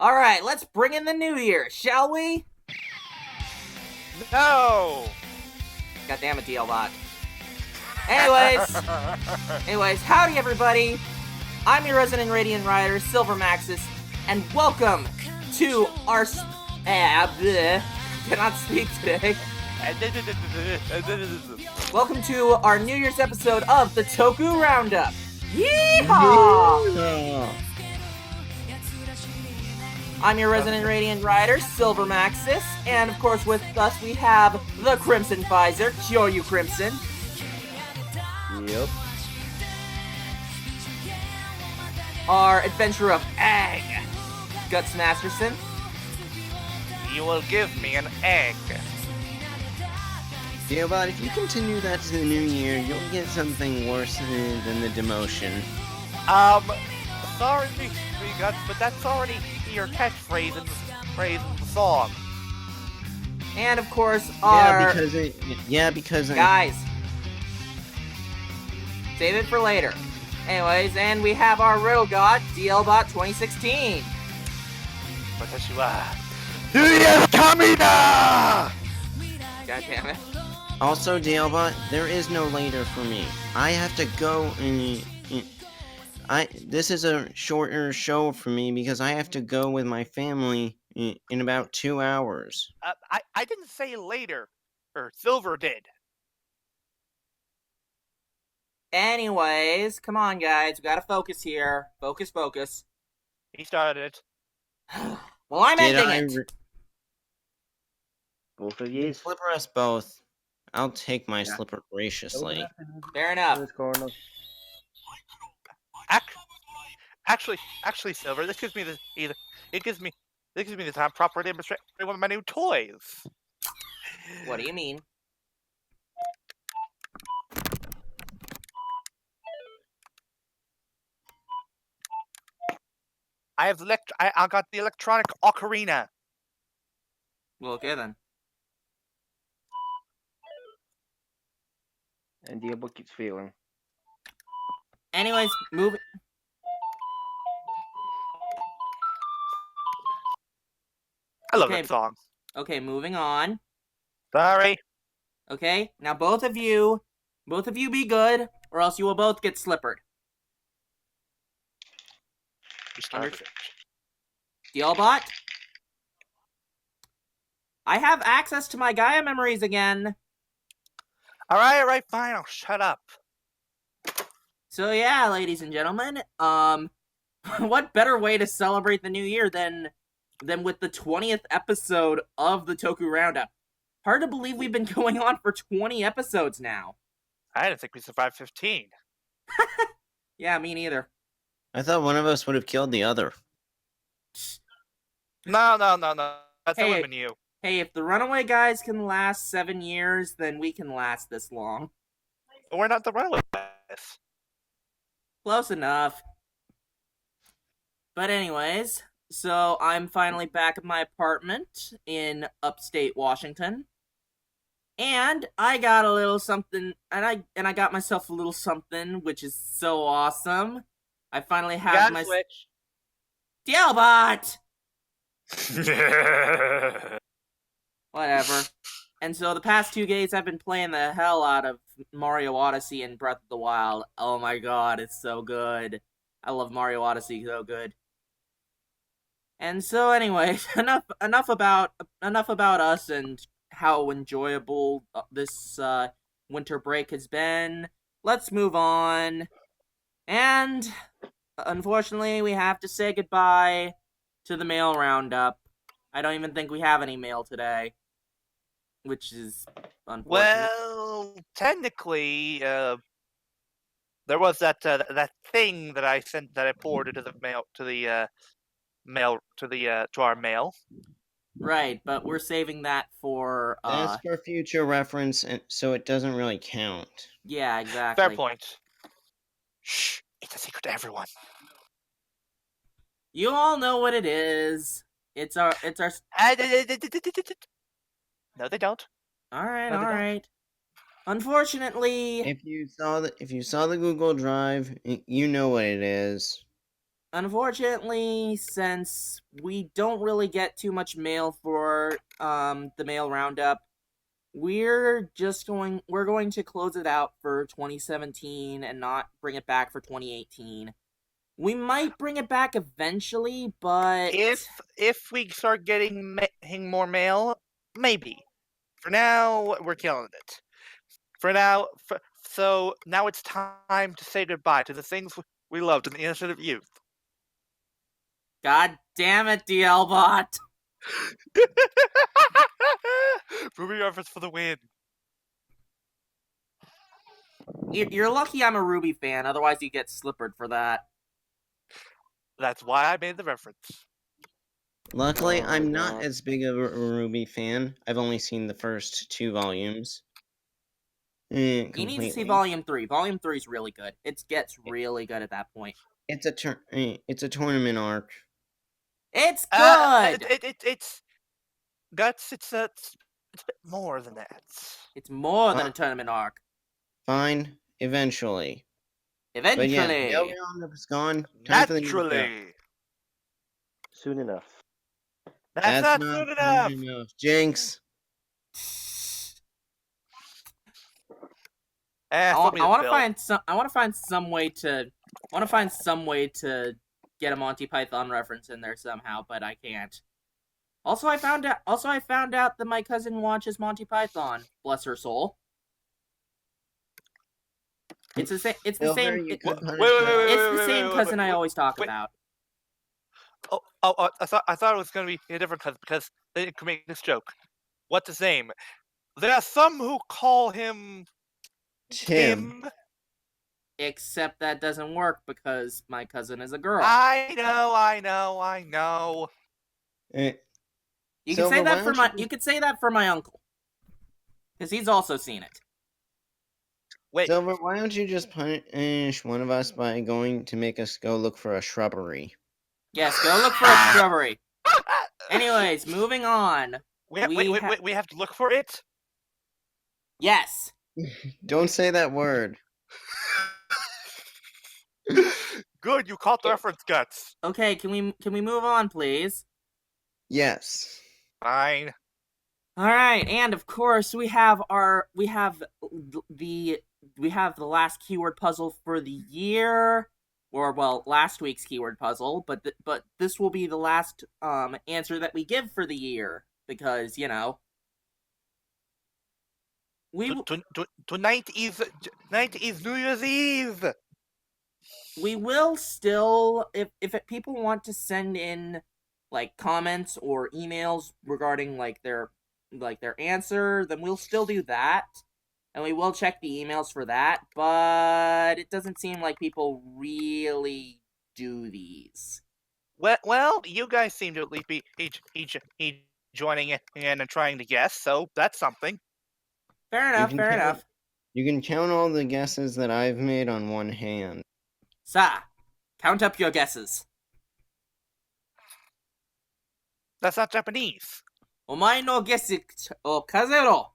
Alright, let's bring in the new year, shall we? No! God damn it, DLBot. Anyways, howdy everybody. I'm your resident Radiant Rider, Silver Maxis, and welcome to our... cannot speak today. Welcome to our New Year's episode of the Toku Roundup. Yeehaw! I'm your resident Radiant Rider, Silver Maxis, and of course with us we have the Crimson Visor, Kyoryu Crimson. Yep. Our Adventurer of Egg, Guts Masterson. You will give me an egg. Yeah, but if you continue that to the new year, you'll get something worse than the demotion. Sorry, Guts, but that's already your catchphrase in the song. And of course our... because Guys. Save it for later. Anyways, and we have our Riddle God, DLBot 2016. God damn it. Also, Dalebot, there is no later for me. I have to go this is a shorter show for me because I have to go with my family in about 2 hours. I didn't say later. Or Silver did. Anyways, come on guys, we gotta focus here. Focus. He started it. Well, I'm Did ending it. Both of you. Slipper us both. I'll take my slipper graciously. Fair enough. Actually, Silver, this gives me the time proper to demonstrate one of my new toys. What do you mean? I got the electronic ocarina. Well, okay then. And the book keeps failing. Anyways, move. I love Okay. that song. Okay, moving on. Sorry. Okay, now both of you be good, or else you will both get slippered. You started it. DLBot? I have access to my Gaia memories again. Alright, fine, I'll shut up. So yeah, ladies and gentlemen, what better way to celebrate the new year than with the 20th episode of the Toku Roundup? Hard to believe we've been going on for 20 episodes now. I didn't think we survived 15. Yeah, me neither. I thought one of us would have killed the other. No. That's Hey. would been you. Hey, if the Runaway Guys can last 7 years, then we can last this long. But we're not the Runaway Guys. Close enough. But anyways, so I'm finally back at my apartment in upstate Washington. And I got a little something, and I got myself a little something, which is so awesome. I finally have my Switch. DLBot! Whatever. And so the past 2 days I've been playing the hell out of Mario Odyssey and Breath of the Wild. Oh my god, it's so good. I love Mario Odyssey so good. And so anyway, enough about us and how enjoyable this winter break has been. Let's move on. And unfortunately, we have to say goodbye to the mail roundup. I don't even think we have any mail today, which is unfortunate. Well, technically, there was that thing that I sent that I forwarded to the mail to our mail. Right, but we're saving that for That's for future reference, and so it doesn't really count. Yeah, exactly. Fair point. Shh, it's a secret to everyone. You all know what it is. It's our No, they don't. Alright. Unfortunately, If you saw the Google Drive, you know what it is. unfortunately, since we don't really get too much mail for the mail roundup, we're going to close it out for 2017 and not bring it back for 2018. We might bring it back eventually, but If we start getting more mail, maybe. For now, we're killing it. So now it's time to say goodbye to the things we loved in the innocent of youth. god damn it, DLBot. Movie reference for the win. You're lucky I'm a Ruby fan, otherwise you get slippered for that. That's why I made the reference. Luckily, Oh, I'm not God. as big of a Ruby fan. I've only seen the first 2 volumes. You need to see Completely. Volume 3. Volume 3 is really good. It gets really good at that point. It's a tournament arc. It's good! It's Guts. It's a bit more than that. It's more than a tournament arc. Fine, eventually. But yeah, Eventually! Mail Roundup is gone. Time for the news show. Naturally. Soon enough. That's not soon enough. Jinx. I Still want be to the find some. I want to find some way to. I want to find some way to get a Monty Python reference in there somehow, but I can't. Also, I found out that my cousin watches Monty Python. Bless her soul. It's the same. It's the Silver, same. you It's could punish wait, her. the same cousin I always talk wait. about. I thought it was going to be a different cousin because they didn't make this joke. What's his name? There are some who call him Tim. Except that doesn't work because my cousin is a girl. I know. You can say that for my. You could say that for my uncle, because he's also seen it. Wait. Silver, why don't you just punish one of us by going to make us go look for a shrubbery? Yes, go look for a shrubbery. Anyways, moving on. We have to look for it? Yes. Don't say that word. Good, you caught the reference, Guts. Okay, can we move on, please? Yes. Fine. All right, and of course we have the last keyword puzzle for the year, or well, last week's keyword puzzle, but this will be the last answer that we give for the year because Tonight is New Year's Eve. we will still if people want to send in like comments or emails regarding like their answer, then we'll still do that. And we will check the emails for that, but it doesn't seem like people really do these. Well, you guys seem to at least be joining in and trying to guess, so that's something. Fair enough. You can count all the guesses that I've made on one hand. Sa, count up your guesses. That's not Japanese. Omae no gesu o kazero.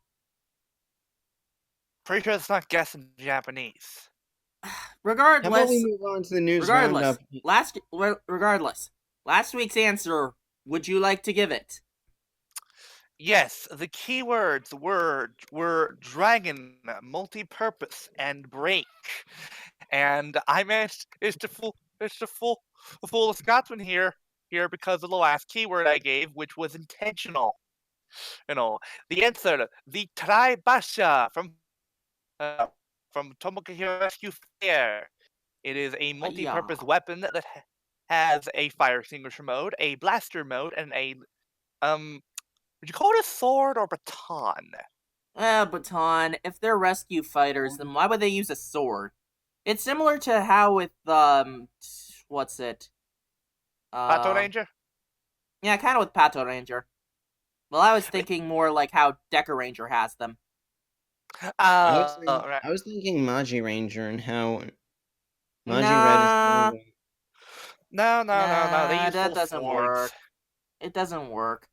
Pretty sure it's not guess in Japanese. Regardless, How about we move on to the news roundup? Regardless, last week's answer, would you like to give it? Yes, the keywords were dragon, multi-purpose, and break. And I managed to fool a Scotsman here because of the last keyword I gave, which was intentional. The answer, the Traibasha from Tomoka Rescue Fair. It is a multi-purpose weapon that has a fire extinguisher mode, a blaster mode, and a would you call it a sword or baton? Baton. If they're rescue fighters, then why would they use a sword? It's similar to how with what's it? Pato Ranger? Yeah, kind of with Pato Ranger. Well, I was thinking more like how Decker Ranger has them. I Right. was thinking Magi Ranger and how Nah. Red is No. They use that full doesn't swords. work. It doesn't work.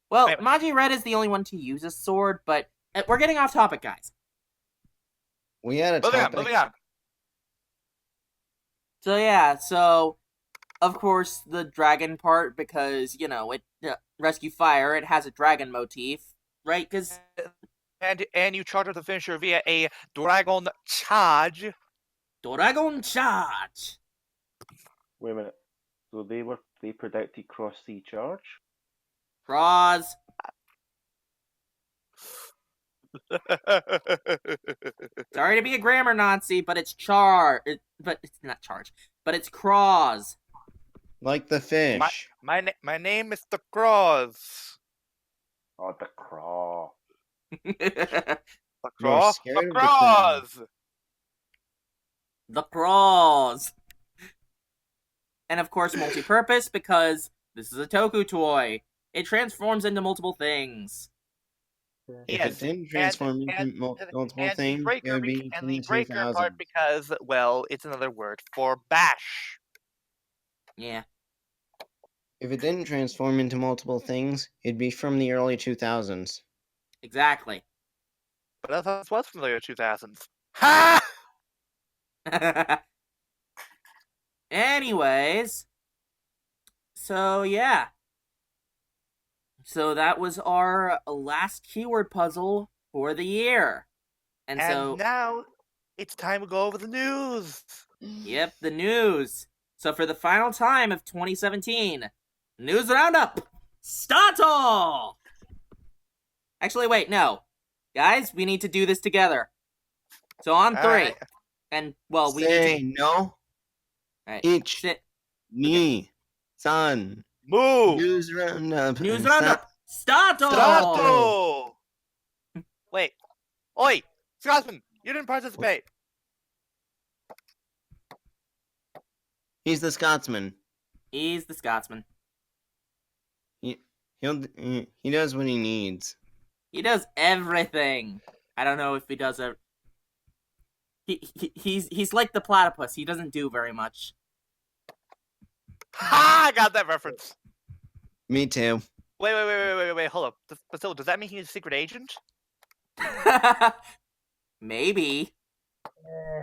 Well, Anyway. Magi Red is the only one to use a sword, but we're getting off topic, guys. We had a topic. Moving on. So yeah, of course, the dragon part because it rescue fire. It has a dragon motif, right? Because And you charge the finisher via a dragon charge. dragon charge. Wait a minute. So they predicted cross sea charge? Cross. Sorry to be a grammar Nazi, but it's but it's not charge. But it's craws. Like the fish. My name is the Cross. Oh, the craw. The You're Cross. scared The of the crow. Cross. The craws. And of course, multi-purpose because this is a Toku toy. It transforms into multiple things. If Yes, it didn't transform into multiple things, it would be and from the the breaker 2000s. part because, well, it's another word for bash. Yeah. If it didn't transform into multiple things, it'd be from the early 2000s. Exactly. But I thought this was from the early 2000s. Ha! Anyways, so yeah. So that was our last keyword puzzle for the year. And so, now it's time to go over the news. yep, the news. So for the final time of 2017, News Roundup, start! Actually, wait, no. Guys, we need to do this together. So on three. Alright. And, well, we Say need to... no, Right. ich, Sit. ni, san, Move! news roundup. News and Roundup, start! Stato! Wait. Oi! Scotsman, you didn't participate. He's the Scotsman. He's the Scotsman. He does what he needs. He does everything. I don't know if he does a. He's like the platypus. He doesn't do very much. Ha! I got that reference. Me too. Wait, hold up. So, does that mean he's a secret agent? Maybe.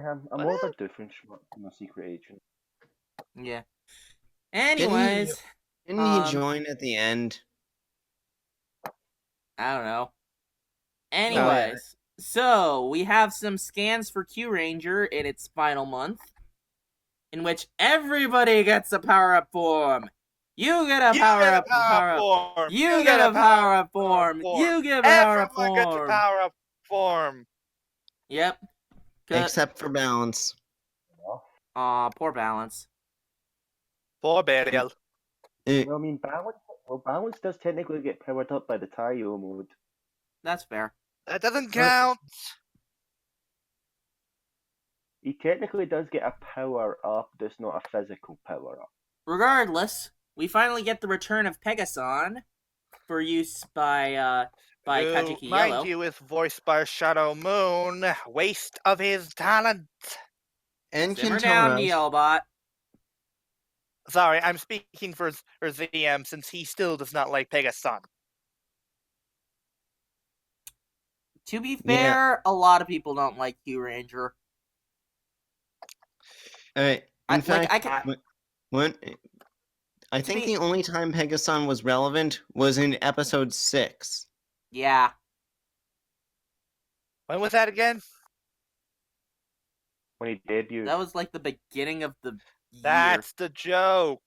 I'm more of a different from a secret agent. Yeah. Anyways, Didn't he join at the end? I don't know. Anyways, so we have some scans for Q Ranger in its final month, in which everybody gets a power-up form. You get a power-up form. You get a power-up form. You get a power-up form. Everyone gets a power-up form. Yep. Except for balance. Aw, poor Balance. Poor Burial. Well, I mean, balance does technically get powered up by the Taiyo mode. That's fair. That doesn't count. He technically does get a power up, just not a physical power up. Regardless, we finally get the return of Pegason for use by Kajiki Yellow. Mind you, is voiced by Shadow Moon. Waste of his talent. And Simmer down, Kintoros. Yellbot. Sorry, I'm speaking for ZM since he still does not like Pegason. To be fair, a lot of people don't like Q Ranger. Alright, in fact, I think me- the only time Pegason was relevant was in episode 6. Yeah. When was that again? When he debuted. That was like the beginning of the year. That's the joke.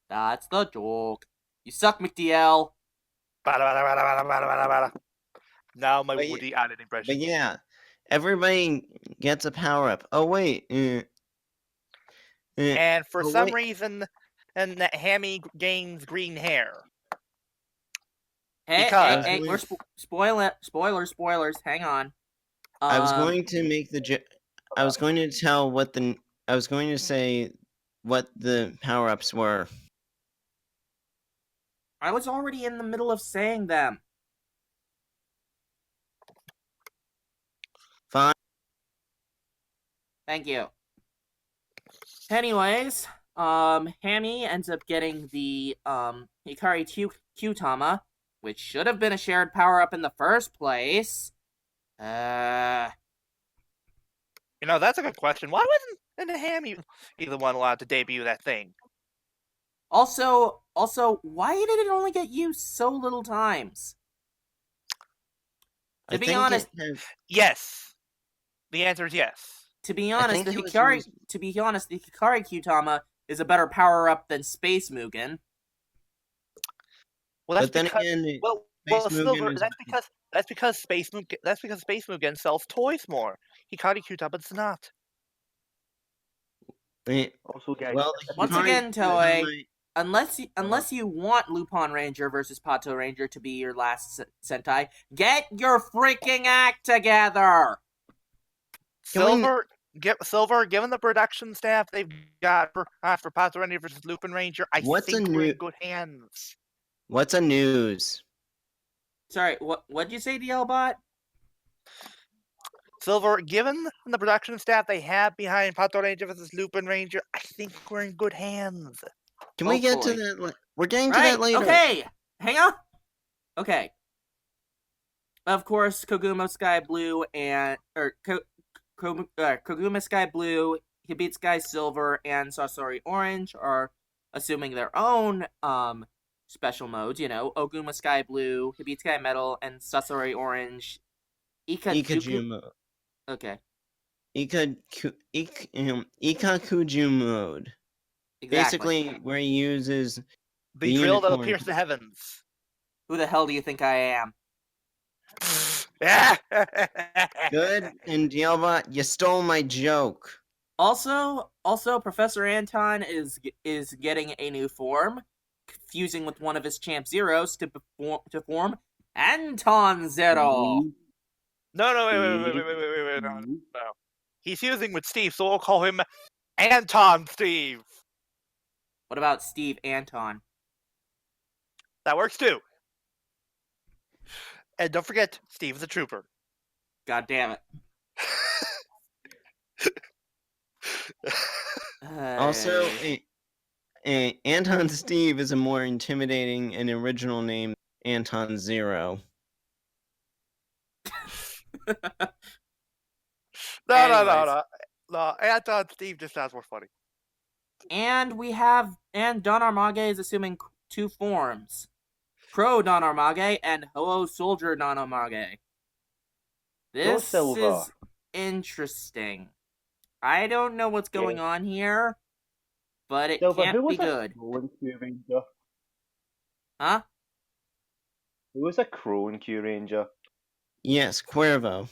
That's the joke. You suck, McDL. Now my But Woody Allen impression. But yeah, everybody gets a power up. Oh wait, And for Oh, some wait. reason, and that Hammy gains green hair. Hey, Because- hey, we're spoilers. Hang on. I was going to make the. I was going to tell what the. I was going to say what the power ups were. I was already in the middle of saying them. Fine. Thank you. Anyways, Hammy ends up getting the Hikari Kyutama, which should have been a shared power up in the first place. You know, that's a good question. Why And Ham, either one allowed to debut that thing. Also, why did it only get used so little times? I To be think honest, it has. Yes. The answer is yes. to be I honest, think it was used. the Hikari Kyutama is a better power up than Space Mugen. Well, that's But then because again, well, Space Mugen Silver. is. That's because Space Mugen sells toys more. Hikari Kyutama does not. Also, guys, Well, the if you Once Hikari again, Toei, Kyutama. unless you want Lupin Ranger versus Pato Ranger to be your last Sentai, get your freaking act together. Silver, given the production staff they've got for Pato Ranger versus Lupin Ranger, I What's a think we're in new? good hands. What's a news? Sorry, what'd you say, DLBot? Silver, given the production staff they have behind Pato Ranger versus Lupin Ranger, I think we're in good hands. Can we get to Hopefully. that? We're getting to Right, that later. okay, hang on. Okay. Of course, Koguma Sky Blue Koguma Sky Blue, Hibit Sky Silver, and Sasori Orange are assuming their own special modes. You know, Oguma Sky Blue, Hibit Sky Metal, and Sasori Orange. Ikajumo. Okay, Ikakuju mode. exactly. Basically, where he uses The the drill that'll unicorn. pierce the heavens. Who the hell do you think I am? Good, and Dialbot, you stole my joke. Also, Professor Anton is getting a new form, fusing with one of his Champ Zeros to form Anton Zero. No, wait, no. He's using with Steve, so we'll call him Anton Steve. What about Steve Anton? That works too. And don't forget, Steve is a trooper. God damn it. Also, Anton Steve is a more intimidating and original name than Anton Zero. No. Anton Steve just sounds more funny. and Don Armage is assuming two forms. Crow Don Armage and Ho-Oh Soldier Don Armage. This Silver. is interesting. I don't know what's going on here, but it Silver, who can't be was good. a crow in Q Ranger? Huh? Who was a crow in Q Ranger? Yes, Cuervo.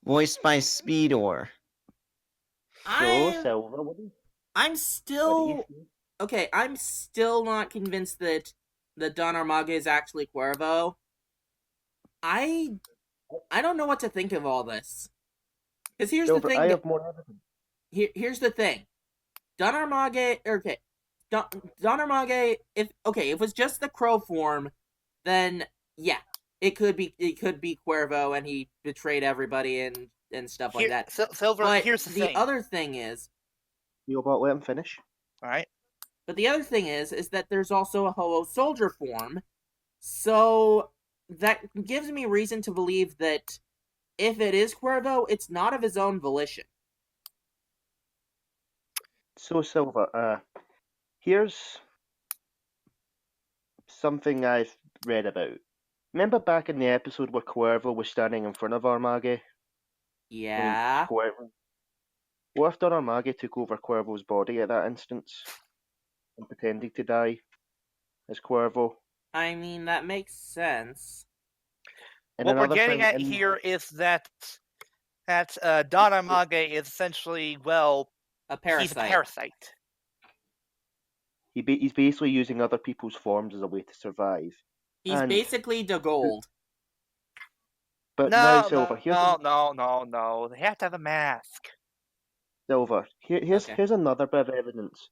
Voiced by Speedor. So, Silver, what did I'm you still say? okay. I'm still not convinced that Don Armage is actually Cuervo. I don't know what to think of all this. Because here's Silver, the thing. I have more evidence. Here's the thing. Don Armage. Okay. Don Armage. If it was just the crow form, then yeah, it could be Cuervo, and he betrayed everybody and stuff like that. Silver, But here's the thing. other thing is, You about let him finish? Alright? but the other thing is that there's also a Ho-Oh Soldier form, so that gives me reason to believe that if it is Cuervo, it's not of his own volition. So, Silver, here's something I've read about. Remember back in the episode where Cuervo was standing in front of Armage? Yeah. What if Don Armage took over Cuervo's body at that instance and pretended to die as Cuervo? I mean, that makes sense. And What we're another getting thing at here is that Don Armage is essentially, well, A parasite. he's a parasite. he's basically using other people's forms as a way to survive. He's And- basically the gold. But now, No, Silver, no. They have to have a mask. Silver, Okay. here's another bit of evidence.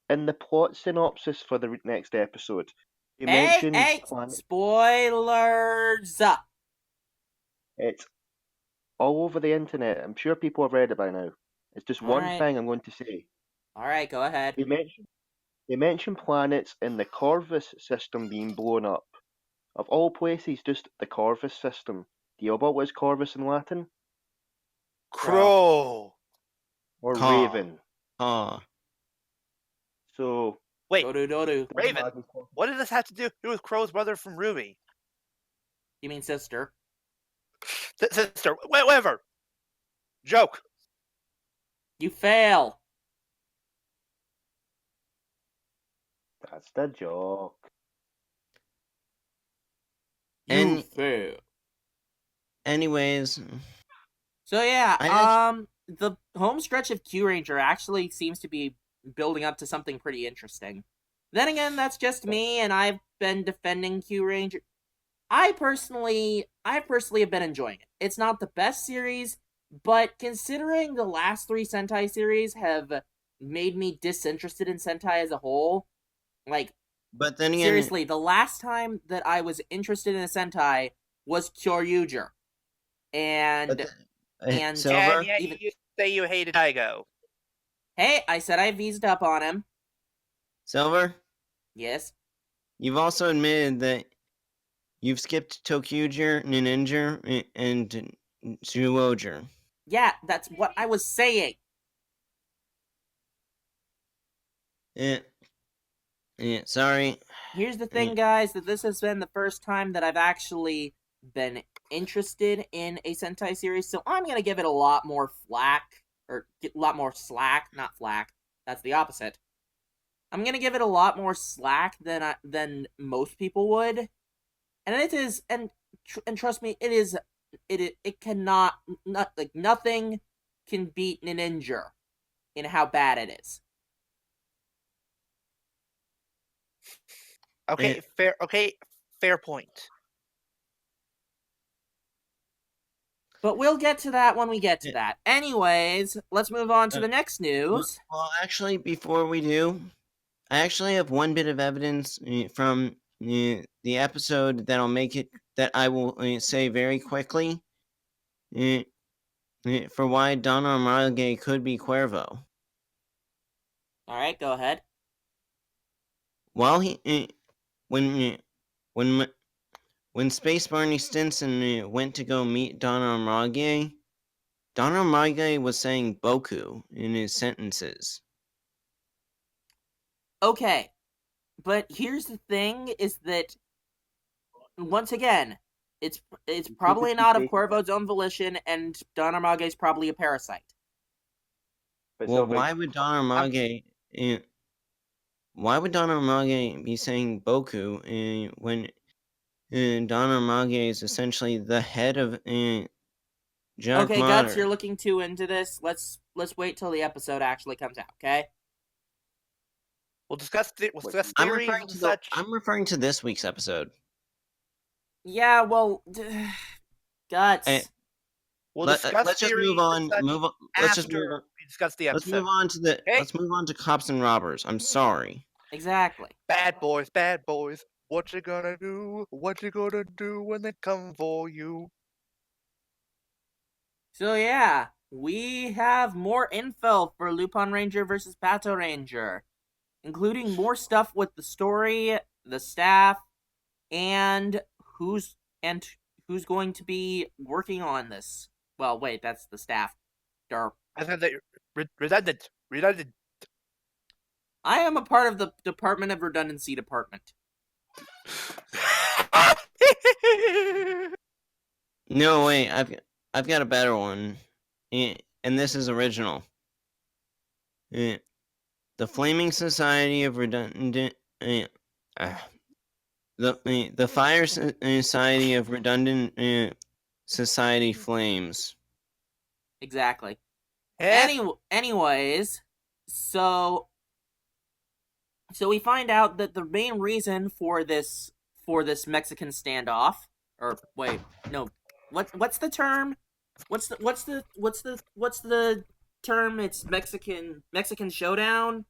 In the plot synopsis for the next episode, you mentioned planet. Spoilers! It's all over the internet. I'm sure people have read it by now. It's just one Alright. thing I'm going to say. Alright, go ahead. They mention planets in the Corvus system being blown up. Of all places, just the Corvus system. Do you know about what is Corvus in Latin? Crow. or Caw. Raven. Caw. So Wait, Dodo. Raven. What does this have to do with Crow's brother from Ruby? You mean sister? Sister, whatever. Joke. You fail. That's the joke. You And- fail. Anyways, So yeah, I the home stretch of Q Ranger actually seems to be building up to something pretty interesting. Then again, that's just me, and I've been defending Q Ranger. I personally have been enjoying it. It's not the best series, but considering the last 3 Sentai series have made me disinterested in Sentai as a whole, like But then again, seriously, the last time that I was interested in a Sentai was Kyoryuger. And but and Silver. And yet even you say you hated Daigo. hey, I said I vised up on him. Silver. Yes. You've also admitted that you've skipped Tokuger, Ninja, and Zuoger. Yeah, that's what I was saying. Sorry. Here's the thing, guys, that this has been the first time that I've actually been interested in a Sentai series, so I'm gonna give it a lot more flack, or a lot more slack, not flack. That's the opposite. I'm gonna give it a lot more slack than most people would, and it is, and trust me, it cannot, not like nothing can beat Ninja in how bad it is. Okay, fair. Okay, fair point. But we'll get to that when we get to that. Anyways, let's move on to the next news. Well, actually, before we do, I actually have one bit of evidence from the episode that'll make it that I will say very quickly for why Don Armage could be Cuervo. All right, go ahead. While when when Space Barney Stinson went to go meet Don Armage was saying Boku in his sentences. Okay, but here's the thing: is that once again, it's probably not of Cuervo's own volition, and Don Armage's probably a parasite. But Well, Silver, why would Don Armage be saying Boku when Don Armage is essentially the head of Jack Okay, Guts, Mater? you're looking too into this. Let's wait till the episode actually comes out. Okay. We'll discuss I'm theories referring and to such. I'm referring to this week's episode. Yeah. Well, Guts. We'll Let's discuss just theories move on. and such Move on. Let's just move after on. we discuss the Let's episode. move on to the. Okay? Let's move on to cops and robbers. I'm sorry. Exactly. Bad boys, bad boys. What you gonna do? What you gonna do when they come for you? So yeah, we have more info for Lupin Ranger versus Pato Ranger, including more stuff with the story, the staff, and who's going to be working on this. Well, wait, that's the staff. Derp. I said that redundant. I am a part of the Department of Redundancy department. No, wait. I've got a better one, and this is original. The Flaming Society of Redundant. The Fire Society of Redundant Society Flames. Exactly. Eh? Anyways, so we find out that the main reason for this Mexican standoff, or wait, no, what's the term? What's the term? It's Mexican showdown.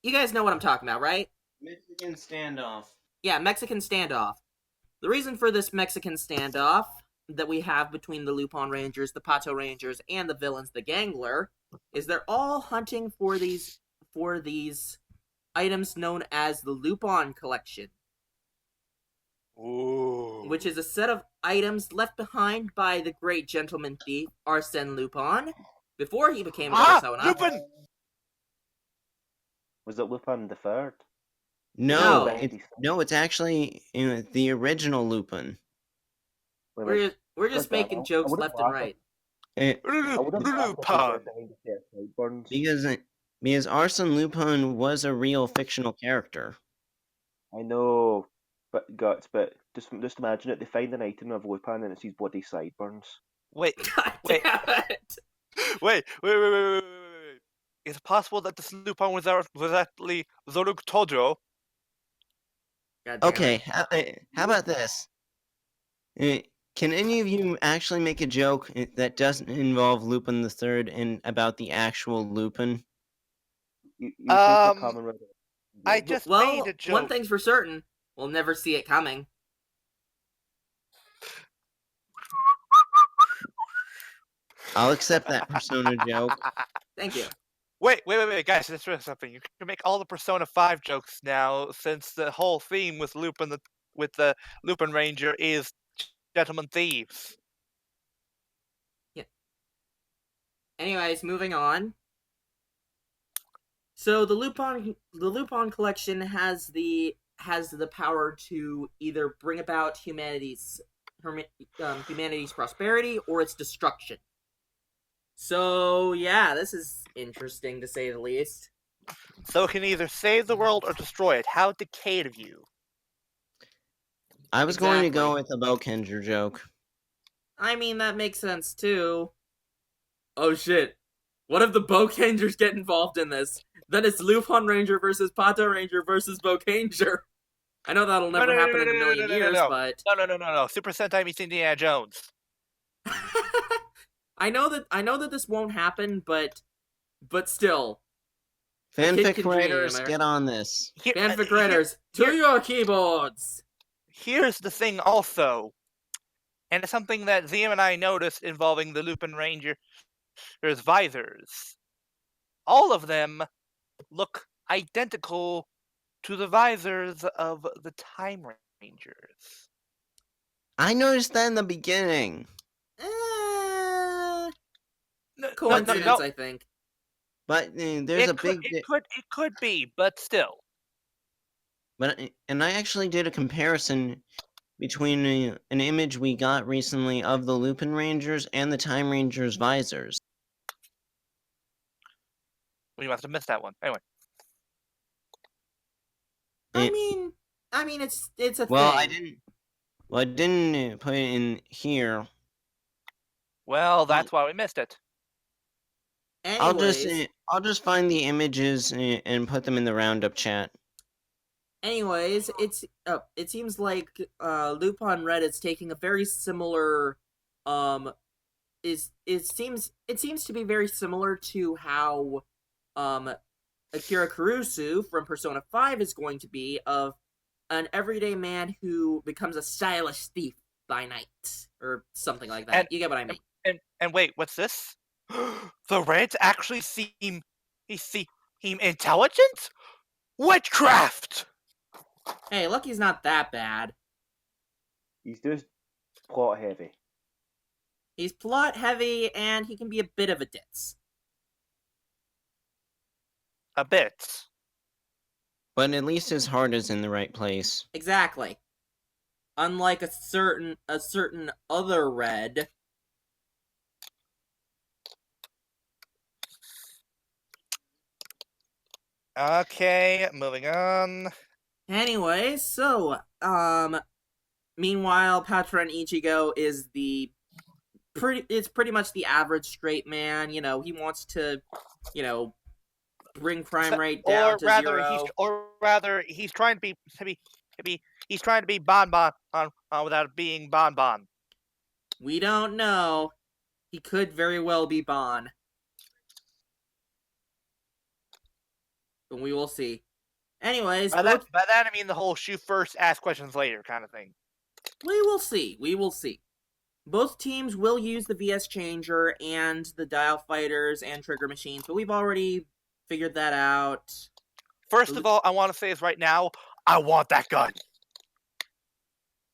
You guys know what I'm talking about, right? Mexican standoff. Yeah, Mexican standoff. The reason for this Mexican standoff that we have between the Lupin Rangers, the Pato Rangers, and the villains, the Gangler, is they're all hunting for these items known as the Lupin Collection, Ooh. which is a set of items left behind by the great gentleman thief Arsène Lupin before he became a Ah! persona. Lupin! Was it Lupin the Third? No, No. it's actually the original Lupin. Wait a minute. We're just God damn, making I jokes would've left and laughed right. It, I would have laughed if they Lupin! got behind a set of sideburns. because Arsene Lupin was a real fictional character. I know, but just imagine it. They find an item of Lupin and it's his bloody sideburns. Wait, God Wait. damn it! wait. Is it possible that this Lupin was actually Zoruk Tojo? God damn Okay, it. how about this? Can any of you actually make a joke that doesn't involve Lupin the Third and about the actual Lupin? You think they're Um, coming right I away. just made a Well, joke. one thing's for certain: we'll never see it coming. I'll accept that Persona joke. Thank you. Wait, guys! Let's try something. You can make all the Persona 5 jokes now, since the whole theme with the Lupin Ranger is gentlemen thieves. Anyways, moving on. So the Lupin collection has the power to either bring about humanity's prosperity or its destruction. So yeah, this is interesting to say the least. So it can either save the world or destroy it. How decayed of you! I was going to go Exactly. with a Bokenger joke. I mean, that makes sense too. Oh shit. What if the Bokangers get involved in this? Then it's Lupin Ranger versus Pato Ranger versus Bokanger. I know that'll never happen in a million years, but No. Super Sentai meets Indiana Jones. I know that this won't happen, but still. A kid Fanfic can dream, writers, am I right? get on this. Fanfic writers, to your keyboards! Here's the thing also, and it's something that Ziam and I noticed involving the Lupin Ranger's visors. All of them look identical to the visors of the Time Rangers. I noticed that in the beginning. Coincidence, I think. But there's a big... It could be, but still. And I actually did a comparison between an image we got recently of the Lupin Rangers and the Time Rangers visors. We must have missed that one. Anyway. I mean, it's a well, thing. I didn't put it in here. Well, that's why we missed it. Anyways, I'll just find the images and put them in the Roundup chat. Anyways, it seems like Lupin Red is taking a very similar it seems to be very similar to how Akira Kurusu from Persona 5 is going to be, of an everyday man who becomes a stylish thief by night or something like that. You get what I mean. And wait, what's this? The Reds actually seem intelligent? Witchcraft! Hey, Lucky's not that bad. He's just plot heavy. He's plot heavy and he can be a bit of a ditz. A bit. But at least his heart is in the right place. Exactly. Unlike a certain other Red. Okay, moving on. Anyway, so, meanwhile, Patron Ichigo is it's pretty much the average straight man. You know, he wants to, bring crime rate down to zero. He's trying to he's trying to be Bonbon without being Bonbon. We don't know. He could very well be Bon. But we will see. Anyways, By that I mean the whole shoot first, ask questions later kind of thing. we will see. We will see. Both teams will use the VS Changer and the Dial Fighters and Trigger Machines, but we've already figured that out. First of all, I want to say is right now, I want that gun.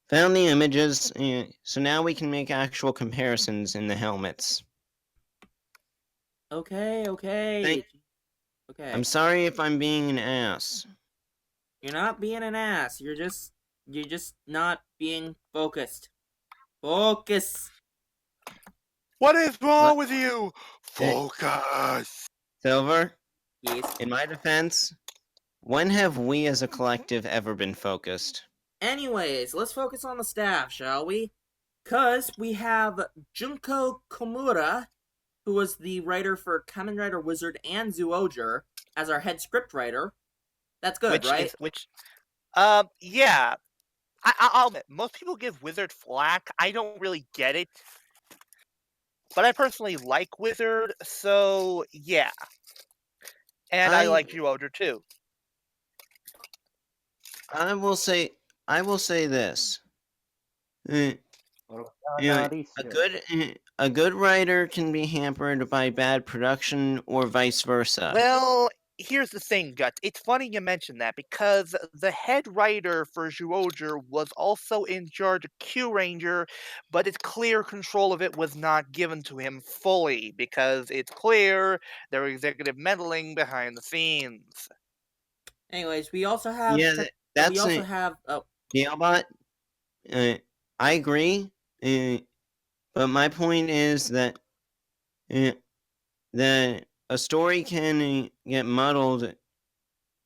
Found the images, so now we can make actual comparisons in the helmets. Okay, okay. Thank- Okay. I'm sorry if I'm being an ass. You're not being an ass. You're just not being focused. Focus. What is wrong What? with you? Focus. Silver, Yes. in my defense, when have we as a collective ever been focused? Anyways, let's focus on the staff, shall we? Cause we have Junko Komura, who was the writer for Kamen Rider Wizard and Zyuohger, as our head scriptwriter. That's good, right? Yeah. I'll admit, most people give Wizard flack. I don't really get it. But I personally like Wizard, so yeah. And I like Zyuohger too. I will say this. Uh, you know, a good writer can be hampered by bad production or vice versa. Well, here's the thing, Guts. It's funny you mention that because the head writer for Zyuohger was also in charge of Q Ranger, but its clear control of it was not given to him fully because it's clear there were executive meddling behind the scenes. Anyways, we also have Yeah, that's oh, Gailbot. I agree, but my point is that uh, that a story can get muddled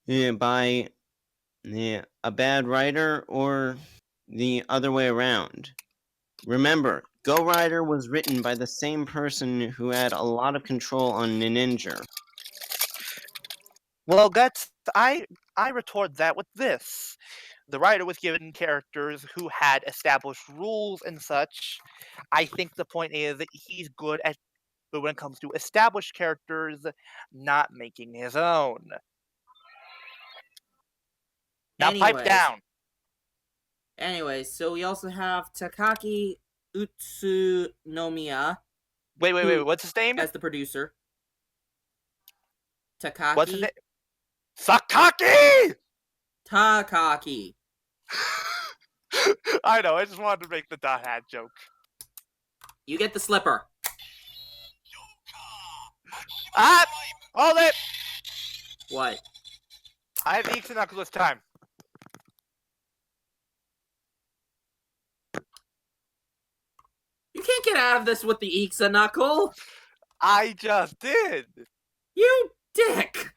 by a bad writer or the other way around. Remember, Go Rider was written by the same person who had a lot of control on Ninja. Well, Guts, I retort that with this. The writer was given characters who had established rules and such. I think the point is that he's good at, but when it comes to established characters, not making his own. Now pipe anyways. down. So we also have Takaki Utsunomiya Wait. What's his name? as the producer. What's his Takaki. name? Sakaki! Takaki. I know, I just wanted to make the dot hat joke. You get the slipper. Ah! Hold it! What? I have Eeks and Knuckles this time. You can't get out of this with the Ixa knuckle. I just did. You dick.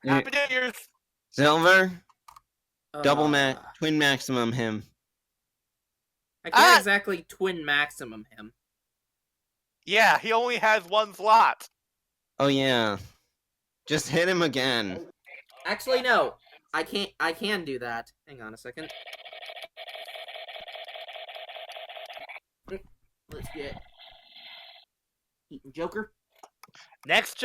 Happy New Year's. Silver, double Uh, twin maximum him. I can't exactly twin maximum him. Yeah, he only has one slot. Oh yeah, just hit him again. Actually, no. I can't. I can do that. Hang on a second. Let's get Eaton Joker. Next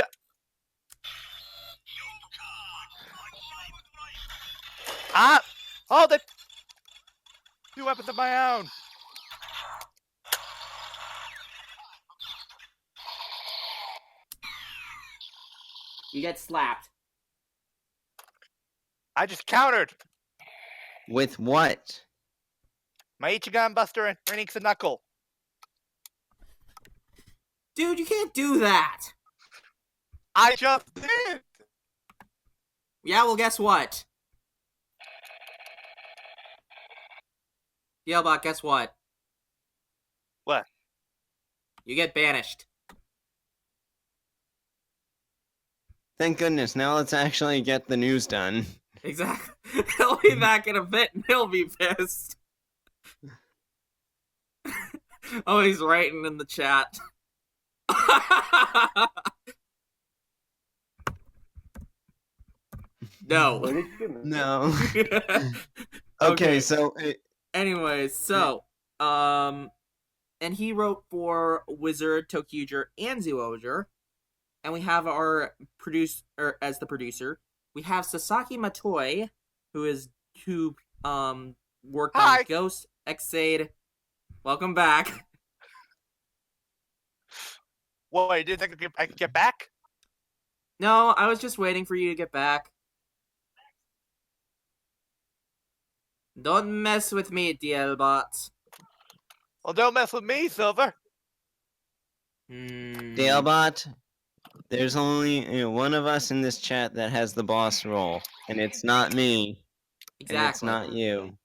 hold it! Two weapons of my own. You get slapped. I just countered. With what? My Ichigan Buster and Eeks and Knuckle. Dude, you can't do that. I just did. Yeah, well, guess what? Yellbot, guess what? What? You get banished. Thank goodness, now let's actually get the news done. Exactly. He'll be back in a bit and he'll be pissed. Oh, he's writing in the chat. No. No. Okay, so anyways, so and he wrote for Wizard, Tokuger, and Zyuohger. And we have our as the producer. We have Sasaki Matoi, who worked on Ghost, Xade. Welcome back. Wait, did I could get back? No, I was just waiting for you to get back. Don't mess with me, DL bots. Well, don't mess with me, Silver. Dalebot, there's only one of us in this chat that has the boss role, and it's not me, and it's Exactly. not you.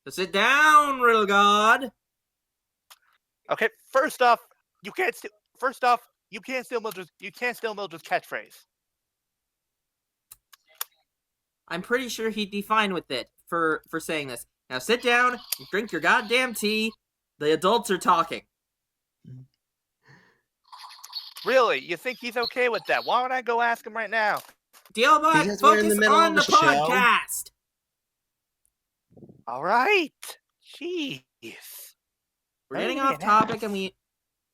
So sit down, real god. Okay, first off, you can't steal. First off, you can't steal Mildred's. You can't steal Mildred's catchphrase. I'm pretty sure he'd be fine with it for saying this. Now sit down and drink your goddamn tea. The adults are talking. Really, you think he's okay with that? Why don't I go ask him right now? Dealbot, Because we're in the focus middle on of the a show. podcast. All right. Jeez. We're getting off topic, and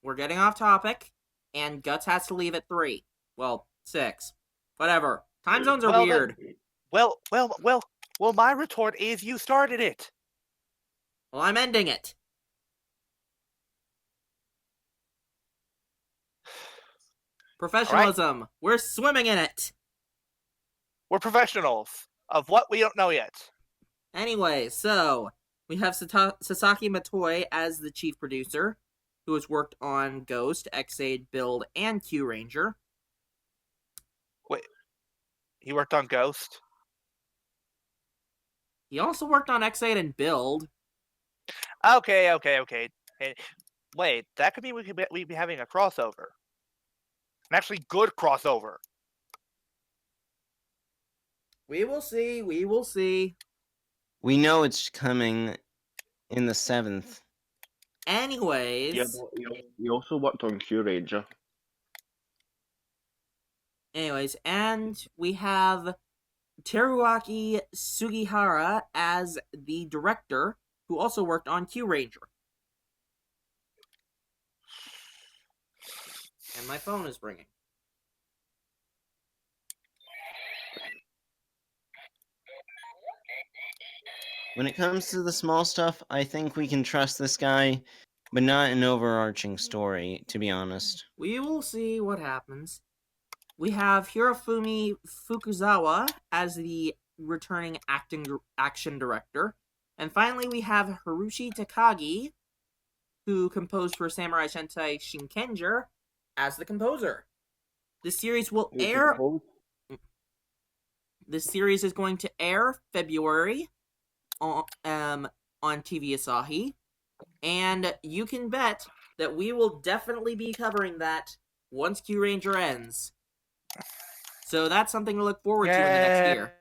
we're getting off topic, and Guts has to leave at 3. Well, 6. Whatever. Time zones are Well, weird. Well, my retort is you started it. Well, I'm ending it. Professionalism. We're swimming in it. We're professionals of what we don't know yet. Anyway, so we have Sasaki Matoi as the chief producer, who has worked on Ghost, X-Aid, Build, and Q Ranger. Wait, he worked on Ghost? He also worked on X-Aid and Build. Okay. Hey, wait, that could mean we'd be having a crossover. An actually good crossover. We will see. We will see. We know it's coming in the 7th. Anyways. Yeah, but he also worked on Q Ranger. Anyways, and we have Teruaki Sugihara as the director, who also worked on Q Ranger. And my phone is ringing. When it comes to the small stuff, I think we can trust this guy, but not an overarching story, to be honest. We will see what happens. We have Hirofumi Fukuzawa as the returning action director. And finally, we have Harushi Takagi, who composed for Samurai Sentai Shinkenger, as the composer. This series will air... This series is going to air February on TV Asahi. And you can bet that we will definitely be covering that once Q Ranger ends. So that's something to look forward to in the next year.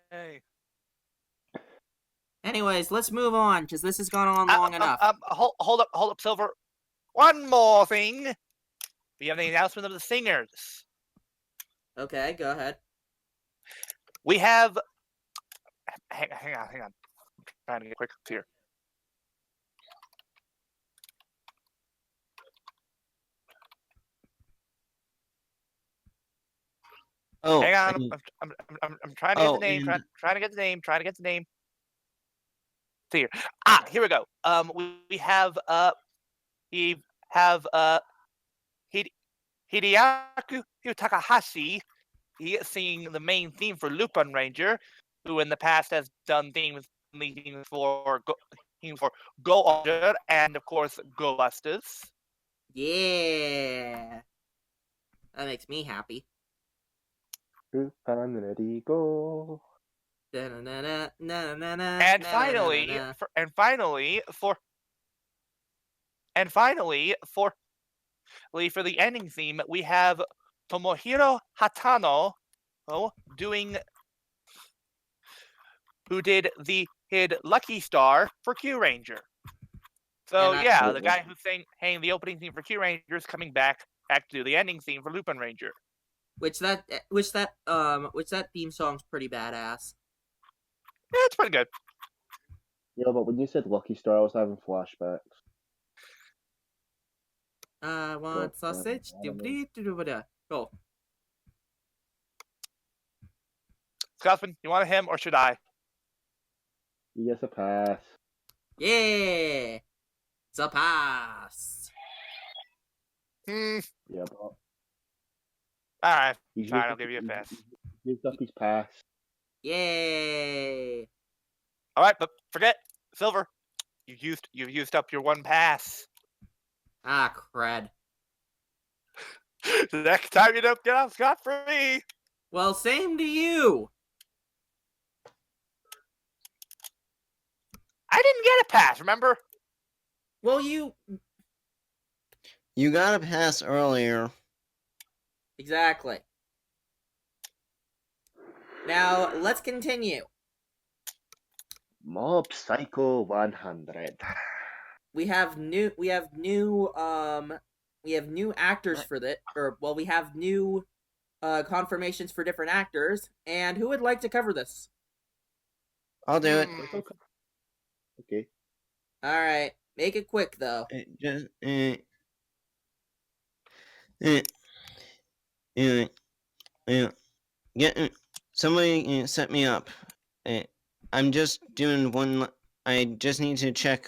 Anyways, let's move on, because this has gone on long enough. Hold up, Silver. One more thing. We have the announcement of the singers. Okay, go ahead. We have... Hang on. I'm trying to get quick here. Oh, hang on. I'm trying to get the name. Trying to get the name. Trying to get the name. Here. Here we go. We have Hideaki Takahashi. He is singing the main theme for Lupin Ranger, who in the past has done themes for Go Order and of course Go Busters. Yeah. That makes me happy. Lupin, ready, go. And finally, for the ending theme, we have Tomohiro Hatano who did Lucky Star for Q Ranger. So the guy who sang the opening theme for Q Ranger is coming back to do the ending theme for Lupin Ranger. Which that theme song's pretty badass. Yeah, it's pretty good. Yeah, but when you said Lucky Star, I was having flashbacks. I want sausage. Go. Scotsman, you want him or should I? He gets a pass. Yeah. It's a pass. Yeah, but Alright, he's fine, I'll give you a pass. He used up his pass. Yay. Alright, but forget Silver. You've used up your one pass. Ah, crud. The next time you don't get off scot-free. Well, same to you. I didn't get a pass, remember? Well, You got a pass earlier. exactly. Now, let's continue. Mob Psycho 100. We have new actors for that, or well, we have new confirmations for different actors. And who would like to cover this? I'll do it. Okay. All right, make it quick though. Just uh, get somebody set me up. I'm just doing one. I just need to check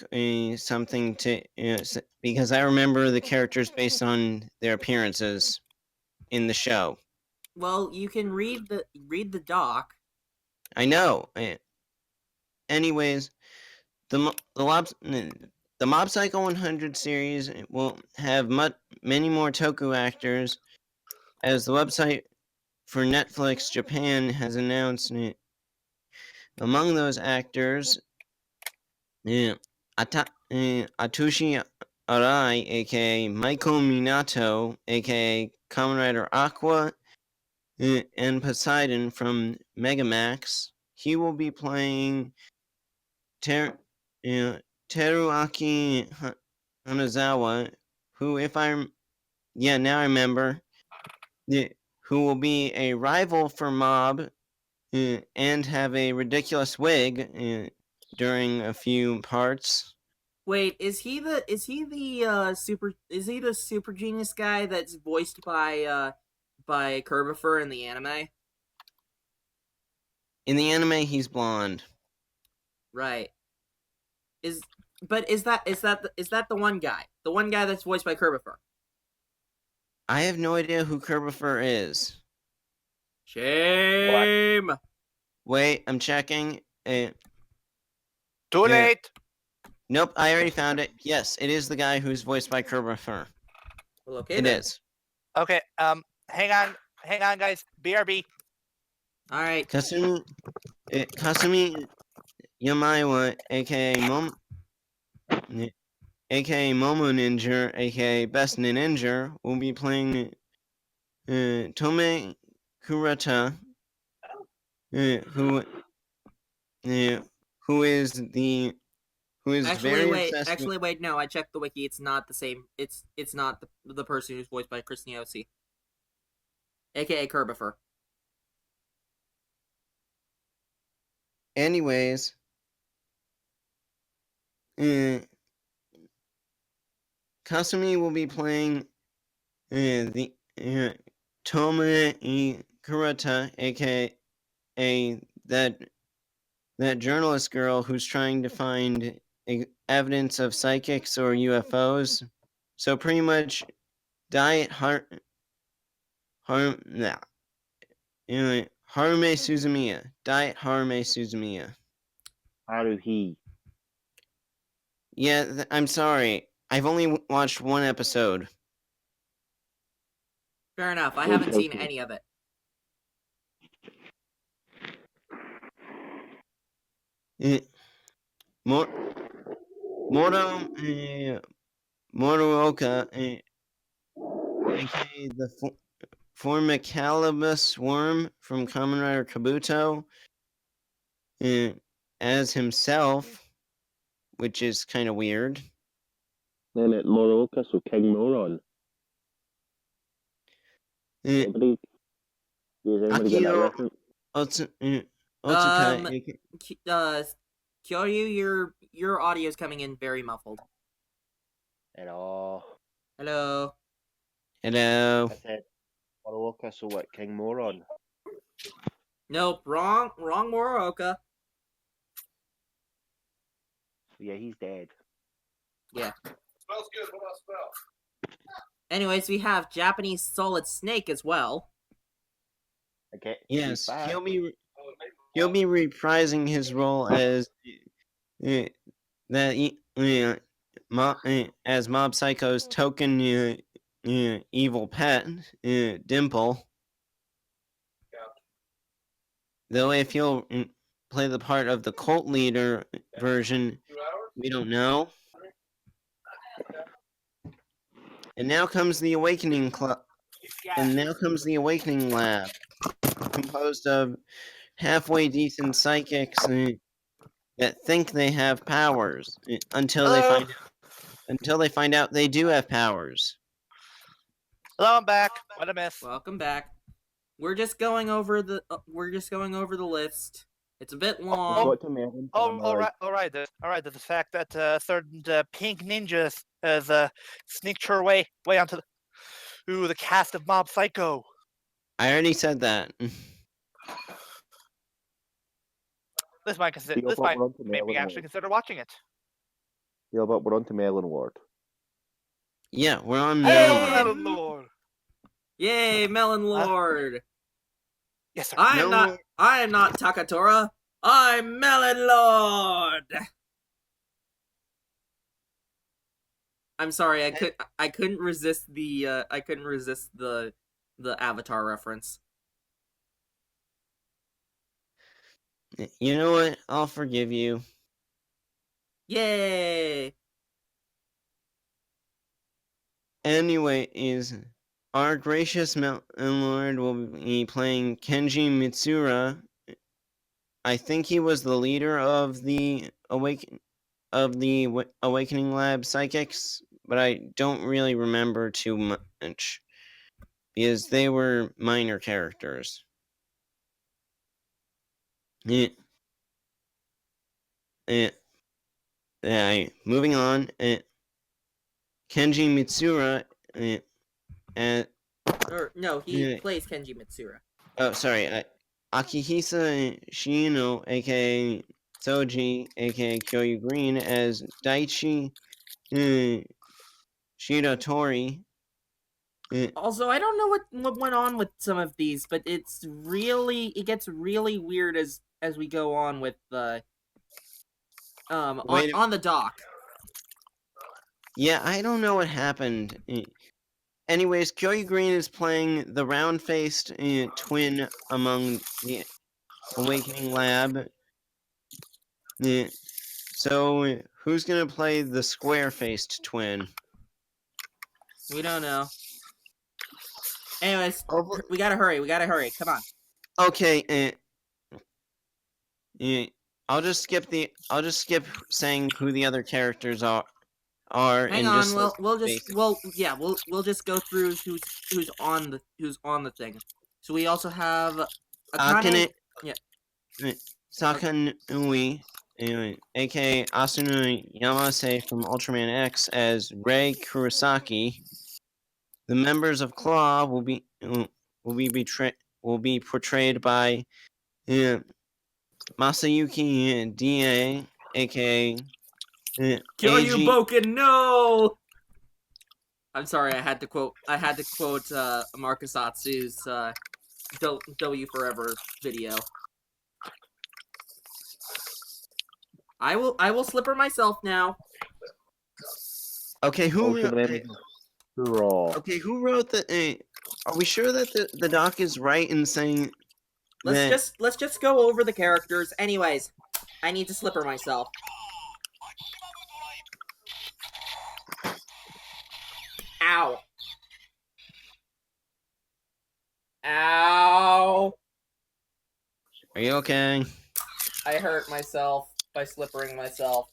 something to because I remember the characters based on their appearances in the show. Well, you can read the doc. I know. Anyways, the Mob Psycho 100 series will have many more Toku actors, as the website for Netflix Japan has announced. Among those actors, Atushi Arai, aka Michael Minato, aka Kamen Rider Aqua, and Poseidon from Megamax. He will be playing Teruaki Hanazawa, who, now I remember, who will be a rival for Mob and have a ridiculous wig during a few parts. Wait, is he the super genius guy that's voiced by Curbifer in the anime? In the anime, he's blonde. Right. Is that the one guy? The one guy that's voiced by Curbifer? I have no idea who Curbifer is. Shame. Wait, I'm checking. Too late. Nope, I already found it. Yes, it is the guy who's voiced by Curbifer. Well, okay It then. is. Okay, hang on, guys. BRB. All right. Kasumi Yamaiwa, aka Momo Ninja, aka Best Ninja, will be playing Tome Kurata, who is very obsessed with. Actually, wait. No, I checked the wiki. It's not the same. It's not the person who's voiced by Chris Niosi, aka Curbifer. Anyways, Kasumi will be playing the Tome Kurata, aka that journalist girl who's trying to find evidence of psychics or UFOs. So pretty much, Diet Harume Suzumiya. Diet Harume Suzumiya. Haruhi. Yeah, I'm sorry. I've only watched one episode. Fair enough. I haven't seen any of it. Moro Morooka, aka the Formicalibus worm from Kamen Rider Kabuto, as himself, which is kind of weird. Then at Moroka, so King Moron. Anybody? Does anybody get that Akio reference? Otsuka, Kyoryu, your audio is coming in very muffled. Hello. Hello. hello. I said Moroka, so what? King Moron. Nope. Wrong. Morooka. Yeah, he's dead. Yeah. Smells good. What about smell? Anyways, we have Japanese Solid Snake as well. Okay. Yes, he'll be reprising his role as that as Mob Psycho's token evil pet, Dimple. Though if he'll play the part of the cult leader version, we don't know. And now comes the Awakening Club. And now comes the Awakening Lab, composed of halfway decent psychics that think they have powers until Hello. they find out they do have powers. Hello, I'm back. What a miss. Welcome back. We're just going over the list. It's a bit long. Got to Melon. All right. There's the fact that certain pink ninjas has sneaked her way onto the cast of Mob Psycho. I already said that. This might make me actually consider watching it. Yeah, but we're on to Melon Ward. Yeah, we're on Hey! Melon. Melon Lord. Yay, Melon Lord! Yes, sir. I am not Takatora. I'm Melon Lord. I'm sorry, I couldn't resist the Avatar reference. You know what? I'll forgive you. Yay! Anyway, our gracious Melon Lord will be playing Kenji Mitsura. I think he was the leader of the Awakening Lab psychics, but I don't really remember too much because they were minor characters. Moving on. Kenji Mitsura. No, he plays Kenji Mitsura. Oh, sorry. Akihisa Shino, aka Soji, aka Kyoyu Green, as Daichi Shiratori. Also, I don't know what went on with some of these, but it gets really weird as we go on with the on the dock. Yeah, I don't know what happened. Anyways, Kyoyu Green is playing the round-faced twin among the Awakening Lab. So, who's gonna play the square-faced twin? We don't know. Anyways, we gotta hurry. Come on. Okay. I'll just skip saying who the other characters are. Hang on. We'll just go through who's on the thing. So we also have Akane. Sakanui, aka Asuna Yamase from Ultraman X, as Rei Kurosaki. The members of Claw will be portrayed by Masayuki Da, aka Kyoryu Boken, no! I'm sorry, I had to quote Marcus Atsu's W Forever video. I will slipper myself now. Okay, who wrote the? Are we sure that the doc is right in saying? Let's just go over the characters. Anyways, I need to slipper myself. Ow. Ow. Are you okay? I hurt myself by slippering myself.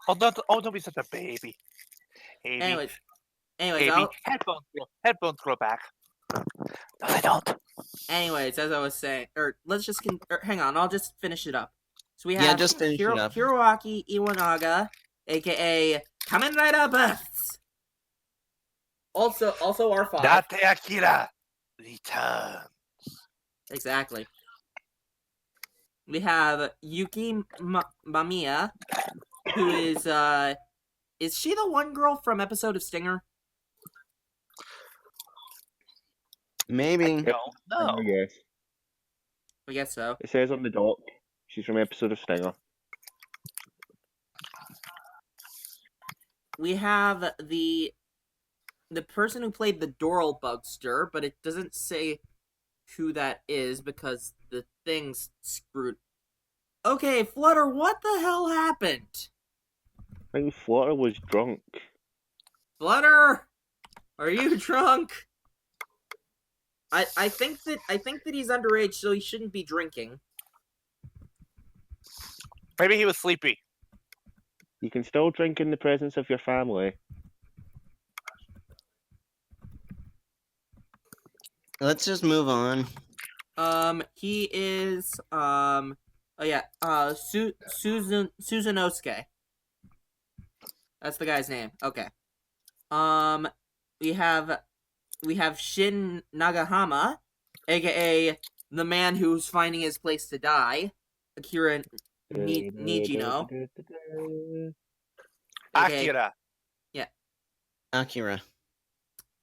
Oh, don't be such a baby. Anyways, baby. Headphones grow back. No, they don't. Anyways, as I was saying, hang on, I'll just finish it up. So we have just finish it up. Hiroaki Iwanaga, aka Kamen Rider Bursts. Also R5. Date Akira returns. Exactly. We have Yuki Mamiya, who is she the one girl from episode of Stinger? Maybe. No. Yes. I guess so. It says on the doc, she's from episode of Stinger. we have the person who played the Doral Bugster, but it doesn't say who that is because the thing's screwed. Okay, Flutter, what the hell happened? I think Flutter was drunk. Flutter, are you drunk? I think that he's underage, so he shouldn't be drinking. Maybe he was sleepy. You can still drink in the presence of your family. Let's just move on. He is oh yeah, Suzanosuke. That's the guy's name. Okay. We have Shin Nagahama, aka the man who's finding his place to die, Akira Nijino. Okay. Akira. Akira.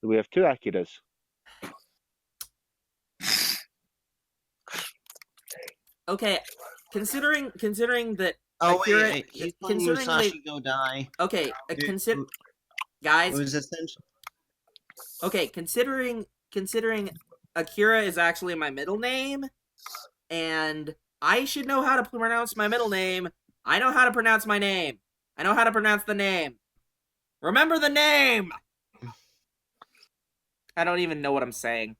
So we have two Akiras. Okay, considering that Oh Akira, wait, he's playing considering Musashi Go Die. okay, It guys. was essential. Okay, considering Akira is actually my middle name, and I should know how to pronounce my middle name. I know how to pronounce my name. I know how to pronounce the name. Remember the name! I don't even know what I'm saying.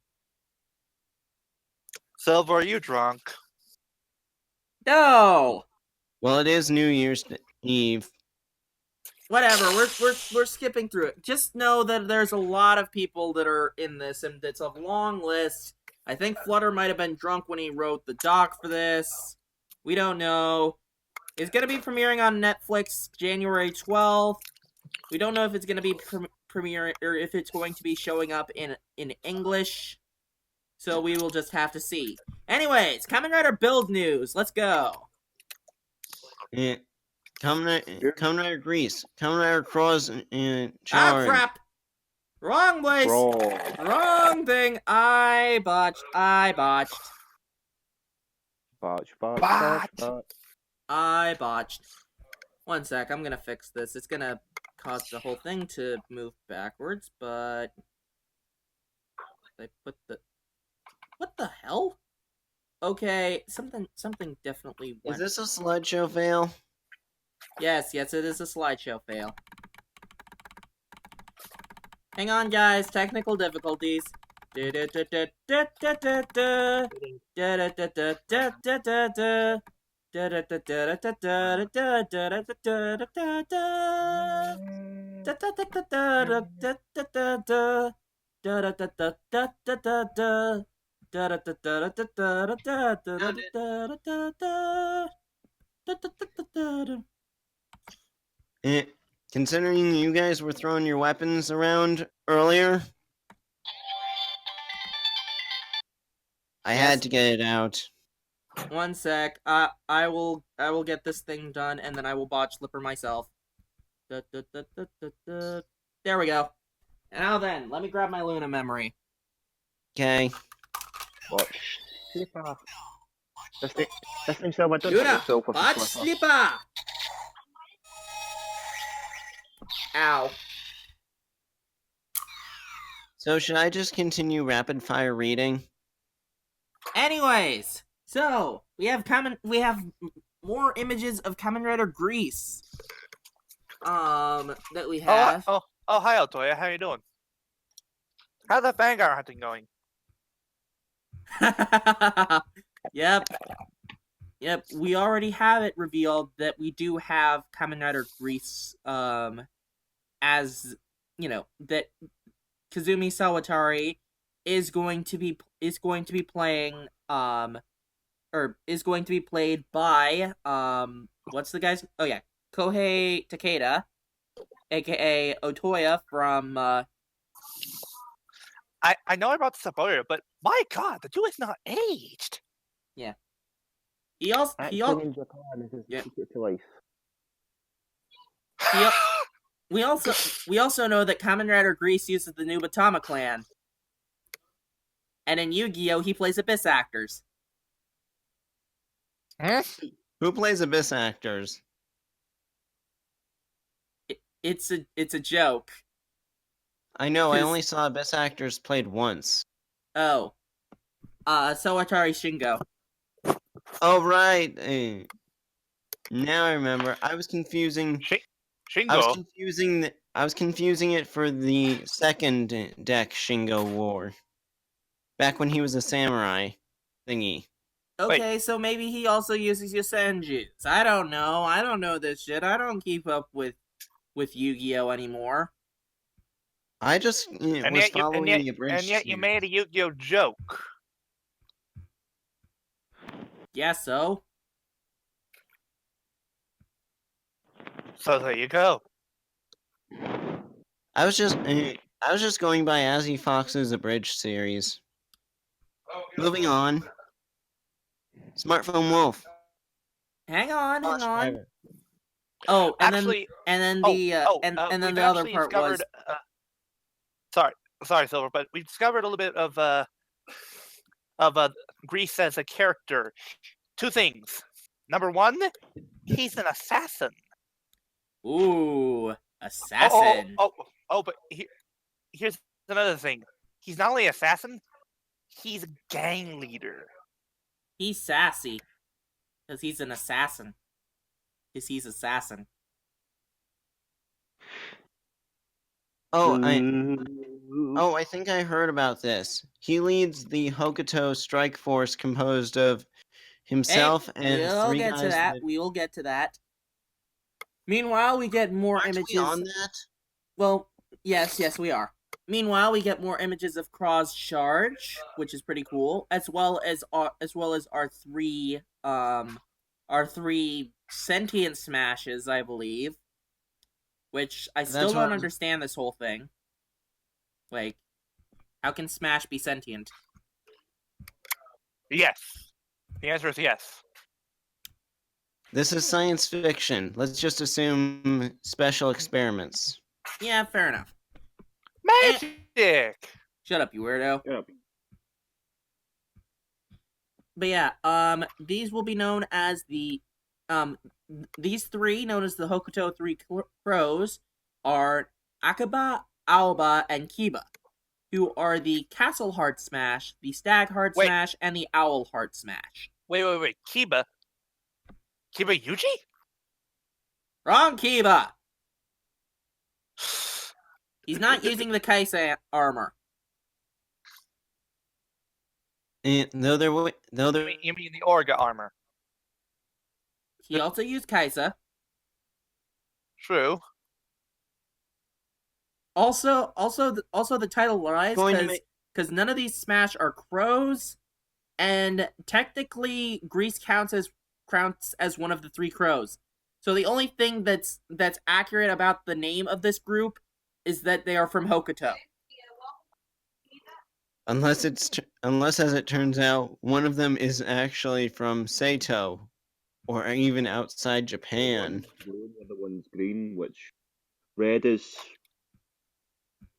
Silver, are you drunk? No! Well, it is New Year's Eve. Whatever, we're skipping through it. Just know that there's a lot of people that are in this, and it's a long list. I think Flutter might have been drunk when he wrote the doc for this. We don't know. It's gonna be premiering on Netflix January 12th. We don't know if it's gonna be premiering or if it's going to be showing up in English. So we will just have to see. Anyways, Kamen Rider build news. Let's go. Yeah. Kamen Rider Grease. Kamen Rider Cross and Ah, Charge. crap! Wrong place! Wrong thing! I botched. I botched. One sec, I'm gonna fix this. It's gonna cause the whole thing to move backwards, but... I put the... What the hell? Okay, something definitely went... Is this a slideshow fail? Yes, it is a slideshow fail. Hang on, guys. Technical difficulties. Considering you guys were throwing your weapons around earlier, I had to get it out. One sec. I will get this thing done, and then I will botch Slipper myself. There we go. And now then, let me grab my Luna memory. Okay. Watch Slipper. This thing someone don't Luna, yourself with botch a Slipper. Slipper! Ow. So should I just continue rapid fire reading? Anyways, so we have more images of Kamen Rider Grease. That we have. Oh, hi, Altoya. How you doing? How's the Vanguard hunting going? Yep. We already have it revealed that we do have Kamen Rider Grease. As you know, that Kazumi Sawatari is going to be playing or is going to be played by what's the guy's Kohei Takeda, aka Otoya from I know about this earlier, but my god, the dude is not aged. Yeah. Acting in Japan is his secret to life. We also know that Kamen Rider Grease uses the new Batama clan. And in Yu-Gi-Oh! He plays Abyss Actors. Who plays Abyss Actors? it's a joke. I know. I 'Cause- only saw Best Actors played once. Oh, Sawatari Shingo. Oh right. Now I remember. I was confusing. Shingo. I was confusing it for the second deck Shingo War. Back when he was a samurai thingy. Okay, so maybe he also uses Yosenjus. I don't know. I don't know this shit. I don't keep up with Yu-Gi-Oh anymore. I just And was yet you following the abridged and yet you series. made a Yu-Gi-Oh joke. Yeah, so So there you go. I was just going by Azzy Fox's abridged series. Moving on. Smartphone Wolf. hang on. Bus driver. Oh, and Actually, then the we've other actually part was discovered. Sorry, Silver, but we discovered a little bit of Grease as a character. Two things. Number one, he's an assassin. ooh, assassin. But here's another thing. He's not only an assassin, he's a gang leader. He's sassy because he's an assassin. Because he's assassin. Oh, I think I heard about this. He leads the Hokuto strike force composed of himself and we'll three get guys. to that. We will get to that. Meanwhile, we get more Aren't images. we on that? Well, yes, we are. Meanwhile, we get more images of Kraw's charge, which is pretty cool, as well as our three sentient smashes, I believe. Which I still don't understand this whole thing. Like, how can Smash be sentient? Yes. The answer is yes. This is science fiction. Let's just assume special experiments. Yeah, fair enough. Magic! Shut up, you weirdo. Yep. But yeah, these will be known as these three, known as the Hokuto Three Crows, are Akaba, Aoba, and Kiba, who are the Castle Heart Smash, the Stag Heart Smash, and the Owl Heart Smash. Wait. Kiba Yuji? Wrong, Kiba! He's not using the Kaisa armor. Though there, You mean the Orga armor? He also used Kaisa. True. Also, the title lies because none of these Smash are crows, and technically, Grease counts as one of the three crows. So the only thing that's accurate about the name of this group is that they are from Hokuto. unless as it turns out, one of them is actually from Saito, or even outside Japan. The other one's green, which red is.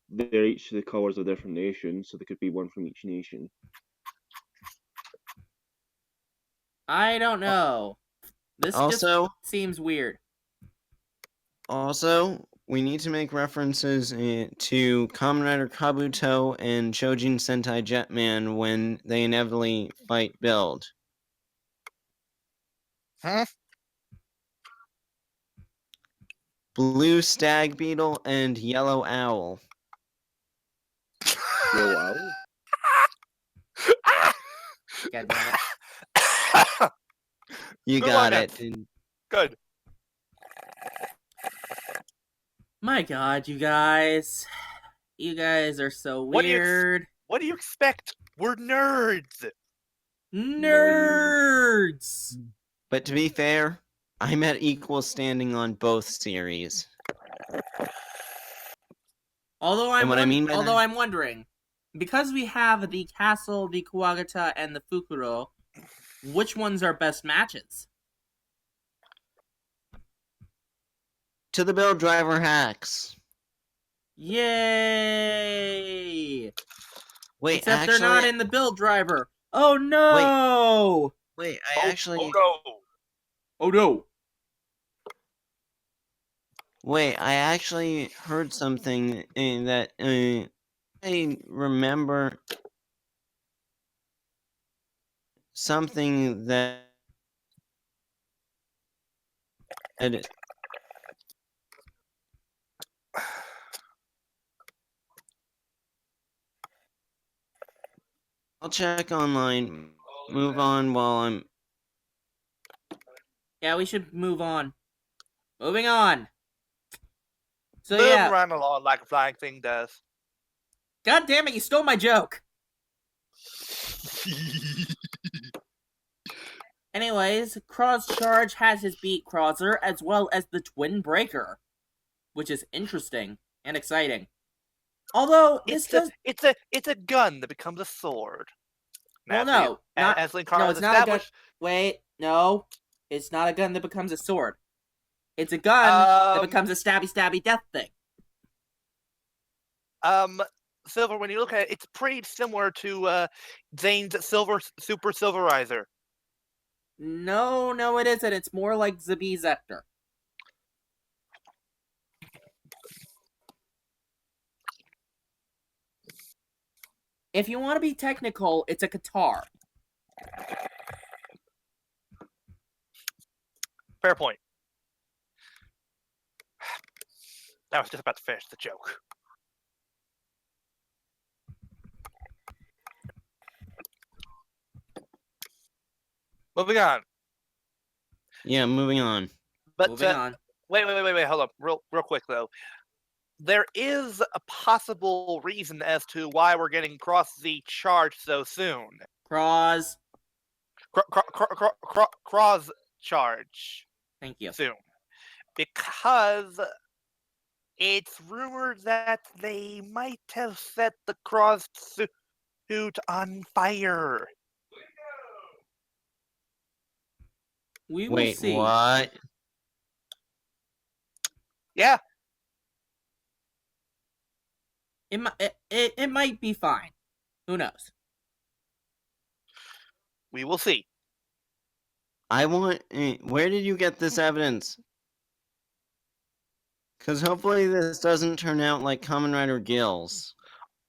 They're each the colours of different nations, so there could be one from each nation. I don't know. This Also, just seems weird. Also, we need to make references to Kamen Rider Kabuto and Chojin Sentai Jetman when they inevitably fight Build. Huh? Blue Stag Beetle and Yellow Owl. Yellow owl? God damn it. You Good got one, it. Good. My God, you guys. You guys are so weird. What do you expect? We're nerds. Nerds! But to be fair, I'm at equal standing on both series. Although I'm that? I'm wondering, because we have the Castle, the Kuwagata, and the Fukuro, which ones are best matches? To the Build Driver hacks. Yay! Wait, Except actually, they're not in the Build Driver. Oh no! Wait, Oh no. Wait, I actually heard something that I remember something that I'll check online. Move on while I'm. Yeah, we should move on. Moving on. So Moving yeah, around along like a flying thing does. God damn it, you stole my joke. Anyways, Cross Charge has his beat crosser as well as the Twin Breaker, which is interesting and exciting. Although this does It's a gun that becomes a sword. well, no, not as Linkara no, has it's not a gun. established. Wait, no, it's not a gun that becomes a sword. It's a gun that becomes a stabby death thing. Silver, when you look at it, it's pretty similar to Zane's Silver Super Silverizer. No, it isn't. It's more like Zabi Zector. If you want to be technical, it's a Qatar. Fair point. I was just about to finish the joke. Moving on. Yeah, moving on. But Moving on. Wait, hold up, real quick though. There is a possible reason as to why we're getting Cross Z charged so soon. Cross. Cross charge Thank you. soon. Because it's rumored that they might have set the Cross suit on fire. We will Wait, see. what? Yeah, It might be fine. Who knows? we will see. I want. Where did you get this evidence? Because hopefully this doesn't turn out like Kamen Rider Gills.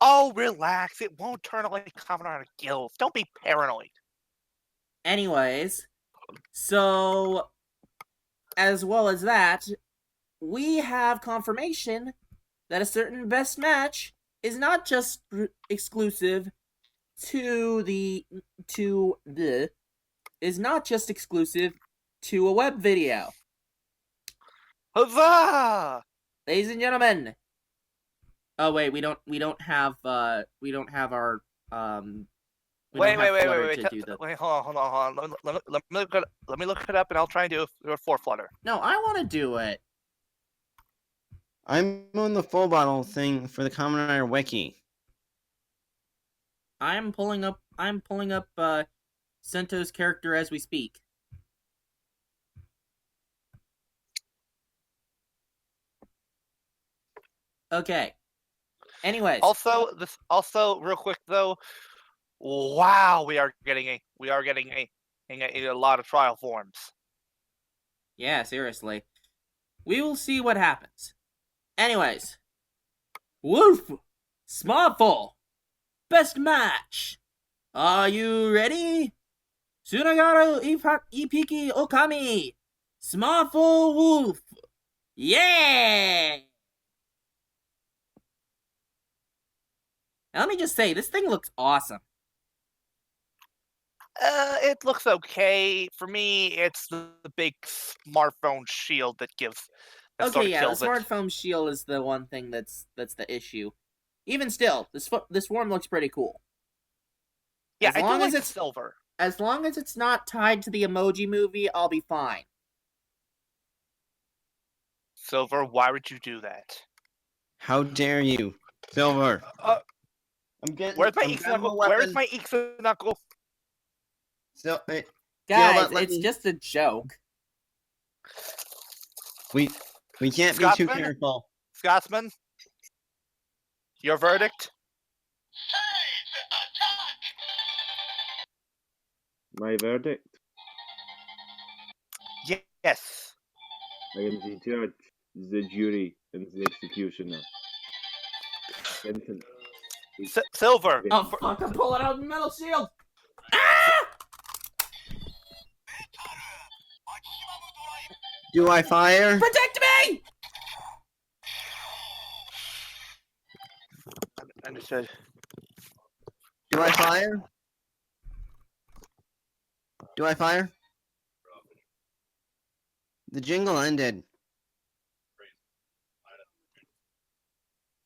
Oh, relax. It won't turn out like Kamen Rider Gills. Don't be paranoid. Anyways, so as well as that, we have confirmation that a certain best match is not just exclusive to is not just exclusive to a web video. Huzzah! Ladies and gentlemen. Oh wait, we don't have our we don't have Flutter to do the... Wait, hold on. Let me look it up, and I'll try and do a 4 Flutter. No, I want to do it. I'm on the full bottle thing for the Kamen Rider Wiki. I'm pulling up Sento's character as we speak. Okay. Anyways. Also, real quick though, wow, we are getting a lot of trial forms. Yeah, seriously. We will see what happens. Anyways. Wolf! Smartful! Best match! Are you ready? Tsunagaru Ipiki Okami! Smartful Wolf! Yeah! Now, let me just say, this thing looks awesome. It looks okay. For me, it's the big smartphone shield that gives. Okay, yeah, the smartphone shield is the one thing that's the issue. Even still, this form looks pretty cool. Yeah, I do like the silver. As long as it's not tied to the Emoji Movie, I'll be fine. Silver, why would you do that? How dare you, Silver? Where's my Eek Knuckle? Where is my Eek Knuckle? So, guys, it's just a joke. We can't Scotsman? be too careful. Scotsman, your verdict? My verdict? Yes. I am the judge. the jury and the executioner. Sentence. Silver. Oh fuck! I'm pulling out the metal shield. Ah! Do I fire? Protect me! Understood. Do I fire? Do I fire? The jingle ended.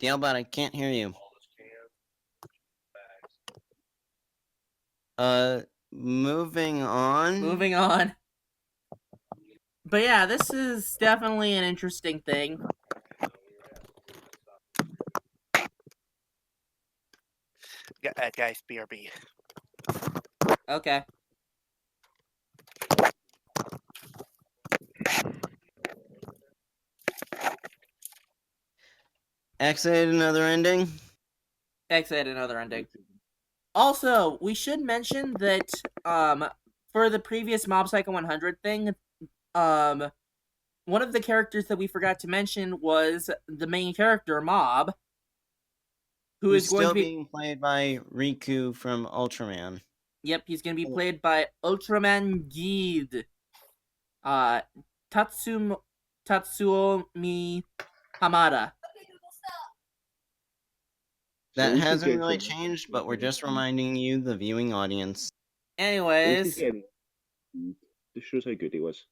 Dalebot, I can't hear you. Moving on. Moving on. But yeah, this is definitely an interesting thing. Guys, BRB. Okay. Exit another ending. Exit another ending. Also, we should mention that for the previous Mob Psycho 100 thing, one of the characters that we forgot to mention was the main character, Mob, who is going still to be being played by Riku from Ultraman. Yep, he's going to be played by Ultraman Geed. Tatsuomi Hamada. That we should hasn't get really to- changed, but we're just reminding you, the viewing audience. We Anyways, should get- This shows how good he was.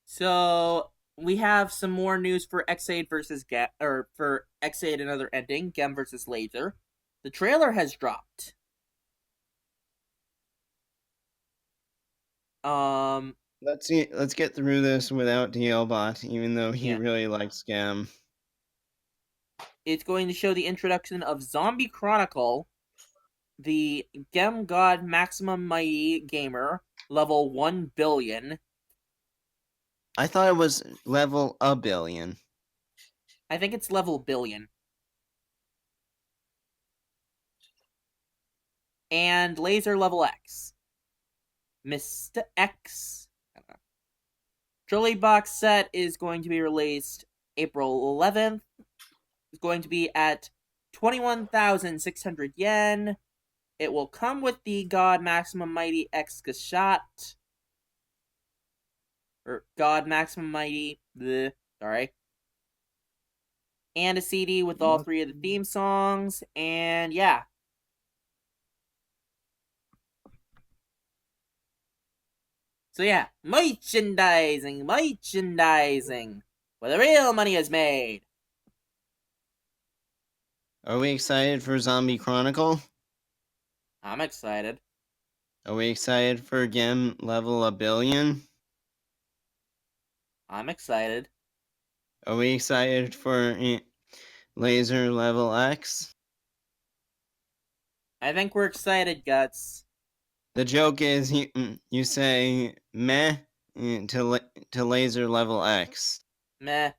so we have some more news for X8 versus for X8 Another Ending, Gem versus Laser. The trailer has dropped. Let's get through this without DLBot, even though he Yeah. really likes Gem. It's going to show the introduction of Zombie Chronicle, the Gem God Maximum Mighty Gamer, level 1 billion. I thought it was level 1 billion. I think it's level billion. And Laser level X. Mr. X. Trolley box set is going to be released April 11th. It's going to be at 21,600 yen. It will come with the God Maximum Mighty X Shot. Or God Maximum Mighty. Sorry. And a CD with all 3 of the theme songs. And yeah. So yeah, merchandising, where the real money is made. Are we excited for Zombie Chronicle? I'm excited. Are we excited for Gem level 1 billion? I'm excited. Are we excited for Laser level X? I think we're excited, Guts. The joke is you say meh to Laser level X. Meh.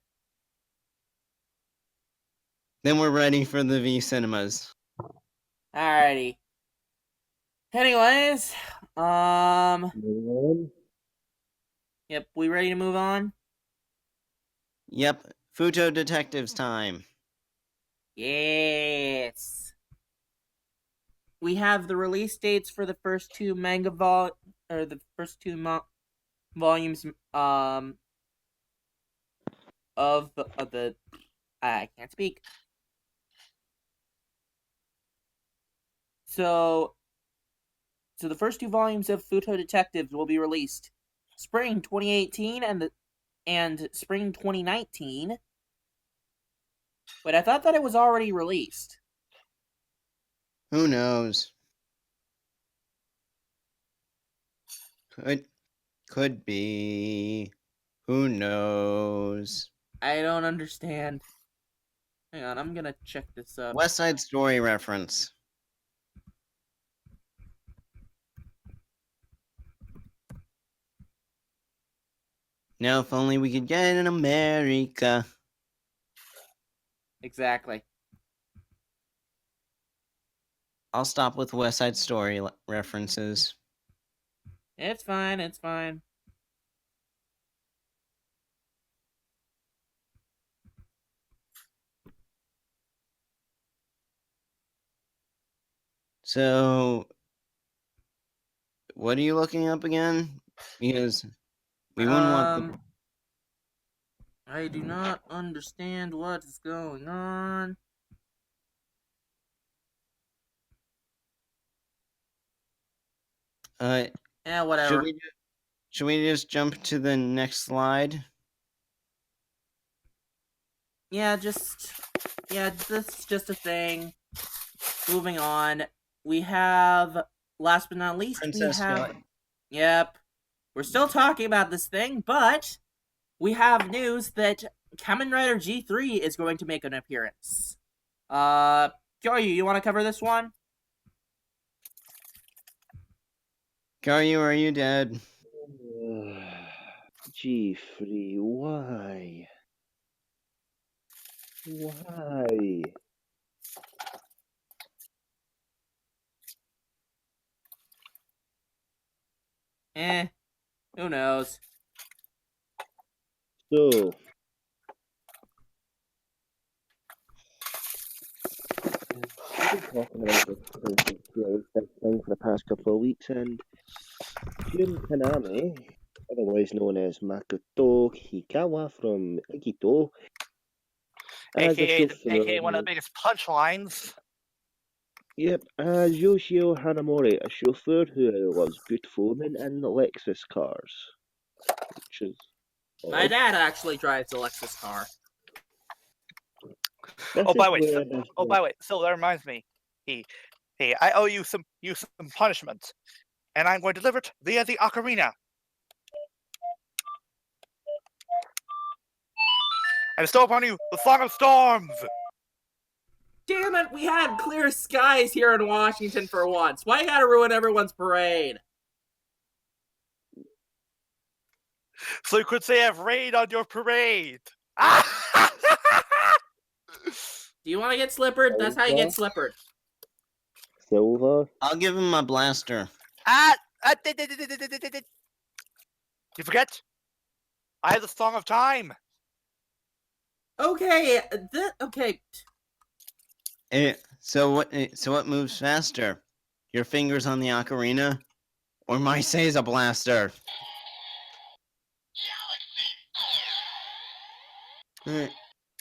Then we're ready for the V cinemas. Alrighty. Anyways, yep, we ready to move on? Yep, Futo Detectives time. Yes. We have the release dates for the first 2 manga the first 2 volumes of the I can't speak. So the first 2 volumes of Futo Detectives will be released spring 2018 and spring 2019. But I thought that it was already released. Who knows? Could be. Who knows? I don't understand. Hang on, I'm gonna check this up. West Side Story reference. Now, if only we could get in America. Exactly. I'll stop with West Side Story references. It's fine, it's fine. So, what are you looking up again? Because we wouldn't want the. I do not understand what is going on. Yeah, Should whatever. we just jump to the next slide? Yeah, this is just a thing. Moving on. We have, last but not least, we Princess have. Sky. Yep. We're still talking about this thing, but we have news that Kamen Rider G3 is going to make an appearance. Joey, you want to cover this one? Garyu, are you dead? G3, why? Why? Who knows? So, we've been talking about this Princess Bride thing for the past couple of weeks, and Jun Kaname, otherwise known as Makoto Hikawa from Ikito, as a AKA chauffeur. one of the biggest punchlines. Yep, as Yoshio Hanamori, a chauffeur who loves beautiful women and Lexus cars, which is My odd. dad actually drives a Lexus car. This Oh, by is the way, where this so that reminds me. Hey, I owe you some punishment, and I'm going to deliver it via the ocarina. And bestow upon you the Song of Storms. Damn it, we had clear skies here in Washington for once. Why you gotta ruin everyone's parade? So you could say I've rained on your parade. Do you want to get slippered? That's how you get slippered. silver. I'll give him my blaster. You forget? I have the Song of Time. Okay, okay. So what moves faster? Your fingers on the ocarina, or my Seiza blaster?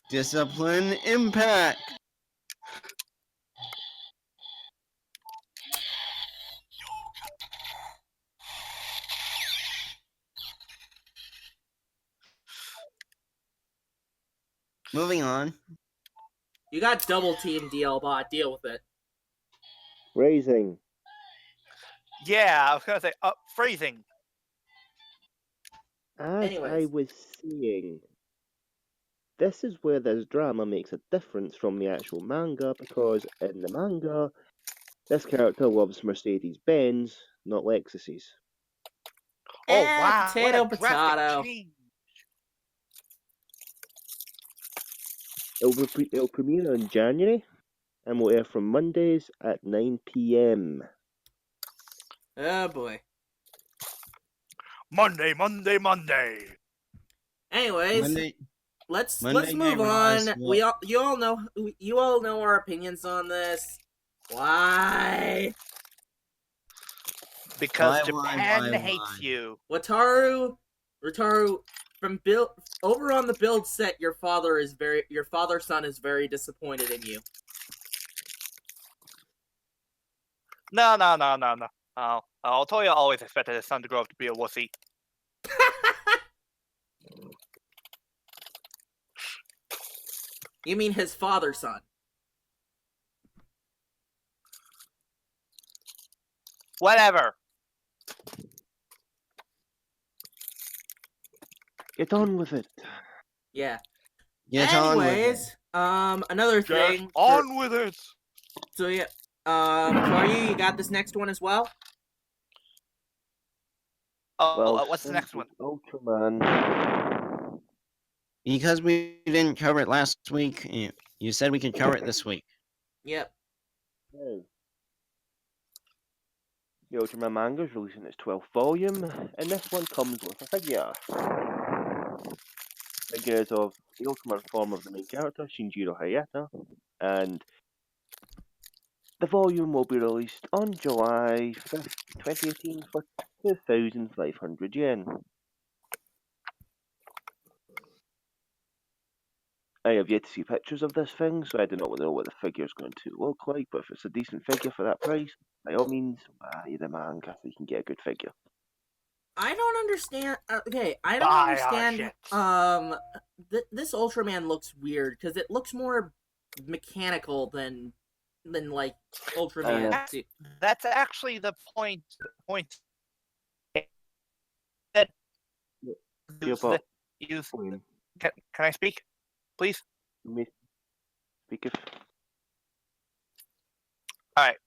Discipline impact. Moving on. You got double team DL bot. Deal with it. Raising. Yeah, I was gonna say phrasing. As I Anyways. was saying, this is where this drama makes a difference from the actual manga, because in the manga, this character loves Mercedes Benz, not Lexuses. Oh wow, what Potato, a drastic potato. change. It'll premiere in January and will air from Mondays at 9 p.m. Oh boy. Monday. Anyways, Monday let's Night move Rise. on. You all know our opinions on this. Why? Because Why, Japan hates you. Wataru, from build over on the build set, your father's son is very disappointed in you. No. Toya always expected his son to grow up to be a wussy. You mean his father's son? Whatever. Get on with it. Yeah. Get on with it. Anyways, another Get thing. on with it. So yeah, Corey, you got this next one as well. Oh, Well, what's the next one? Ultraman. Because we didn't cover it last week, you said we could cover it this week. Yep. Oh. The Ultraman manga is releasing its 12th volume, and this one comes with a figure. Figures of the Ultraman form of the main character, Shinjiro Hayata, and The volume will be released on July 5th, 2018 for 2,500 yen. I have yet to see pictures of this thing, so I do not know what the figure is going to look like, but if it's a decent figure for that price, by all means, buy the manga so you can get a good figure. I don't understand. Okay, I don't Buy our understand. shit. This Ultraman looks weird because it looks more mechanical than like Ultraman. That's actually the point. That use But use. Wayne, Can I speak, please? you may speak if All right.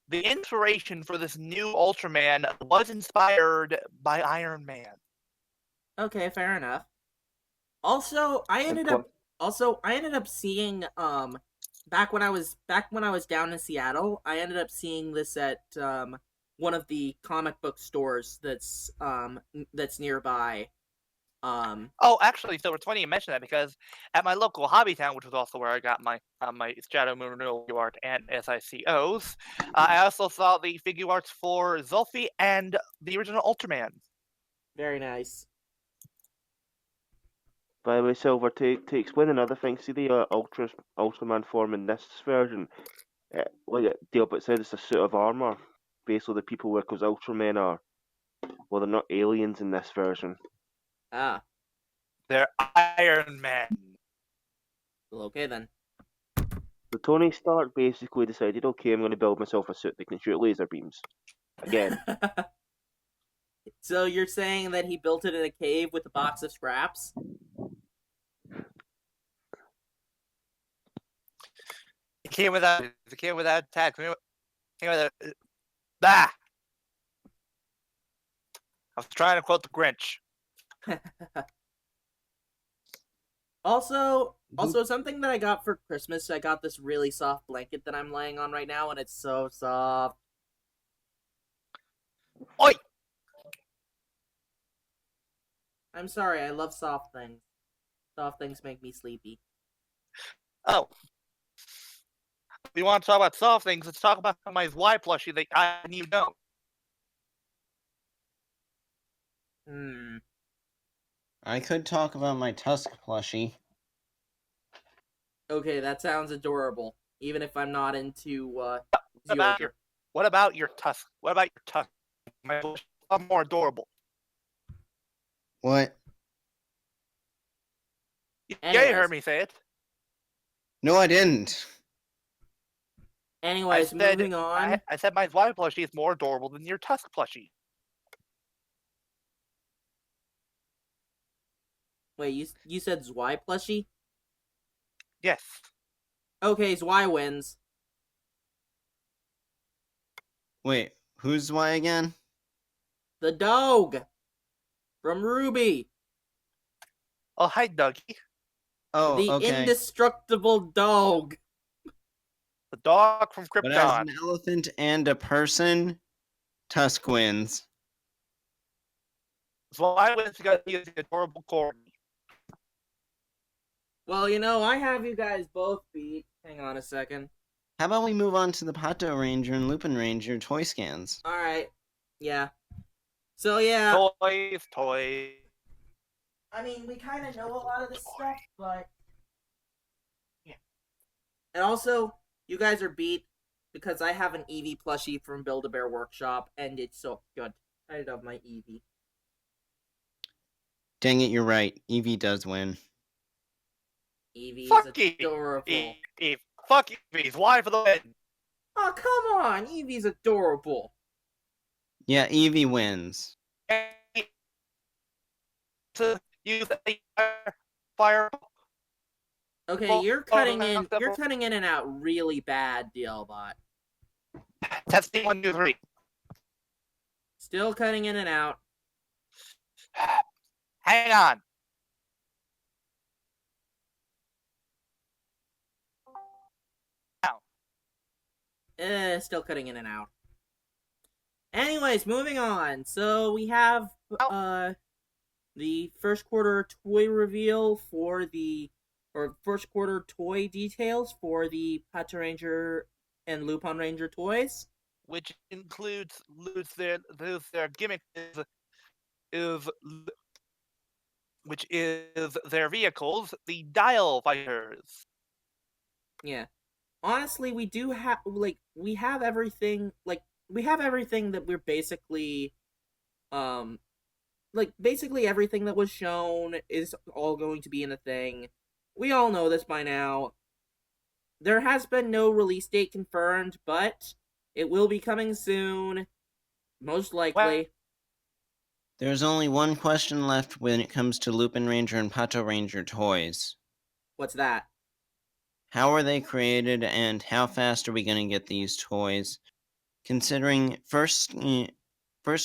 The inspiration for this new Ultraman was inspired by Iron Man. Okay, fair enough. Also, I and ended plus, up seeing back when I was down in Seattle, I ended up seeing this at one of the comic book stores that's nearby. Oh, actually, so it's funny you mention that because at my local hobby town, which was also where I got my my Shadow Moon Renewal figure art and SICOs, I also saw the figure arts for Zulfi and the original Ultraman. Very nice. by the way, Silver, to explain another thing, see the Ultraman form in this version, like Dilbert said, it's a suit of armor. Basically, the people where because Ultramen are, well, they're not aliens in this version. Ah, They're Iron Man. well, okay then. So Tony Stark basically decided, okay, I'm going to build myself a suit that can shoot laser beams. Again, So you're saying that he built it in a cave with a box of scraps? It came without tax. Came without. Ah! I was trying to quote the Grinch. Also, something that I got for Christmas, I got this really soft blanket that I'm laying on right now, and it's so soft. Oi! I'm sorry, I love soft things. Soft things make me sleepy. Oh. If you want to talk about soft things, let's talk about my Y plushie that I and you don't. I could talk about my Tusk plushie. Okay, that sounds adorable. Even if I'm not into Zyuohger. What about your tusk? What about your tusk? My plushie is more adorable. What? Yeah, you heard me say it. No, I didn't. Anyways, moving on. I said my Y plushie is more adorable than your tusk plushie. Wait, you said Zwei plushie? Yes. Okay, Zwei wins. Wait, who's why again? The dog from Ruby. Oh, hi, Dougie. Oh, The okay. indestructible dog. The dog from But as Krypton. an elephant and a person, Tusk wins. So I wins because he is an adorable corgi. Well, I have you guys both beat. Hang on a second. How about we move on to the Pato Ranger and Lupin Ranger toy scans? Alright. Yeah. So, yeah. Toys. I mean, we kind of know a lot of this stuff, but... Yeah. And also, you guys are beat because I have an Eevee plushie from Build-A-Bear Workshop, and it's so good. I love my Eevee. Dang it, you're right. Eevee does win. Eevee Fuck is adorable. Eevee. Fuck Eevee's. Why for the win? Oh, come on! Eevee's adorable. Yeah, Eevee wins. To use a fire. Okay, you're cutting in and out really bad, DLBot. Testing 1, 2, 3. Still cutting in and out. Hang on. Still cutting in and out. Anyways, moving on. So we have the first quarter toy reveal for first quarter toy details for the Pato Ranger and Lupin Ranger toys. which includes their gimmick is which is their vehicles, the Dial Fighters. Yeah. Honestly, we do have we have everything that we're basically basically everything that was shown is all going to be in a thing. We all know this by now. There has been no release date confirmed, but it will be coming soon, most likely. There's only one question left when it comes to Lupin Ranger and Pato Ranger toys. What's that? How are they created, and how fast are we going to get these toys? Considering first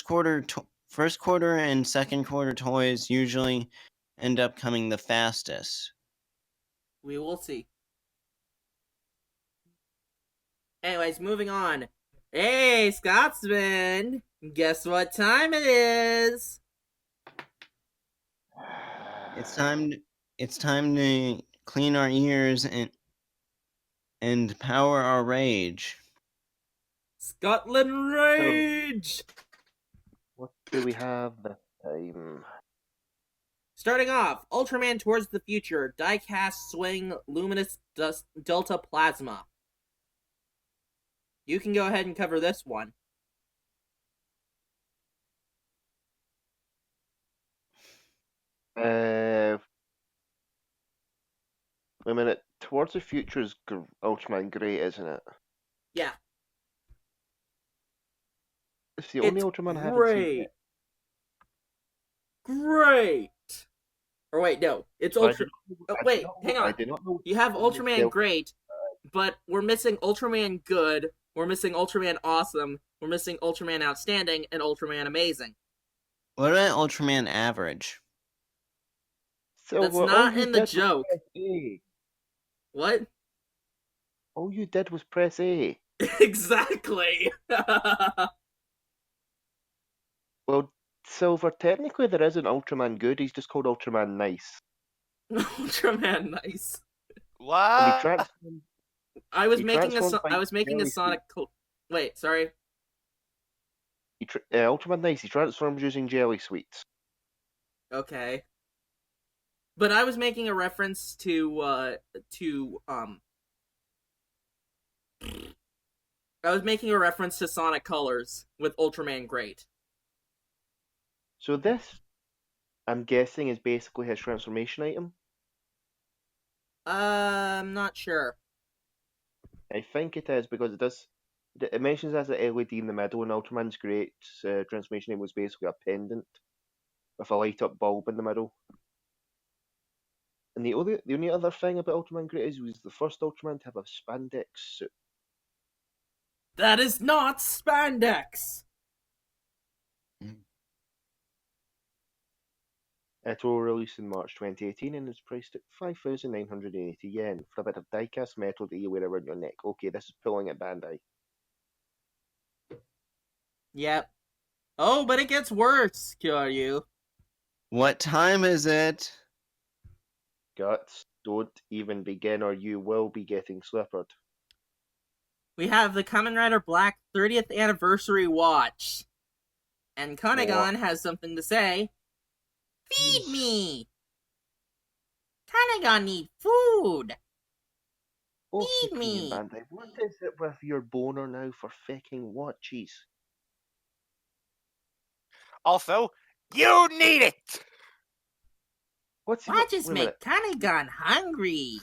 quarter and second quarter toys usually end up coming the fastest. We will see. Anyways, moving on. Hey, Scotsman! Guess what time it is? It's time to clean our ears and power our rage. Scotland Rage! What do we have this time? Starting off, Ultraman Towards the Future, Diecast Swing Luminous Delta Plasma. You can go ahead and cover this one. Wait a minute. Towards the Future is Ultraman Great, isn't it? Yeah. It's the only It's Ultraman I haven't seen great. yet. Great! Or wait, no. It's So Ultra... wait, hang I on. do not know. You have Ultraman Delta- Great, but we're missing Ultraman Good, we're missing Ultraman Awesome, we're missing Ultraman Outstanding, and Ultraman Amazing. What about Ultraman Average? So That's all not you in the did was joke. press A. What? All you did was press A. Exactly! Well, Silver, technically there is an Ultraman Good. He's just called Ultraman Nice. Ultraman Nice. And he What? transforms. I was He making transforms I like was making a jelly Sonic. Wait, sorry. Ultraman Nice. He transforms using jelly sweets. Okay. But I was making a reference to I was making a reference to Sonic Colors with Ultraman Great. So this, I'm guessing, is basically his transformation item. I'm not sure. I think it is because it does. It mentions as an LED in the middle, and Ultraman's Great transformation item was basically a pendant with a light up bulb in the middle. And the only other thing about Ultraman Great is he was the first Ultraman to have a spandex suit. That is not spandex. It will release in March 2018 and is priced at 5,980 yen for a bit of die-cast metal that you wear around your neck. Okay, this is pulling at Bandai. Yep. Oh, but it gets worse, Kyoryu. What time is it? Guts, don't even begin or you will be getting slippered. We have the Kamen Rider Black 30th Anniversary Watch. And Kanegon has something to say. Feed me! Kanegon need food! Okay, Feed me! Bandai, what is it with your boner now for fucking watches? Also, you need it! What's Watches wait a make minute. Kanegon hungry.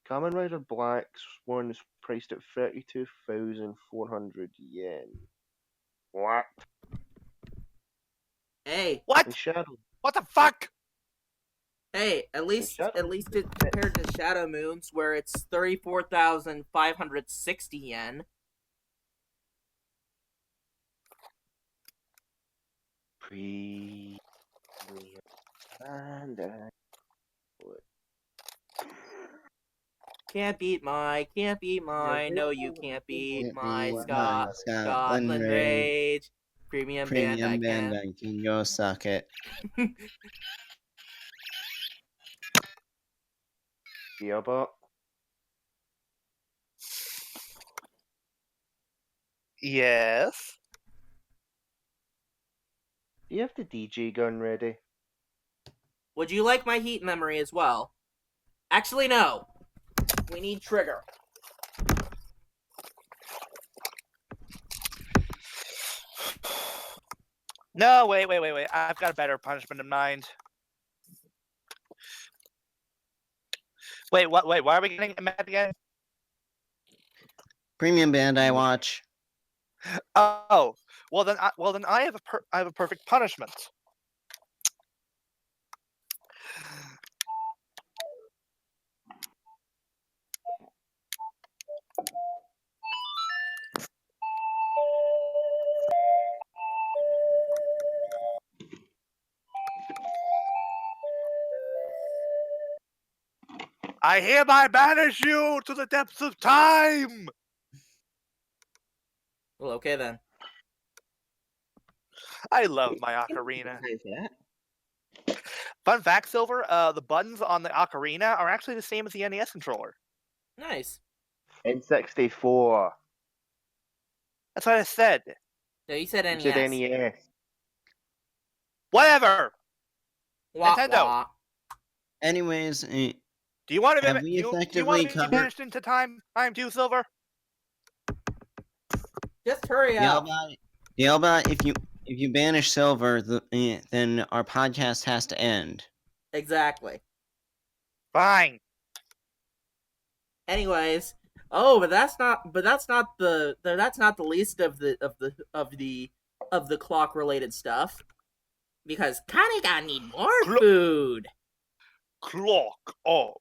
Kamen Rider Black's one is priced at 32,400 yen. What? Hey, What? And Shadow. What the fuck? hey, at least it compared to Shadow Moons, where it's 34,560 yen. Premium Bandai. Can't beat my, no you can't beat my Scotland Scotland Rage. Rage. Premium Premium Bandai can. Bandai can go suck it. Yeah, but Yes. Do you have the DJ gun ready? Would you like my heat memory as well? Actually, no. We need trigger. No, wait. I've got a better punishment in mind. Wait, what? Wait, why are we getting mad again? Premium Bandai Watch. Oh, well then, I have a perfect punishment. I hereby banish you to the depths of time. Well, okay then. I love my ocarina. How's that? Fun fact, Silver, the buttons on the ocarina are actually the same as the NES controller. Nice. N64. That's what I said. No, you said You said NES. NES. Whatever. Wah, Nintendo. wah. Anyways, Do you want to Have be? we Do you want effectively to be covered- banished into time? Time too, Silver. Just hurry up. Dialba, if you banish Silver, then our podcast has to end. Exactly. Fine. Anyways, but that's not the least of the clock related stuff. Because kinda gotta need more food. Clock up.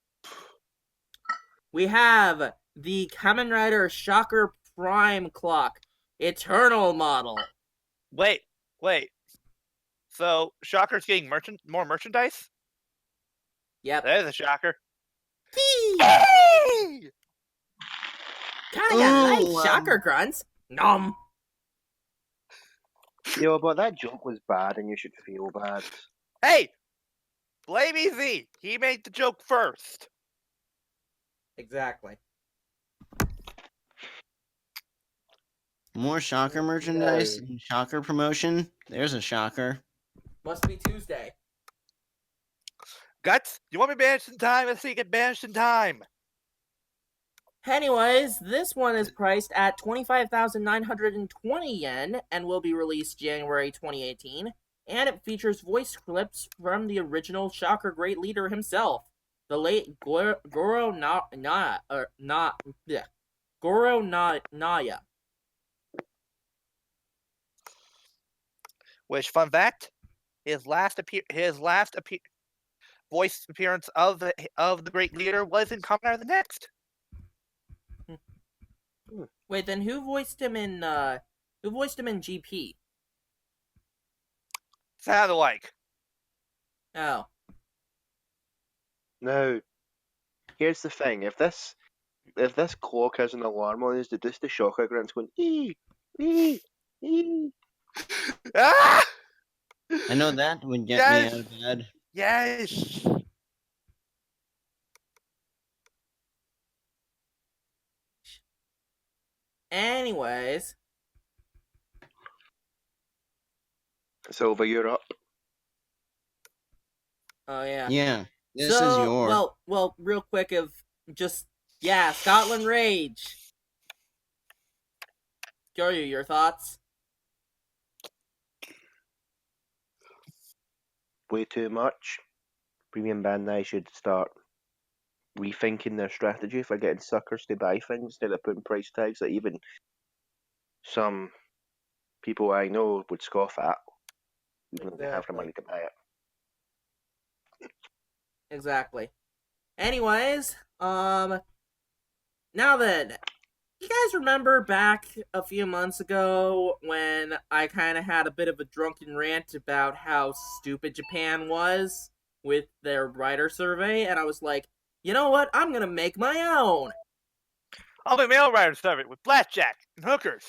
We have the Kamen Rider Shocker Prime clock, Eternal model. Wait. So Shocker's getting more merchandise? Yep. There's a Shocker. Kinda Hey! got Ooh, nice Shocker grunts. Nom. Yeah, but that joke was bad and you should feel bad. Hey! Blame Easy! He made the joke first. Exactly. More Shocker merchandise, Shocker promotion. There's a Shocker. Must be Tuesday. Guts, you want me banished in time? Let's see you get banished in time. Anyways, this one is priced at 25,920 yen and will be released January 2018. And it features voice clips from the original Shocker Great Leader himself, the late Goro Naya. Which, fun fact, his last voice appearance of the Great Leader was in Kamen Rider the Next. Wait, then who voiced him in GP? Sounded like. Oh. Now, here's the thing: if this clock has an alarm on, is this the Shocker grunts going ee ee ee? Ah! I know that would get me out of bed. Yes. Anyways. Silver, you're up. Oh yeah. Yeah, this is your. Well, real quick Scotland Rage. Joryu, your thoughts? Way too much. Premium Bandai should start rethinking their strategy for getting suckers to buy things instead of putting price tags that even some people I know would scoff at, even though they have the money to buy it. Exactly. Anyways, now then, you guys remember back a few months ago when I kind of had a bit of a drunken rant about how stupid Japan was with their writer survey, and I was like, you know what? I'm gonna make my own. I'll be mail rider survey with blackjack and hookers.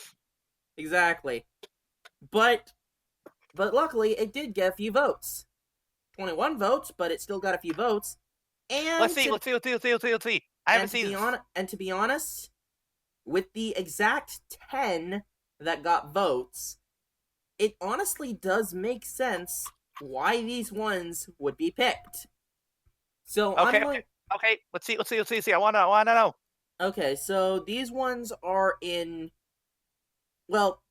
Exactly. But luckily, it did get a few votes. 21 votes, but it still got a few votes. And Let's see. I haven't seen this. And to be honest, with the exact 10 that got votes, it honestly does make sense why these ones would be picked. So I'm Okay, going. okay. Let's see. I wanna know. Okay, so these ones are in. Well,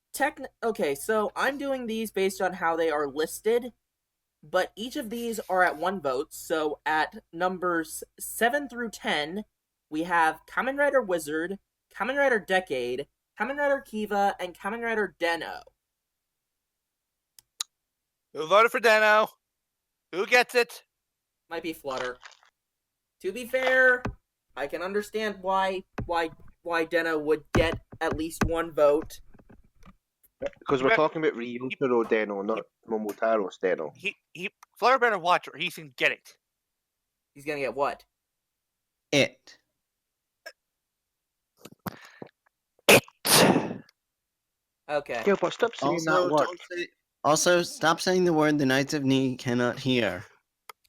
okay, so I'm doing these based on how they are listed, but each of these are at 1 vote. So at numbers 7 through 10, we have Kamen Rider Wizard, Kamen Rider Decade, Kamen Rider Kiva, and Kamen Rider Den-O. Who voted for Deno? Who gets it? Might be Flutter. To be fair, I can understand why Den-O would get at least 1 vote. Because we're talking about Ryotaro Deno, not Momotaro Deno. Fleur better watch or he can get it. He's gonna get what? It. Okay. Yeah, but stop saying that word. Also, stop saying the word the Knights of Ni cannot hear.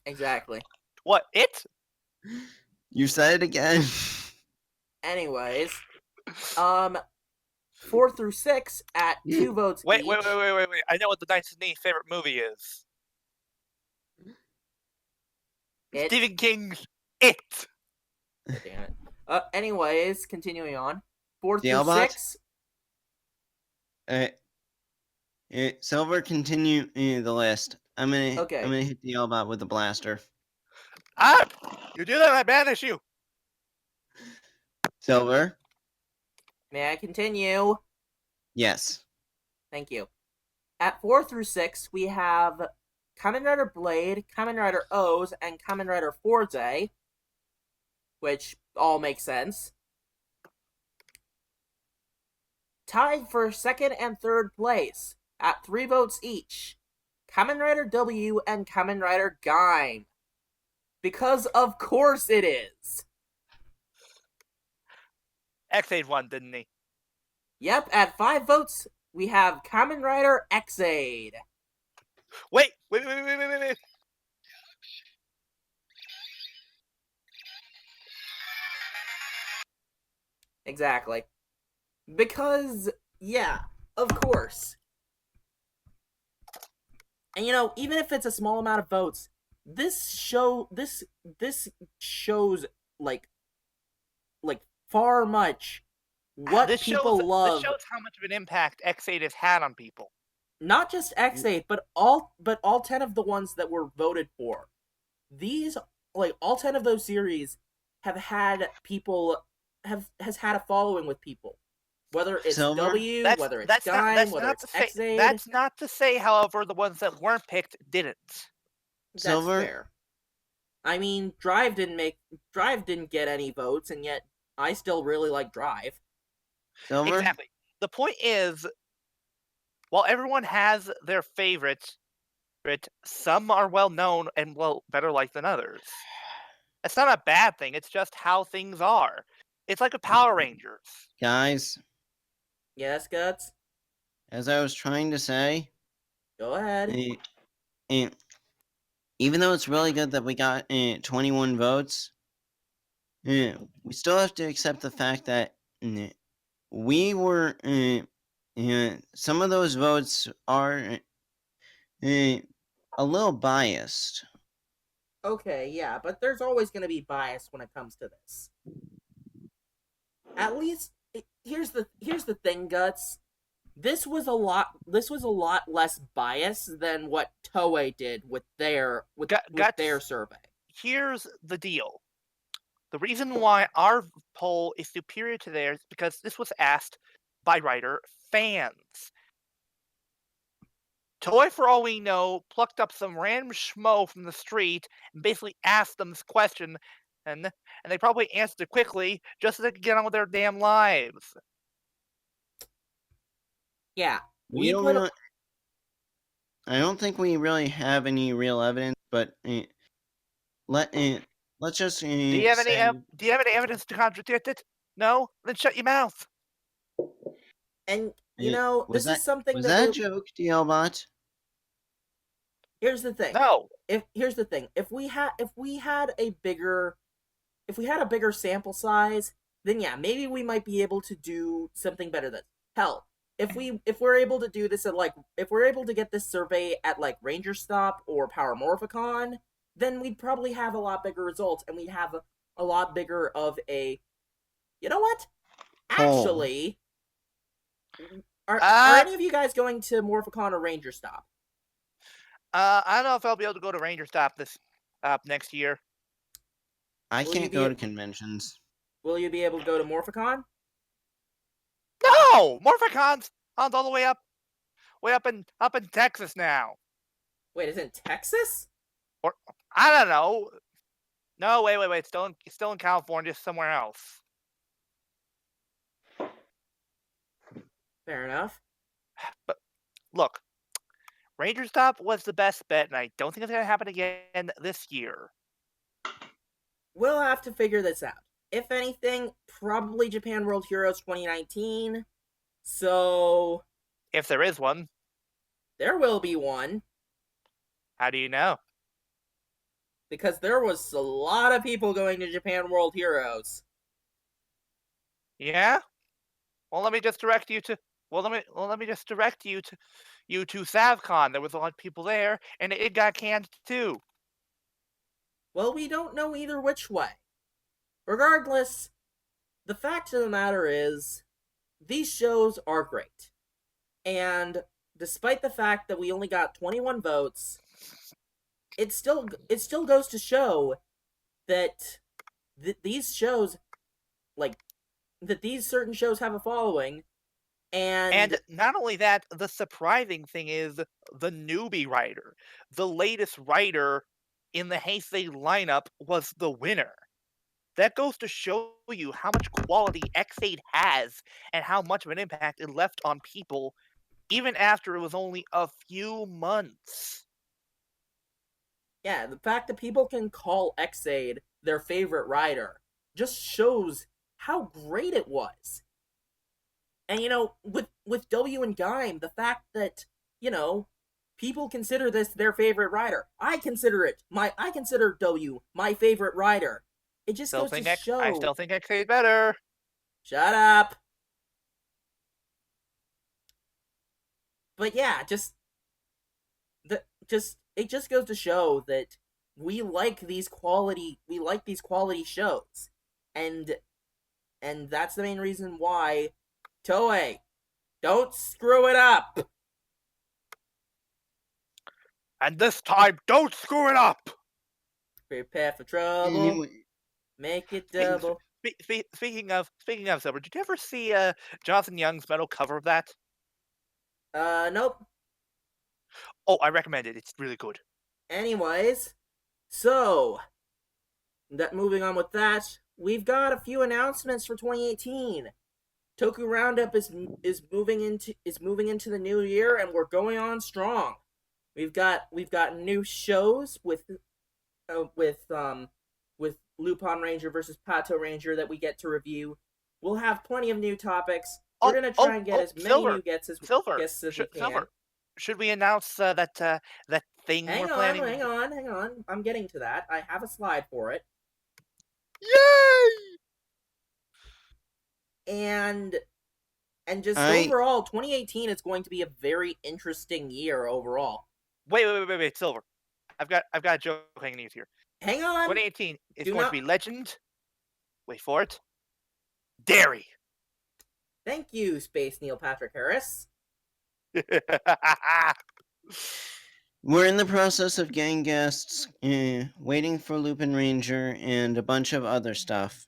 Exactly. What? It? You said it again. Anyways, 4 through 6 at 2 votes Wait. each. I know what the Knights of Ni favorite movie is. It. Stephen King's It. God damn it. Anyways, continuing on. 4 through Dialbot? 6. Silver, continue the list. I'm gonna Okay. hit the Albot with the blaster. Ah! You do that, I banish you. Silver? May I continue? Yes. Thank you. At 4 through 6, we have Kamen Rider Blade, Kamen Rider O's, and Kamen Rider Forze, which all make sense. Tied for second and third place at 3 votes each, Kamen Rider W and Kamen Rider Gaim. Because of course it is. X8 won, didn't he? Yep, at 5 votes, we have Kamen Rider X-Aid. Wait. Exactly. Because, yeah, of course. And even if it's a small amount of votes, this shows like far much what people love. This shows how much of an impact X8 has had on people. Not just X8, but all 10 of the ones that were voted for. These, all 10 of those series has had a following with people. Whether it's Silver? W, whether it's Gaim, whether it's X-Aid. That's not to say, however, the ones that weren't picked didn't. That's Silver? fair. I mean, Drive didn't get any votes, and yet I still really like Drive. Silver? Exactly. The point is, while everyone has their favorites, some are well known and better liked than others. It's not a bad thing. It's just how things are. It's like a Power Rangers. Guys, Yes, Guts? as I was trying to say, Go ahead. Even though it's really good that we got 21 votes, we still have to accept the fact that we were some of those votes are a little biased. Okay, yeah, but there's always going to be bias when it comes to this. At least here's the thing, Guts. This was a lot less bias than what Toei did with their their survey. Here's the deal. The reason why our poll is superior to theirs is because this was asked by writer fans. Toei, for all we know, plucked up some random schmo from the street and basically asked them this question, and they probably answered it quickly just so they could get on with their damn lives. Yeah, I don't think we really have any real evidence, but let's just. Do you have any evidence to contradict it? No? Then shut your mouth. And this is something was that a joke, DLBot? Here's the thing. No. Here's the thing. If we had a bigger sample size, then yeah, maybe we might be able to do something better than hell. if we're able to do this at like if we're able to get this survey at like Ranger Stop or Power Morphicon, then we'd probably have a lot bigger results, and we'd have a lot bigger of a. You know what? Poll. Actually, are Uh, any of you guys going to Morphicon or Ranger Stop? I don't know if I'll be able to go to Ranger Stop this next year. I Will you can't be go to conventions. Will you be able to go to Morphicon? No, Morphicon's all the way up in Texas now. Wait, is it in Texas? Or I don't know. No, wait. It's still in California, somewhere else. Fair enough. But look, Ranger Stop was the best bet, and I don't think it's gonna happen again this year. We'll have to figure this out. If anything, probably Japan World Heroes 2019. So If there is one, there will be one, how do you know? because there was a lot of people going to Japan World Heroes. Yeah. Well, let me just direct you to. Let me just direct you to SavCon. There was a lot of people there, and it got canned too. Well, we don't know either which way. Regardless, the fact of the matter is, these shows are great. And despite the fact that we only got 21 votes, it still goes to show that these shows, like, that these certain shows have a following, And not only that, the surprising thing is the newbie writer. The latest writer in the Heisei lineup was the winner. That goes to show you how much quality X8 has and how much of an impact it left on people, even after it was only a few months. yeah, the fact that people can call Xaid their favorite writer just shows how great it was. And with W and Gaim, the fact that people consider this their favorite writer, I consider W my favorite writer. It just goes to show. I still think X8 better. Shut up. But yeah, it just goes to show that we like these quality shows, and that's the main reason why Toei, don't screw it up. And this time, don't screw it up! Prepare for trouble. Anyway, Make it double. Speaking of Silver, did you ever see Jonathan Young's metal cover of that? Nope. Oh, I recommend it. It's really good. Anyways, so moving on with that, we've got a few announcements for 2018. Toku Roundup is moving into the new year, and we're going on strong. We've got new shows with Lupin Ranger versus Pato Ranger that we get to review. We'll have plenty of new topics. We're gonna try and get as many new guests as we can. Silver. Should we announce that thing we're planning? Hang on. I'm getting to that. I have a slide for it. Yay! And just overall, 2018 is going to be a very interesting year overall. Wait, Silver. I've got a joke hanging here. Hang on. 2018 is going to be legend. Wait for it. Dairy. Thank you, Space Neil Patrick Harris. We're in the process of getting guests, waiting for Lupin Ranger and a bunch of other stuff.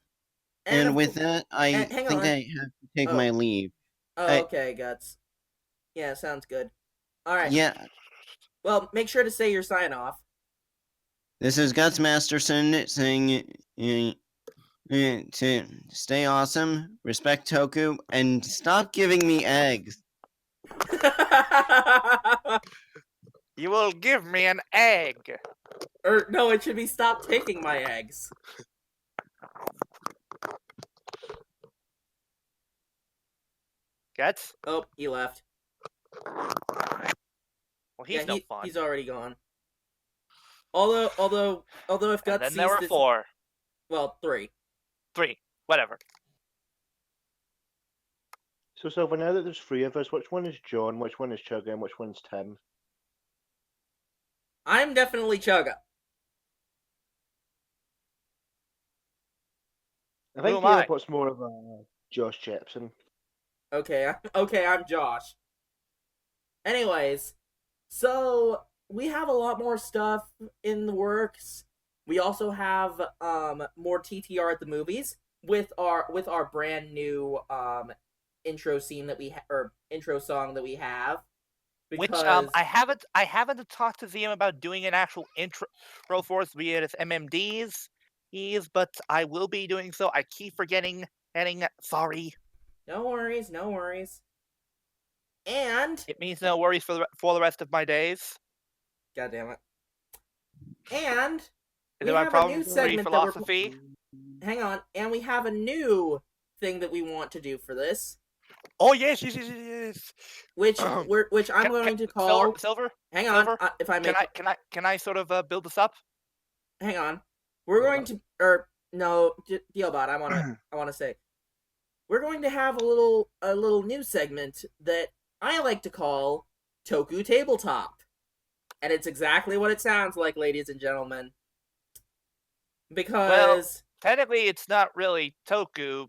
And with that, I think I have to take my leave. Okay, Guts. Yeah, sounds good. All right. Yeah. Well, make sure to say your sign off. This is Guts Masterson saying to stay awesome, respect Toku, and stop giving me eggs. You will give me an egg. Or no, it should be stop taking my eggs. Guts? Oh, he left. Well, he's no fun. He's already gone. Although if Guts then sees there were this, 4. Well, 3. 3. Whatever. So, Silver, now that there's three of us, which one is John, which one is Chugga, and which one's Tim? I'm definitely Chugga. I Who think am I? Telepot's more of a Josh Jepson. Okay, I'm Josh. Anyways, so we have a lot more stuff in the works. We also have more TTR at the movies with our brand new intro scene that or intro song that we have Which because I haven't talked to Ziam about doing an actual intro for us, be it as MMDs, but I will be doing so. I keep forgetting. Sorry. no worries, no worries. And It means no worries for the rest of my days. god damn it. And Is we it my have a new problem? Free segment that we're philosophy. hang on, and we have a new thing that we want to do for this, Oh yes. which Can, I'm can, going to call. Silver, Hang on, Silver. if I may. Can I sort of build this up? Hang on. We're going to, or no, Dealbot. I want to say, we're going to have a little new segment that I like to call Toku Tabletop, and it's exactly what it sounds like, ladies and gentlemen. Well, Because, technically, it's not really Toku.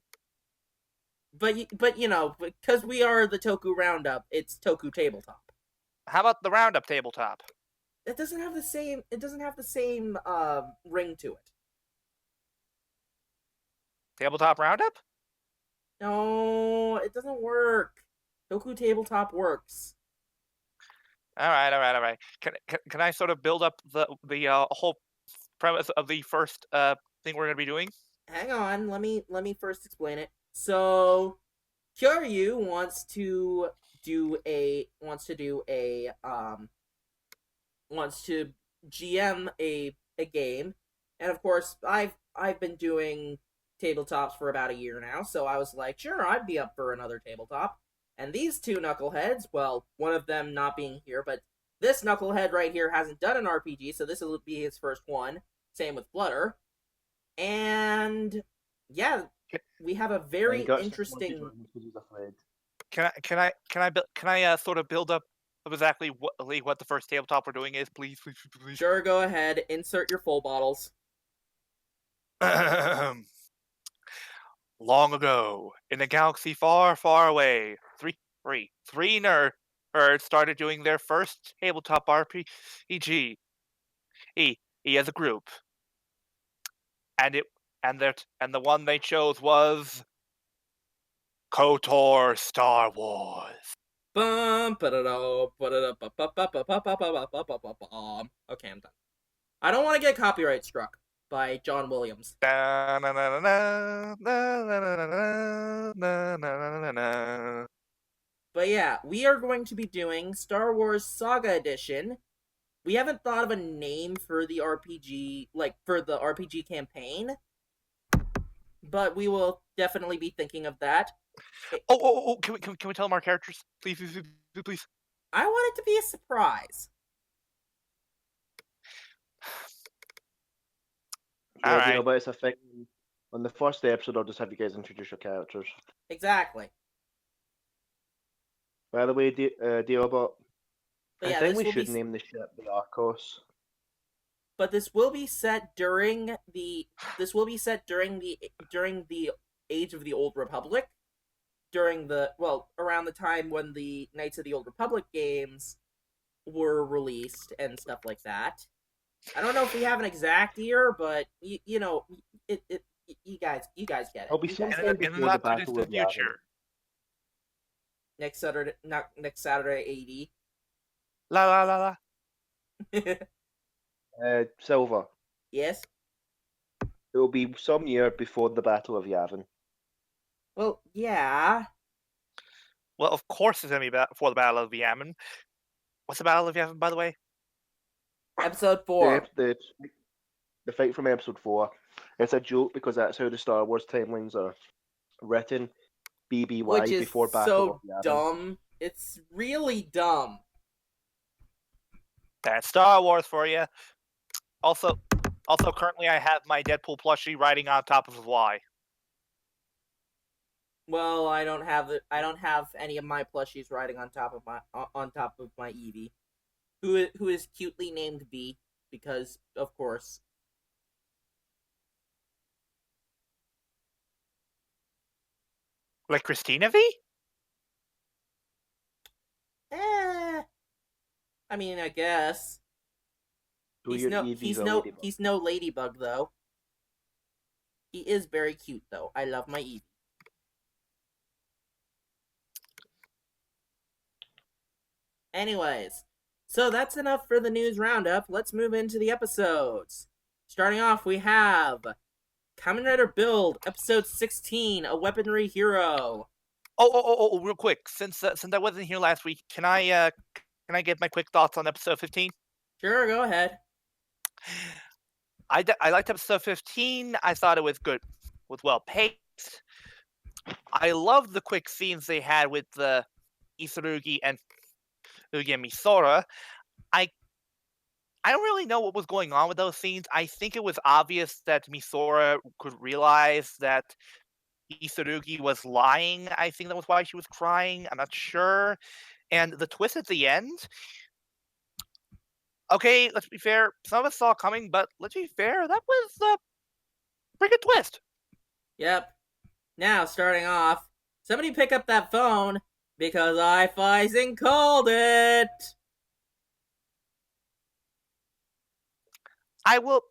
but you know, because we are the Toku Roundup, it's Toku Tabletop. How about the Roundup tabletop? It doesn't have the same. It doesn't have the same ring to it. Tabletop Roundup? No, it doesn't work. Toku Tabletop works. All right. Can I sort of build up the whole premise of the first thing we're going to be doing? Hang on, let me first explain it. So, Kyoryu wants to GM a game, and of course I've been doing tabletops for about a year now, so I was like, sure, I'd be up for another tabletop. And these two knuckleheads, well, one of them not being here, but this knucklehead right here hasn't done an RPG, so this will be his first one. Same with Flutter. And yeah, we have a very interesting. Can I sort of build up of exactly what the first tabletop we're doing is, please? Sure, go ahead. Insert your full bottles. Long ago, in a galaxy far, far away, three nerds started doing their first tabletop RPG. As a group, and the one they chose was KOTOR Star Wars. Okay, I'm done. I don't want to get copyright struck by John Williams. But yeah, we are going to be doing Star Wars Saga Edition. We haven't thought of a name for the RPG, like for the RPG campaign, but we will definitely be thinking of that. Can we tell them our characters, please? I want it to be a surprise. All right. But it's a thing. On the first episode, I'll just have you guys introduce your characters. Exactly. By the way, Deobot, But I yeah, think we should name the ship the Arcos. But this will be set during the age of the Old Republic, around the time when the Knights of the Old Republic games were released and stuff like that. I don't know if we have an exact year, but you know, you guys get it. I'll be sometime In the before the not too Battle of distant Yavin. future. Next Saturday, not next Saturday, La. 80. Silver. Yes. It will be some year before the Battle of Yavin. Well, yeah. Well, of course it's going to be before the Battle of Yavin. What's the Battle of Yavin, by the way? Episode 4. The fight from episode 4. It's a joke because that's how the Star Wars timelines are written. BBY, which is before Battle so of Yavin. dumb. It's really dumb. That's Star Wars for you. Also, currently I have my Deadpool plushie riding on top of a Y. Well, I don't have any of my plushies riding on top of my Eevee, who is cutely named B because of course. Like Christina V? Eh, I mean, I guess So your Eevee's a ladybug. he's no ladybug though. He is very cute though. I love my Eevee. Anyways, so that's enough for the news roundup. Let's move into the episodes. Starting off, we have Kamen Rider Build, episode 16, A Weaponry Hero. Oh, real quick. Since I wasn't here last week, can I get my quick thoughts on episode 15? Sure, go ahead. I liked episode 15. I thought it was good, was well paced. I loved the quick scenes they had with the Isurugi and Misora. I don't really know what was going on with those scenes. I think it was obvious that Misora could realize that Isurugi was lying. I think that was why she was crying. I'm not sure. And the twist at the end. Okay, let's be fair. Some of us saw it coming, but let's be fair. That was a pretty good twist. Yep. Now, starting off, somebody pick up that phone because I Fizing called it. I will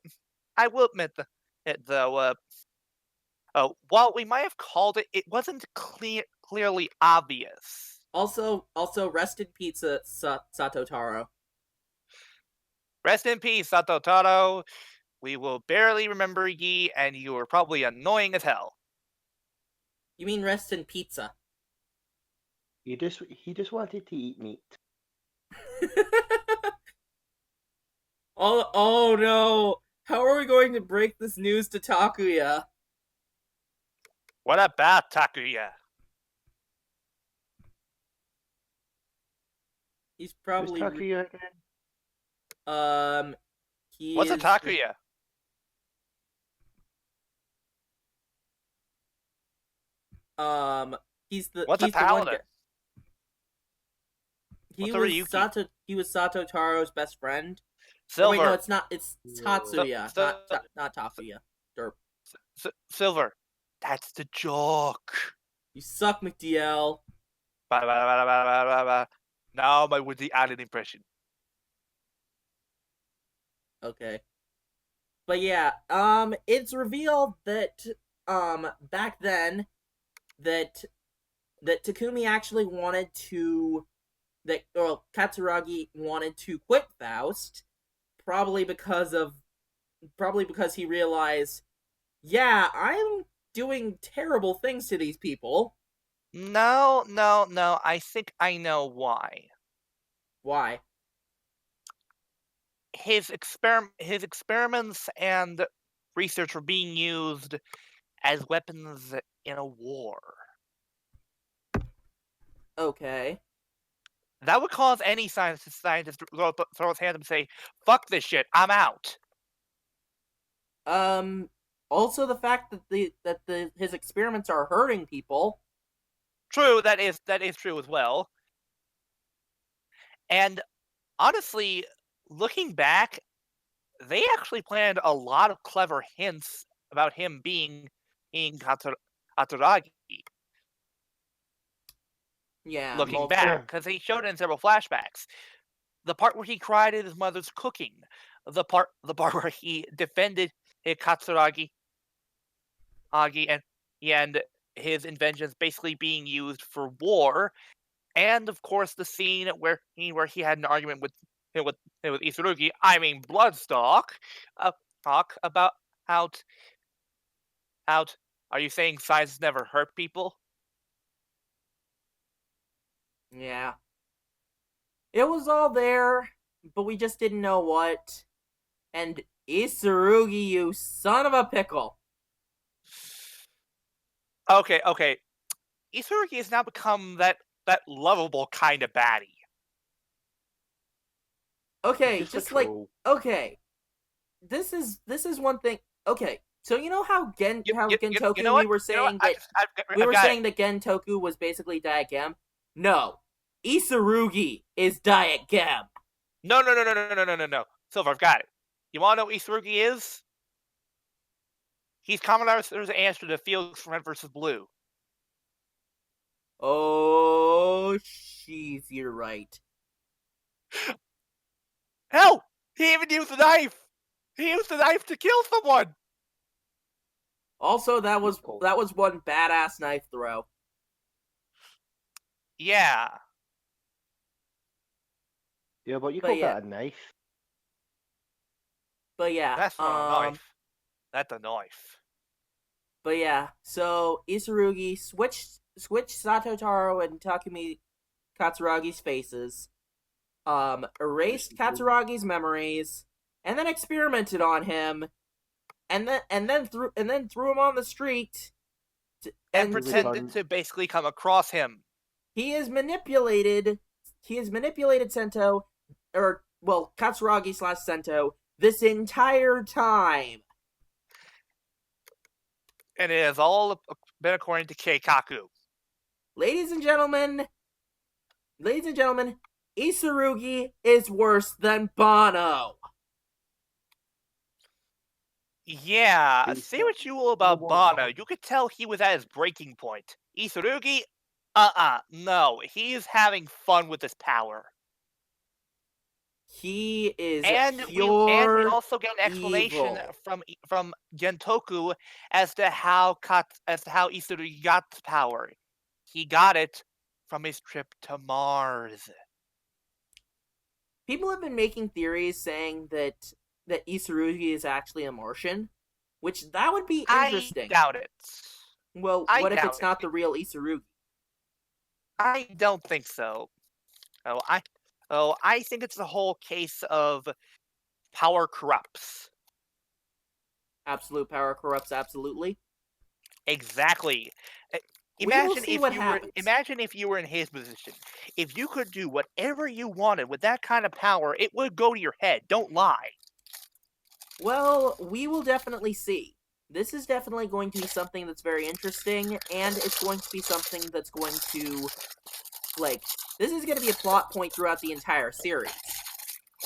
admit it though. While we might have called it, it wasn't clearly obvious. Also, rest in pizza, Sato Taro. Rest in peace, Sato Taro. We will barely remember ye, and you were probably annoying as hell. You mean rest in pizza? He just wanted to eat meat. Oh no! How are we going to break this news to Takuya? What about Takuya? He's Who's probably Takuya again? he What's a is Takuya? he's the What's he's a the one paladin? guy. What's a Ryuki? He was Sato Taro's best friend. Silver. Oh, wait, no, it's not. It's Tatsuya, So- not Takuya. Derp. Silver. That's the joke. You suck, McDL. Now my Woody Allen impression. Okay. But yeah, it's revealed that back then that Takumi actually wanted to Katsuragi wanted to quit Faust, probably because he realized, yeah, I'm doing terrible things to these people. No. I think I know why. Why? His experiments and research were being used as weapons in a war. Okay. That would cause any scientist to throw his hand up and say, "Fuck this shit, I'm out." Also the fact that his experiments are hurting people. True, that is true as well. And honestly, looking back, they actually planned a lot of clever hints about him being Katsuragi. Yeah, Looking back, because they showed it in several flashbacks. The part where he cried at his mother's cooking, the part where he defended Katsuragi, and his inventions basically being used for war, and of course the scene where he had an argument with Isurugi. I mean Bloodstock. Talk about how are you saying science never hurt people? Yeah. It was all there, but we just didn't know what. And Isurugi, you son of a pickle. Okay. Isurugi has now become that lovable kind of baddie. Okay, Just just a like troll. okay. This is one thing. Okay, So you know how Gentoku You know what? we were You know what? saying that I've got it. that Gentoku was basically Diet Gem? No. Isarugi is Diet Gem. No. Silver, I've got it. You want to know what Isarugi is? He's Commodore's answer to Felix Red versus Blue. Oh, jeez, you're right. Hell, he even used a knife. He used a knife to kill someone. Also, that was one badass knife throw. Yeah. Yeah, but you But call yeah. that a knife? But yeah, That's not a knife. That's a knife. But yeah, so Isarugi switched Sato Taro and Takumi Katsuragi's faces, erased Katsuragi's memories, and then experimented on him, and then threw him on the street, And pretended to basically come across him. He has manipulated Sento, or well, Katsuragi / Sento this entire time. And it has all been according to Keikaku. Ladies and gentlemen, Isarugi is worse than Bono. Yeah, say what you will about Bono, you could tell he was at his breaking point. Isarugi, no, he's having fun with his power. He is we also get an explanation from Gentoku as to how Isarugi got the power. He got it from his trip to Mars. People have been making theories saying that Isarugi is actually a Martian, which that would be interesting. I doubt it. Well, what if it's not the real Isarugi? I don't think so. I think it's the whole case of power corrupts. Absolute power corrupts absolutely. Exactly. Imagine if you were in his position. If you could do whatever you wanted with that kind of power, it would go to your head. Don't lie. Well, we will definitely see. This is definitely going to be something that's very interesting, and it's going to be something that's going to, this is going to be a plot point throughout the entire series.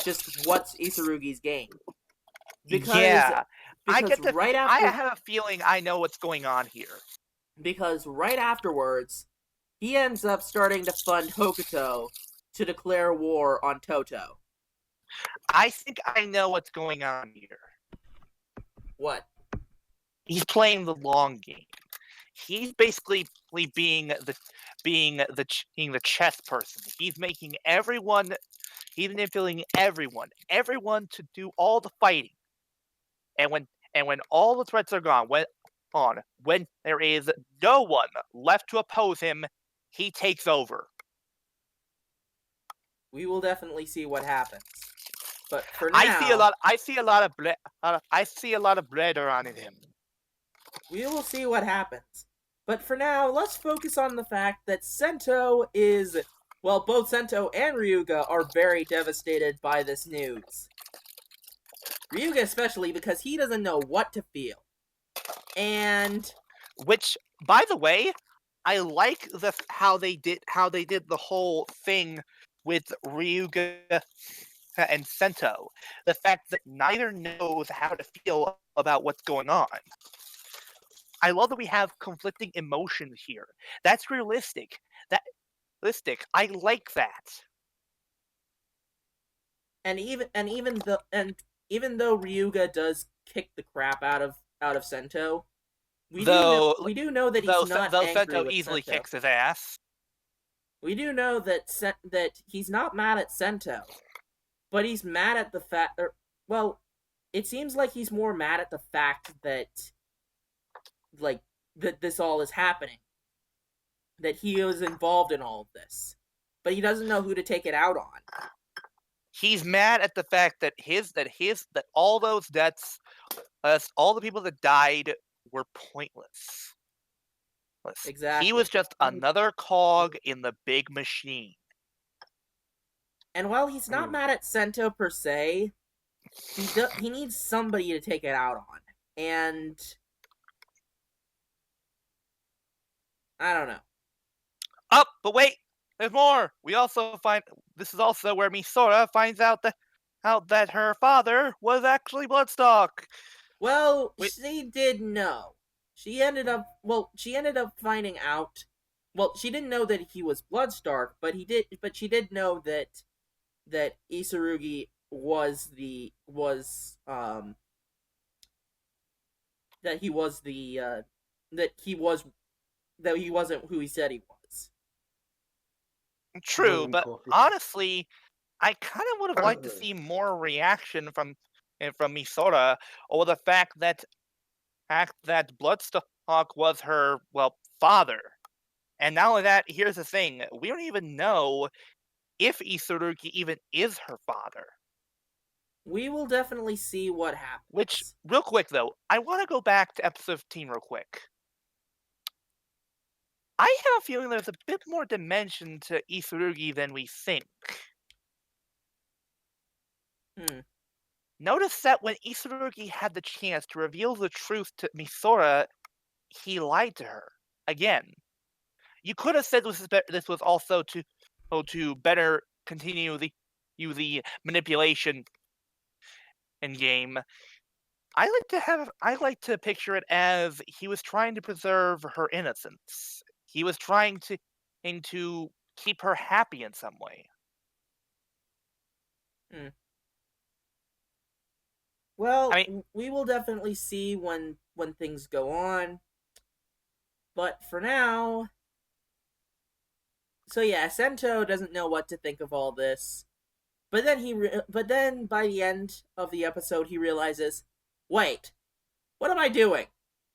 Just what's Isarugi's game? I have a feeling I know what's going on here. Because right afterwards, he ends up starting to fund Hokuto to declare war on Toto. I think I know what's going on here. What? He's playing the long game. He's basically being the chess person. He's making everyone, he's manipulating everyone to do all the fighting. And when all the threats are gone, when there is no one left to oppose him, he takes over. We will definitely see what happens. But for now, I see a lot of bread around in him. We will see what happens. But for now, let's focus on the fact that Sento is, well, both Sento and Ryuga are very devastated by this news. Ryuga especially, because he doesn't know what to feel. And which, by the way, I like how they did the whole thing with Ryuga and Sento. The fact that neither knows how to feel about what's going on. I love that we have conflicting emotions here. That's realistic. I like that. And even though Ryuga does kick the crap out of Sento, we do know that he's not angry Sento with easily Sento. kicks his ass. We do know that that he's not mad at Sento, but he's mad at the fact. It seems like he's more mad at the fact that, that this all is happening. That he was involved in all of this, but he doesn't know who to take it out on. He's mad at the fact that all those deaths, all the people that died, were pointless. Exactly. He was just another cog in the big machine. And while he's not mad at Sento per se, he needs somebody to take it out on. and I don't know. Oh, but wait, there's more. We also find this is also where Misora finds out that her father was actually Bloodstock. Well, Wait, she did know. She ended up finding out. Well, she didn't know that he was Bloodstark, but she did know that Isurugi that he was the that he was that he wasn't who he said he was. true, but honestly, I kind of would have liked to see more reaction from Misora over the fact that Bloodstock was her father. And not only that, here's the thing: we don't even know if Isurugi even is her father. We will definitely see what happens. Which, real quick though, I want to go back to episode 15 real quick. I have a feeling there's a bit more dimension to Isurugi than we think. Notice that when Isurugi had the chance to reveal the truth to Misora, he lied to her again. You could have said this was also to better continue the manipulation in game. I like to picture it as he was trying to preserve her innocence. He was trying to keep her happy in some way. Well, I mean, we will definitely see when things go on. But for now, so yeah, Sento doesn't know what to think of all this. But then by the end of the episode, he realizes, wait, what am I doing?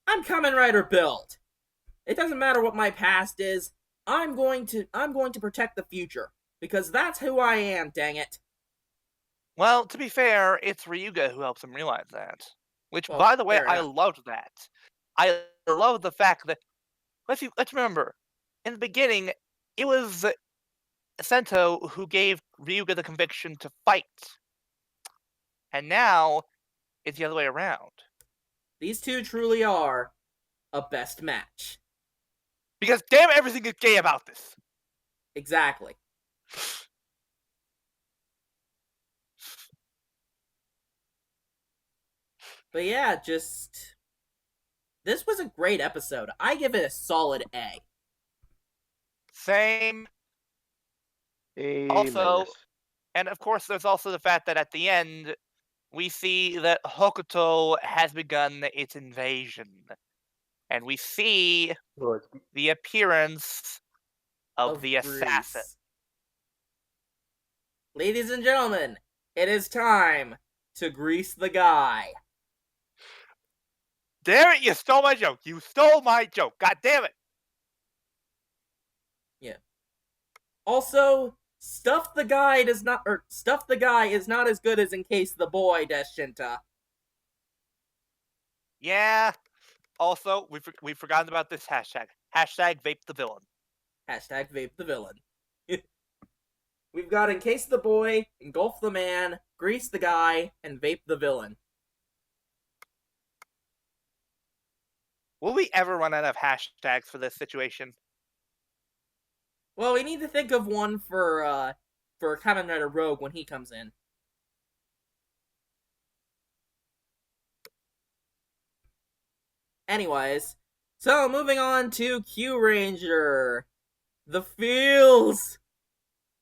I'm Kamen Rider build. It doesn't matter what my past is. I'm going to protect the future because that's who I am. Dang it. well, to be fair, it's Ryuga who helps him realize that. Which, Well, by the way, fair I enough. loved that. I love the fact that let's remember, in the beginning, it was Sento who gave Ryuga the conviction to fight, and now it's the other way around. These two truly are a best match. Because damn, everything is gay about this. Exactly. But yeah, this was a great episode. I give it a solid A. Same. Also, and of course, there's also the fact that at the end, we see that Hokuto has begun its invasion. And we see the appearance of the assassin. Grease. Ladies and gentlemen, it is time to grease the guy. Damn it, you stole my joke. You stole my joke. God damn it. Yeah. Also, stuff the guy is not as good as Encase the Boy, Deshinta. Yeah. Also, we've forgotten about this hashtag. Hashtag vape the villain. Hashtag vape the villain. We've got Encase the Boy, Engulf the Man, Grease the Guy, and Vape the Villain. Will we ever run out of hashtags for this situation? Well, we need to think of one for Kamen Rider Rogue when he comes in. Anyways, so moving on to Q Ranger. The feels!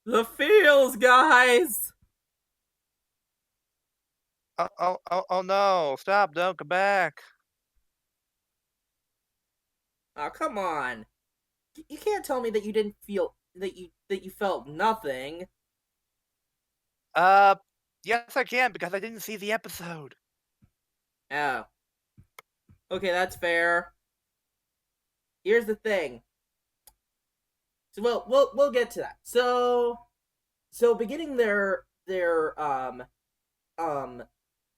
The feels, guys! Oh no, stop, don't come back. Oh, come on. You can't tell me that you didn't feel that you felt nothing. Yes I can, because I didn't see the episode. Oh. Okay, that's fair. Here's the thing. So we'll get to that. So beginning their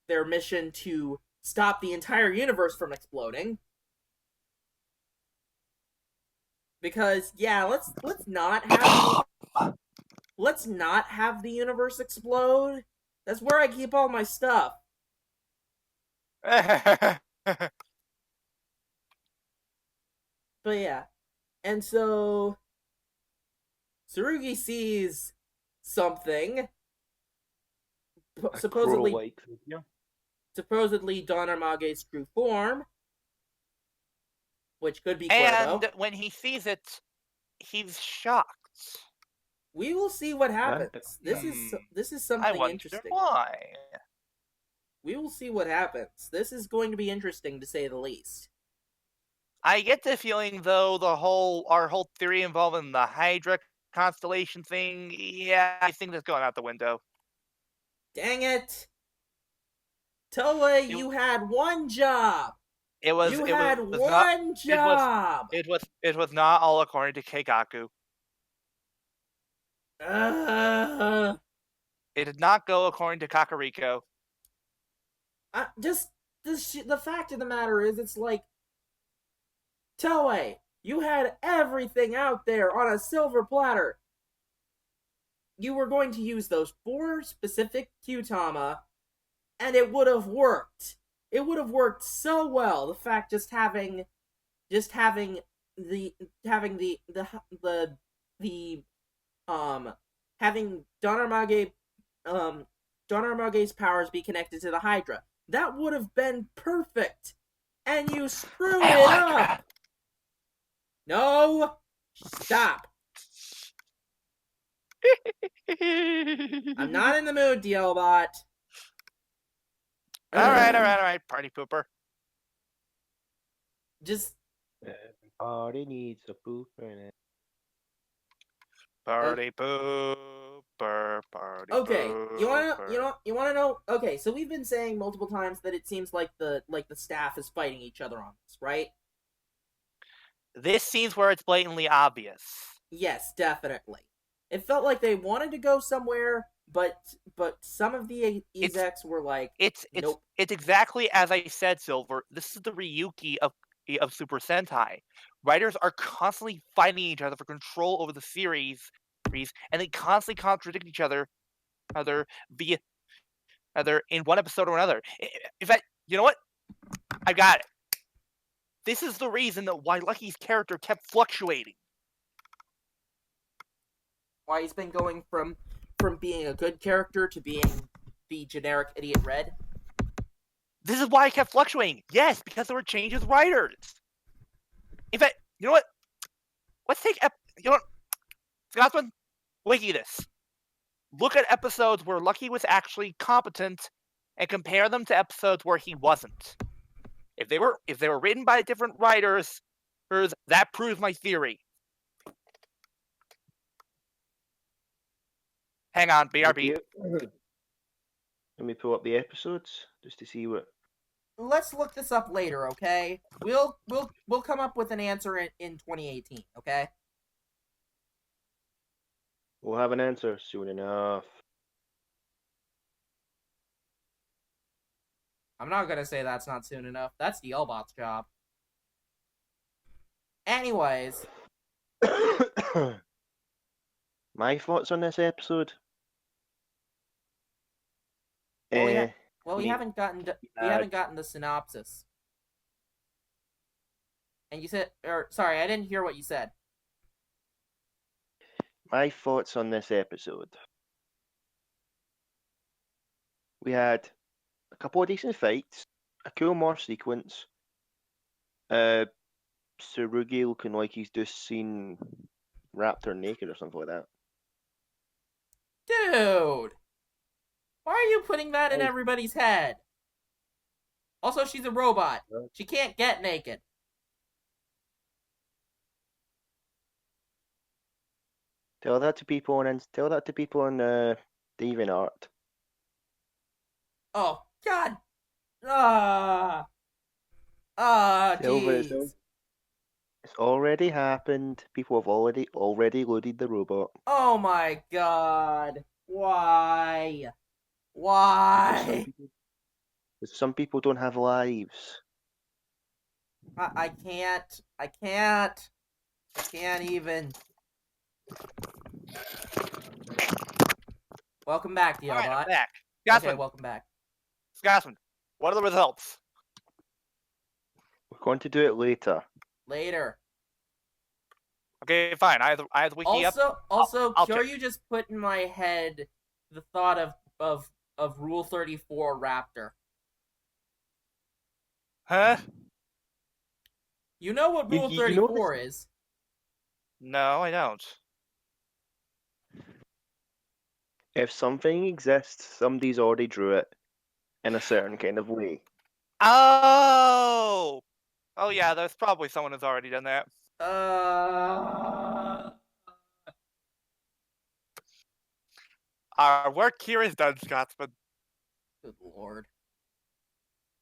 mission to stop the entire universe from exploding. Because yeah, let's not have the universe explode. That's where I keep all my stuff. But yeah. And so Tsurugi sees something. A Supposedly crow-like figure. Don Armage's true form, which could be Cuervo. And when he sees it, he's shocked. We will see what happens. This is I something wonder interesting. why. We will see what happens. This is going to be interesting to say the least. I get the feeling, though, our whole theory involving the Hydra constellation thing, yeah, I think that's going out the window. Dang it! Toei, you had one job. It was You it had was not one job. it was not all according to Keikaku. It did not go according to Kakariko. Just the fact of the matter is, it's like Toei, you had everything out there on a silver platter. You were going to use those 4 specific Kyutama, and it would have worked. It would have worked so well. The fact having the having Don Armage's powers be connected to the Hydra. That would have been perfect. And you screwed it up. No. Stop. I'm not in the mood, DLBot. All right, party pooper. Just Everybody needs a pooper in it. Party pooper, party okay. pooper. You wanna know? Okay, so we've been saying multiple times that it seems like the staff is fighting each other on this, right? This scene's where it's blatantly obvious. Yes, definitely. It felt like they wanted to go somewhere, but some of the execs were like, nope. It's exactly as I said, Silver. This is the Ryuki of Super Sentai. Writers are constantly fighting each other for control over the series, and they constantly contradict each other, either in one episode or another. In fact, you know what? I got it. This is the reason that why Lucky's character kept fluctuating. Why he's been going from being a good character to being the generic idiot Red. This is why it kept fluctuating. Yes, because there were changes with writers. In fact, you know what? Let's take Scotsman, wiki this. Look at episodes where Lucky was actually competent and compare them to episodes where he wasn't. If they were written by different writers, that proves my theory. Hang on, BRB. Let me pull up the episodes just to see what. Let's look this up later, okay? We'll come up with an answer in 2018, okay? We'll have an answer soon enough. I'm not gonna say that's not soon enough. That's the L-Bot's job. Anyways. My thoughts on this episode? We haven't gotten the synopsis. And you said, sorry, I didn't hear what you said. My thoughts on this episode. We had a couple of decent fights, a cool morph sequence, Tsurugi looking like he's just seen Raptor naked or something like that. Dude! Why are you putting that in everybody's head? Also, she's a robot. She can't get naked. Tell that to people on DeviantArt. Oh God! Jeez. It's already happened. People have already loaded the robot. Oh my God! Why? Why? Some people don't have lives. I can't. I can't even. Welcome back, DLBot. Alright, I'm back. Okay, welcome back. Scotsman, what are the results? We're going to do it later. Later. Okay, fine. I have the wiki up. Also, I'll Kyoryu check. just put in my head the thought of Rule 34 Raptor. Huh? You know what Rule You know 34 is? No, I don't. If something exists, somebody's already drew it in a certain kind of way. Oh! Oh yeah, there's probably someone who's already done that. Our work here is done, Scotsman. Good lord.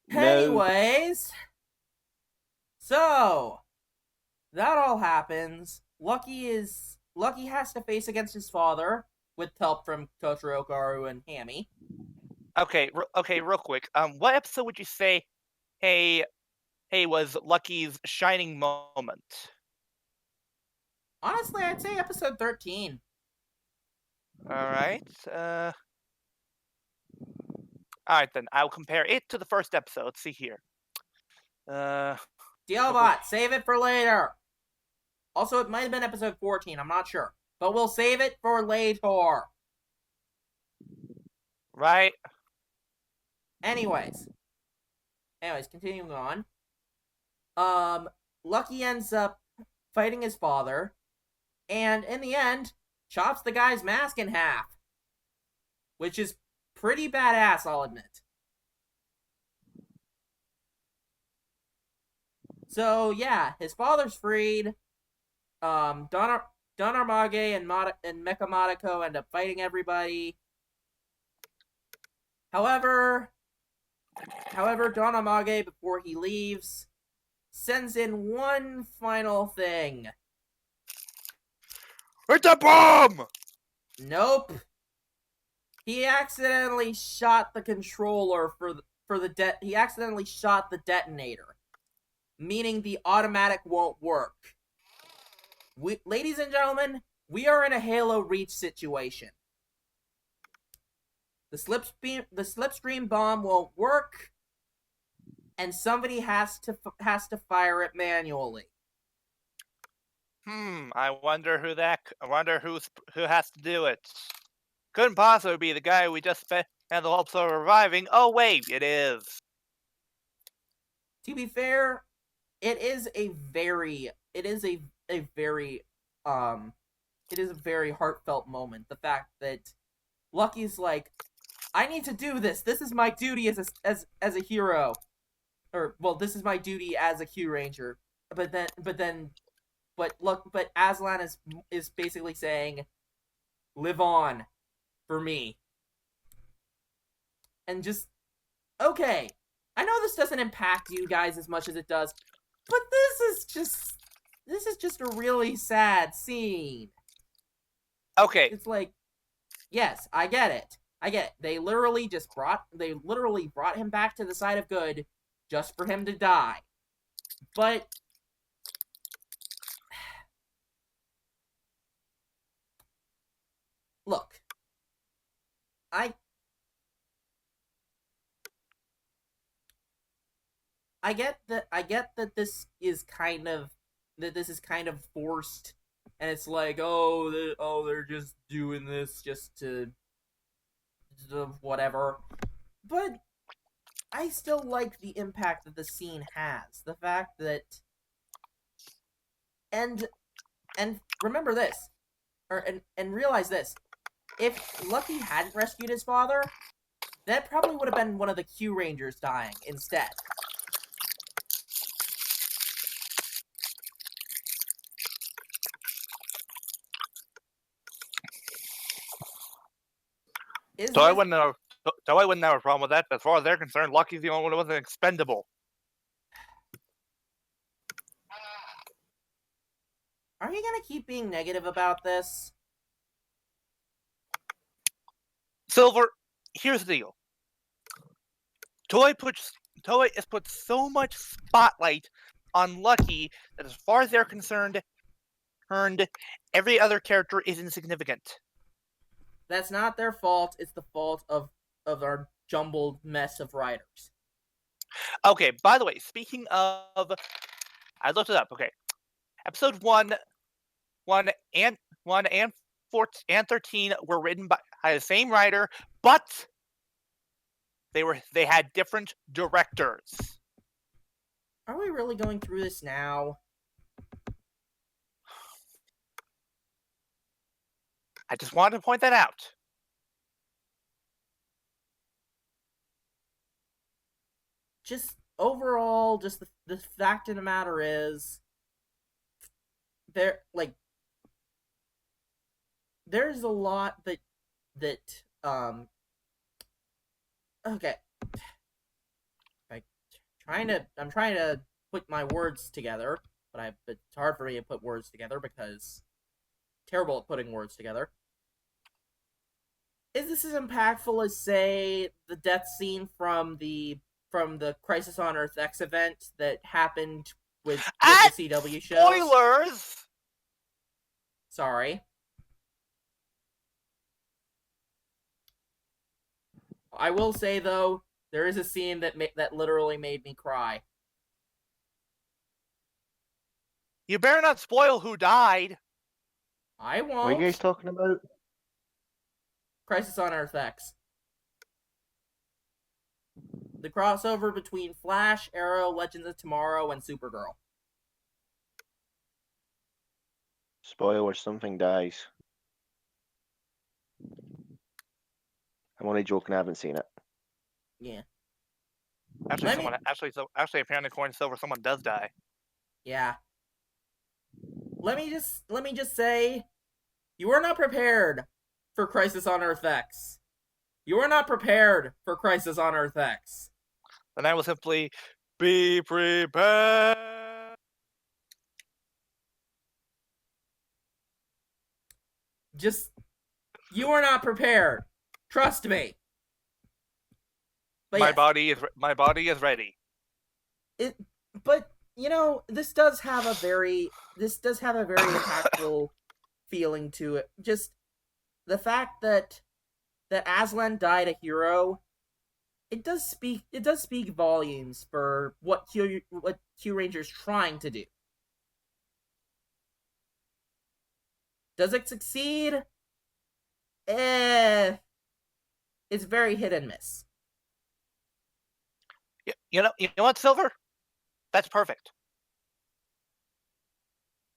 No. Anyways, so that all happens. Lucky has to face against his father with help from Totoro, Garu, and Hammy. Okay, real quick. What episode would you say, hey, was Lucky's shining moment? Honestly, I'd say episode 13. All right. All right then. I'll compare it to the first episode. Let's see here. Dealbot, save it for later. Also, it might have been episode 14. I'm not sure, but we'll save it for later. Right. Anyways, continuing on. Lucky ends up fighting his father, and in the end, chops the guy's mask in half, which is pretty badass, I'll admit. So yeah, his father's freed. Don Armage and Mecha Madako end up fighting everybody. However, Don Armage, before he leaves, sends in one final thing. It's a bomb! Nope. He accidentally shot the controller he accidentally shot the detonator, meaning the automatic won't work. Ladies and gentlemen, we are in a Halo Reach situation. The slipstream bomb won't work, and somebody has to fire it manually. I wonder who has to do it. Couldn't possibly be the guy we just had the hopes of reviving. Oh wait, it is. To be fair, it is a very heartfelt moment. The fact that Lucky's like, I need to do this. This is my duty as a hero. Or, well, this is my duty as a Q Ranger. But Aslan is basically saying, live on for me. And just, okay, I know this doesn't impact you guys as much as it does, but this is just a really sad scene. Okay. It's like, yes, I get it. They literally brought him back to the side of good just for him to die. But look, I get that this is kind of forced, and it's like, they're just doing this just to whatever. But I still like the impact that the scene has. The fact that and remember this, and realize this: if Lucky hadn't rescued his father, that probably would have been one of the Q Rangers dying instead. So I wouldn't have a problem with that. As far as they're concerned, Lucky's the only one who wasn't expendable. Are you gonna keep being negative about this? Silver, here's the deal. Toei has put so much spotlight on Lucky that as far as they're concerned, every other character is insignificant. That's not their fault. It's the fault of our jumbled mess of writers. Okay, by the way, speaking of, I looked it up. Okay, episode 1 and 14 and 13 were written by the same writer, but they had different directors. Are we really going through this now? I just wanted to point that out. Just overall, just the fact of the matter is, there's a lot that okay. I'm trying to put my words together, but it's hard for me to put words together because I'm terrible at putting words together. Is this as impactful as, say, the death scene from the Crisis on Earth X event that happened with the CW shows? Spoilers! Sorry. I will say, though, there is a scene that literally made me cry. You better not spoil who died. I won't. What are you guys talking about? Crisis on Earth X. The crossover between Flash, Arrow, Legends of Tomorrow, and Supergirl. Spoiler, something dies. I'm only joking, I haven't seen it. Yeah. Actually, apparently, according to Silver, someone does die. Yeah. Let me just say, you are not prepared for Crisis on Earth X. You are not prepared for Crisis on Earth X. And I will simply be prepared. Just, you are not prepared. Trust me. But my yes, body is ready. But you know, this does have a very impactful feeling to it. Just the fact that Aslan died a hero, it does speak volumes for what Q Ranger's trying to do. Does it succeed? It's very hit and miss. You know what, Silver? That's perfect.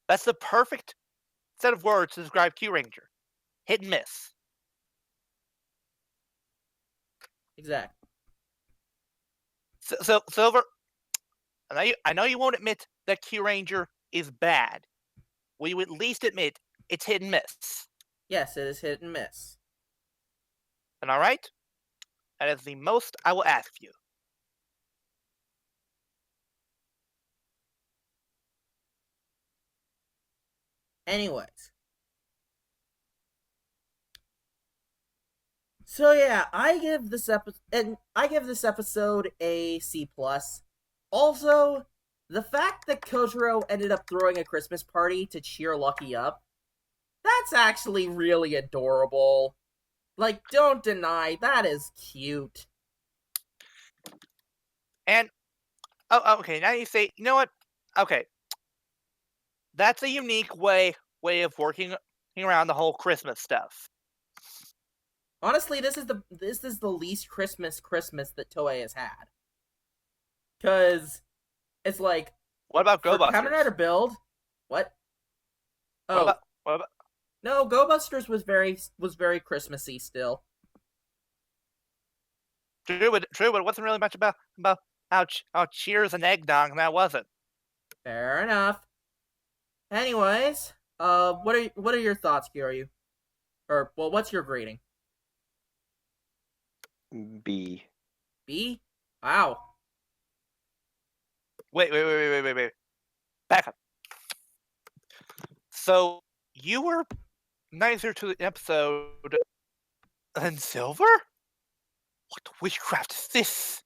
That's the perfect set of words to describe Q Ranger. Hit and miss. Exactly. So Silver, I know you won't admit that Q Ranger is bad. Will you at least admit it's hit and miss? Yes, it is hit and miss. And all right, that is the most I will ask you. Anyways. So yeah, I give this episode a C+. Also, the fact that Kotaro ended up throwing a Christmas party to cheer Lucky up, that's actually really adorable. Like, don't deny, that is cute. And okay, now you say, you know what? Okay, that's a unique way of working around the whole Christmas stuff. Honestly, this is the least Christmas that Toei has had. Cause it's like, What about for Go Kamen Rider Busters? Build, what? Oh, What about no, Go Busters was very Christmassy still. True, but it wasn't really much about how cheers and eggnog, and that wasn't. Fair enough. Anyways, what are your thoughts, Kyoryu? Or, well, what's your grading? B. B? Wow. Wait. Back up. So you were nicer to the episode than Silver? What witchcraft is this?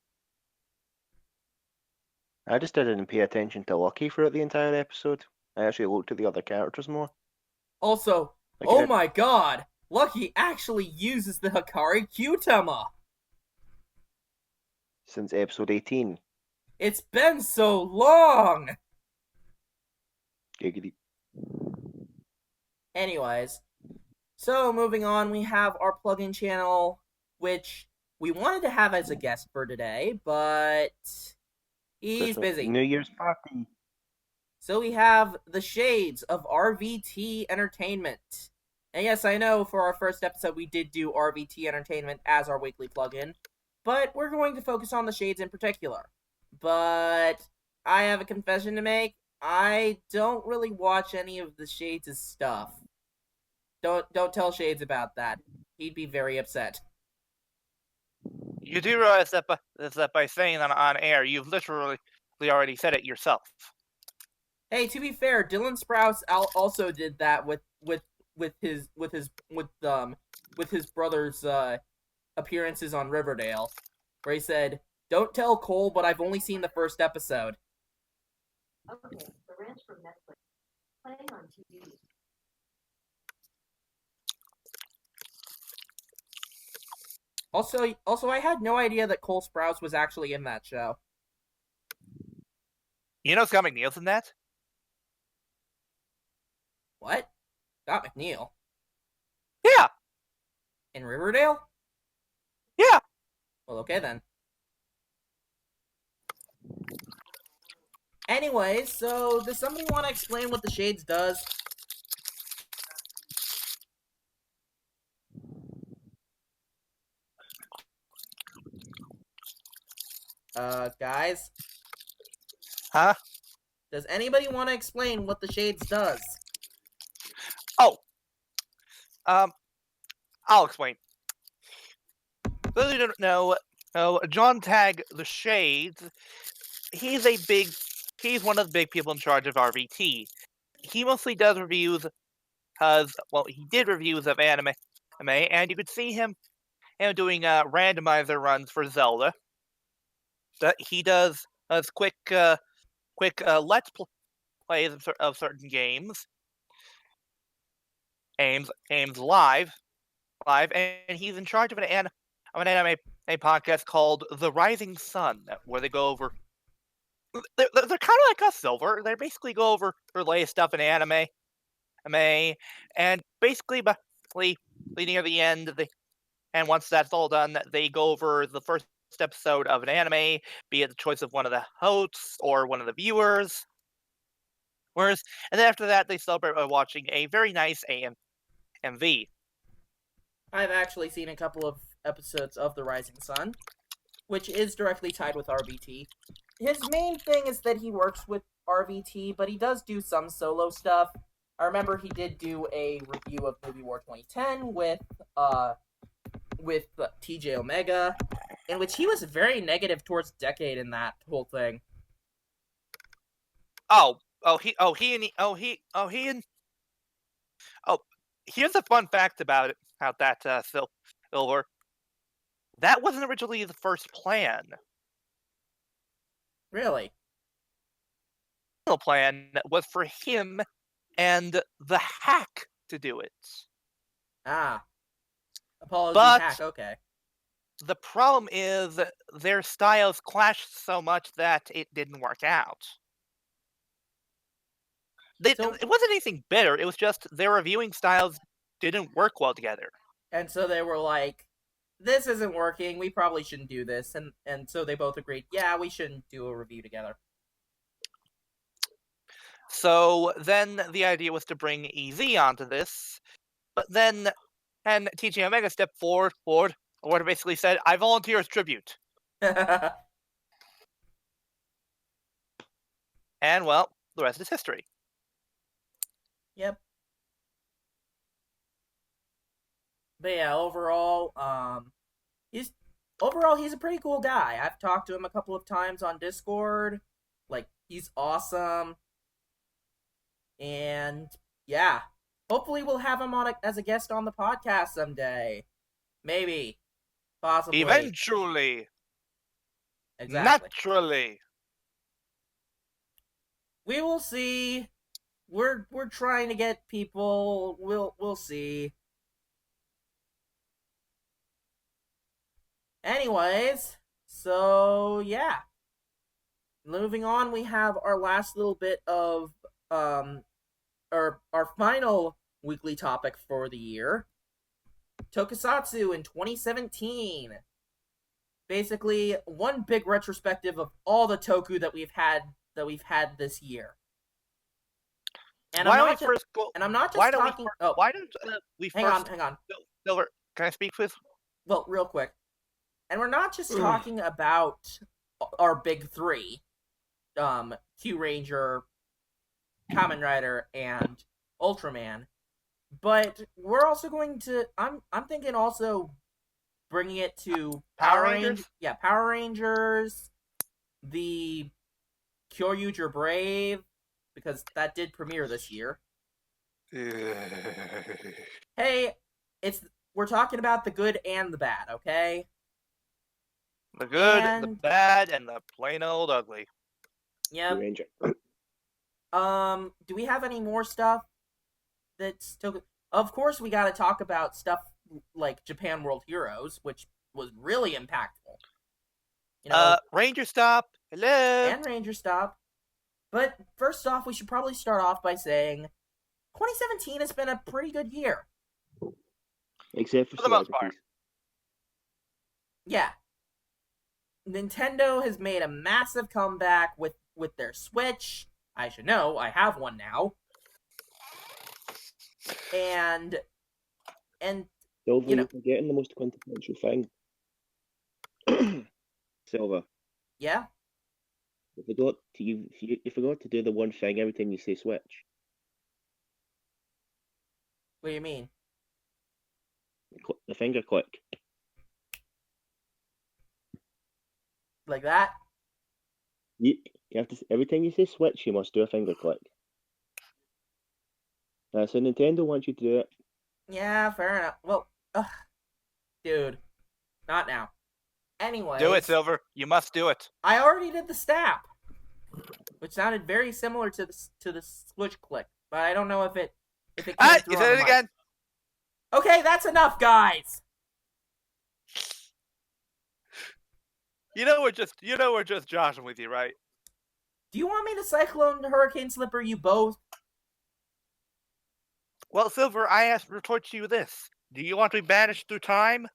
I just didn't pay attention to Lucky throughout the entire episode. I actually looked at the other characters more. Also, Like oh my god! Lucky actually uses the Hikari Kyutama! Since episode 18. It's been so long! Giggity. Anyways, so moving on, we have our plugin channel, which we wanted to have as a guest for today, but he's Christmas, busy. New Year's party. So we have the Shades of RVT Entertainment. And yes, I know for our first episode we did do RVT Entertainment as our weekly plugin, but we're going to focus on the Shades in particular. But I have a confession to make. I don't really watch any of the Shades' stuff. Don't tell Shades about that. He'd be very upset. You do realize that by saying that on air, you've literally already said it yourself. Hey, to be fair, Dylan Sprouse also did that with his brother's appearances on Riverdale, where he said, "Don't tell Cole, but I've only seen the first episode." Okay, the ranch from Netflix. Playing on TV. Also, I had no idea that Cole Sprouse was actually in that show. You know Scott McNeil's in that? What? Scott McNeil Yeah, in Riverdale? yeah. Well, okay then. Anyways, so does somebody want to explain what the Shades does? Guys? Huh? Does anybody want to explain what the Shades does? Oh, I'll explain. Those who don't know, John Tag the Shades, he's one of the big people in charge of RVT. He mostly does reviews, he did reviews of anime, and you could see him doing randomizer runs for Zelda. He does quick let's plays of certain games, games live, and he's in charge of an anime podcast called The Rising Sun, where they go over. They're kind of like us, Silver. They basically go over the latest stuff in anime, and basically near the end, and once that's all done, they go over the first episode of an anime, be it the choice of one of the hosts or one of the viewers. And then after that, they celebrate by watching a very nice AMV. I've actually seen a couple of episodes of The Rising Sun, which is directly tied with RVT. His main thing is that he works with RVT, but he does do some solo stuff. I remember he did do a review of Movie War 2010 with TJ Omega, in which he was very negative towards Decade in that whole thing. Here's a fun fact about that Silver. That wasn't originally the first plan. Really? The plan was for him and the Hack to do it. Ah. Apollo But Hack, okay. the problem is their styles clashed so much that it didn't work out. It wasn't anything bitter, it was just their reviewing styles didn't work well together. And so they were like, this isn't working, we probably shouldn't do this. And so they both agreed, yeah, we shouldn't do a review together. So then the idea was to bring EZ onto this, but then TJ Omega stepped forward, or basically said, I volunteer as tribute. And well, the rest is history. Yep. But yeah, overall, he's a pretty cool guy. I've talked to him a couple of times on Discord. Like, he's awesome. And yeah, hopefully we'll have him on as a guest on the podcast someday. Maybe, possibly, Eventually. exactly. Naturally. We will see. We're trying to get people. We'll see. Anyways, so yeah. moving on, we have our last little bit of our final weekly topic for the year, Tokusatsu in 2017. Basically, one big retrospective of all the Toku that we've had this year. And Why I'm don't we not just first go? and I'm not Why just don't we? talking. Oh, Why don't we hang first? on, hang on. Silver, can I speak, please? Well, real quick, and we're not just talking about our big three, Q Ranger, Kamen Rider, and Ultraman, but we're also going to. I'm thinking also bringing it to Power Rangers? Yeah, Power Rangers, the Kyoryuger Brave, because that did premiere this year. Hey, we're talking about the good and the bad, okay? The good, the And bad, and the plain old ugly. yep. Ranger. Do we have any more stuff that's still? Of course, we got to talk about stuff like Japan World Heroes, which was really impactful. You know, Ranger Stop. Hello. and Ranger Stop. But first off, we should probably start off by saying 2017 has been a pretty good year. Except for For the most part. celebrities. Yeah. Nintendo has made a massive comeback with their Switch. I should know, I have one now. And Silver, you know, you're forgetting the most consequential thing. Silver, yeah. you forgot to do the one thing every time you say Switch. What do you mean? The finger click. Like that? You have to every time you say Switch, you must do a finger click. So Nintendo wants you to do it. Yeah, fair enough. Well, dude, not now. Anyways, Do it, Silver. You must do it. I already did the snap, which sounded very similar to the Switch click, but I don't know if it came through You on said the it mic. again. Okay, that's enough, guys. You know we're just joshing with you, right? Do you want me to Cyclone Hurricane Slipper you both? Well, Silver, I retort to you this: do you want to be banished through time?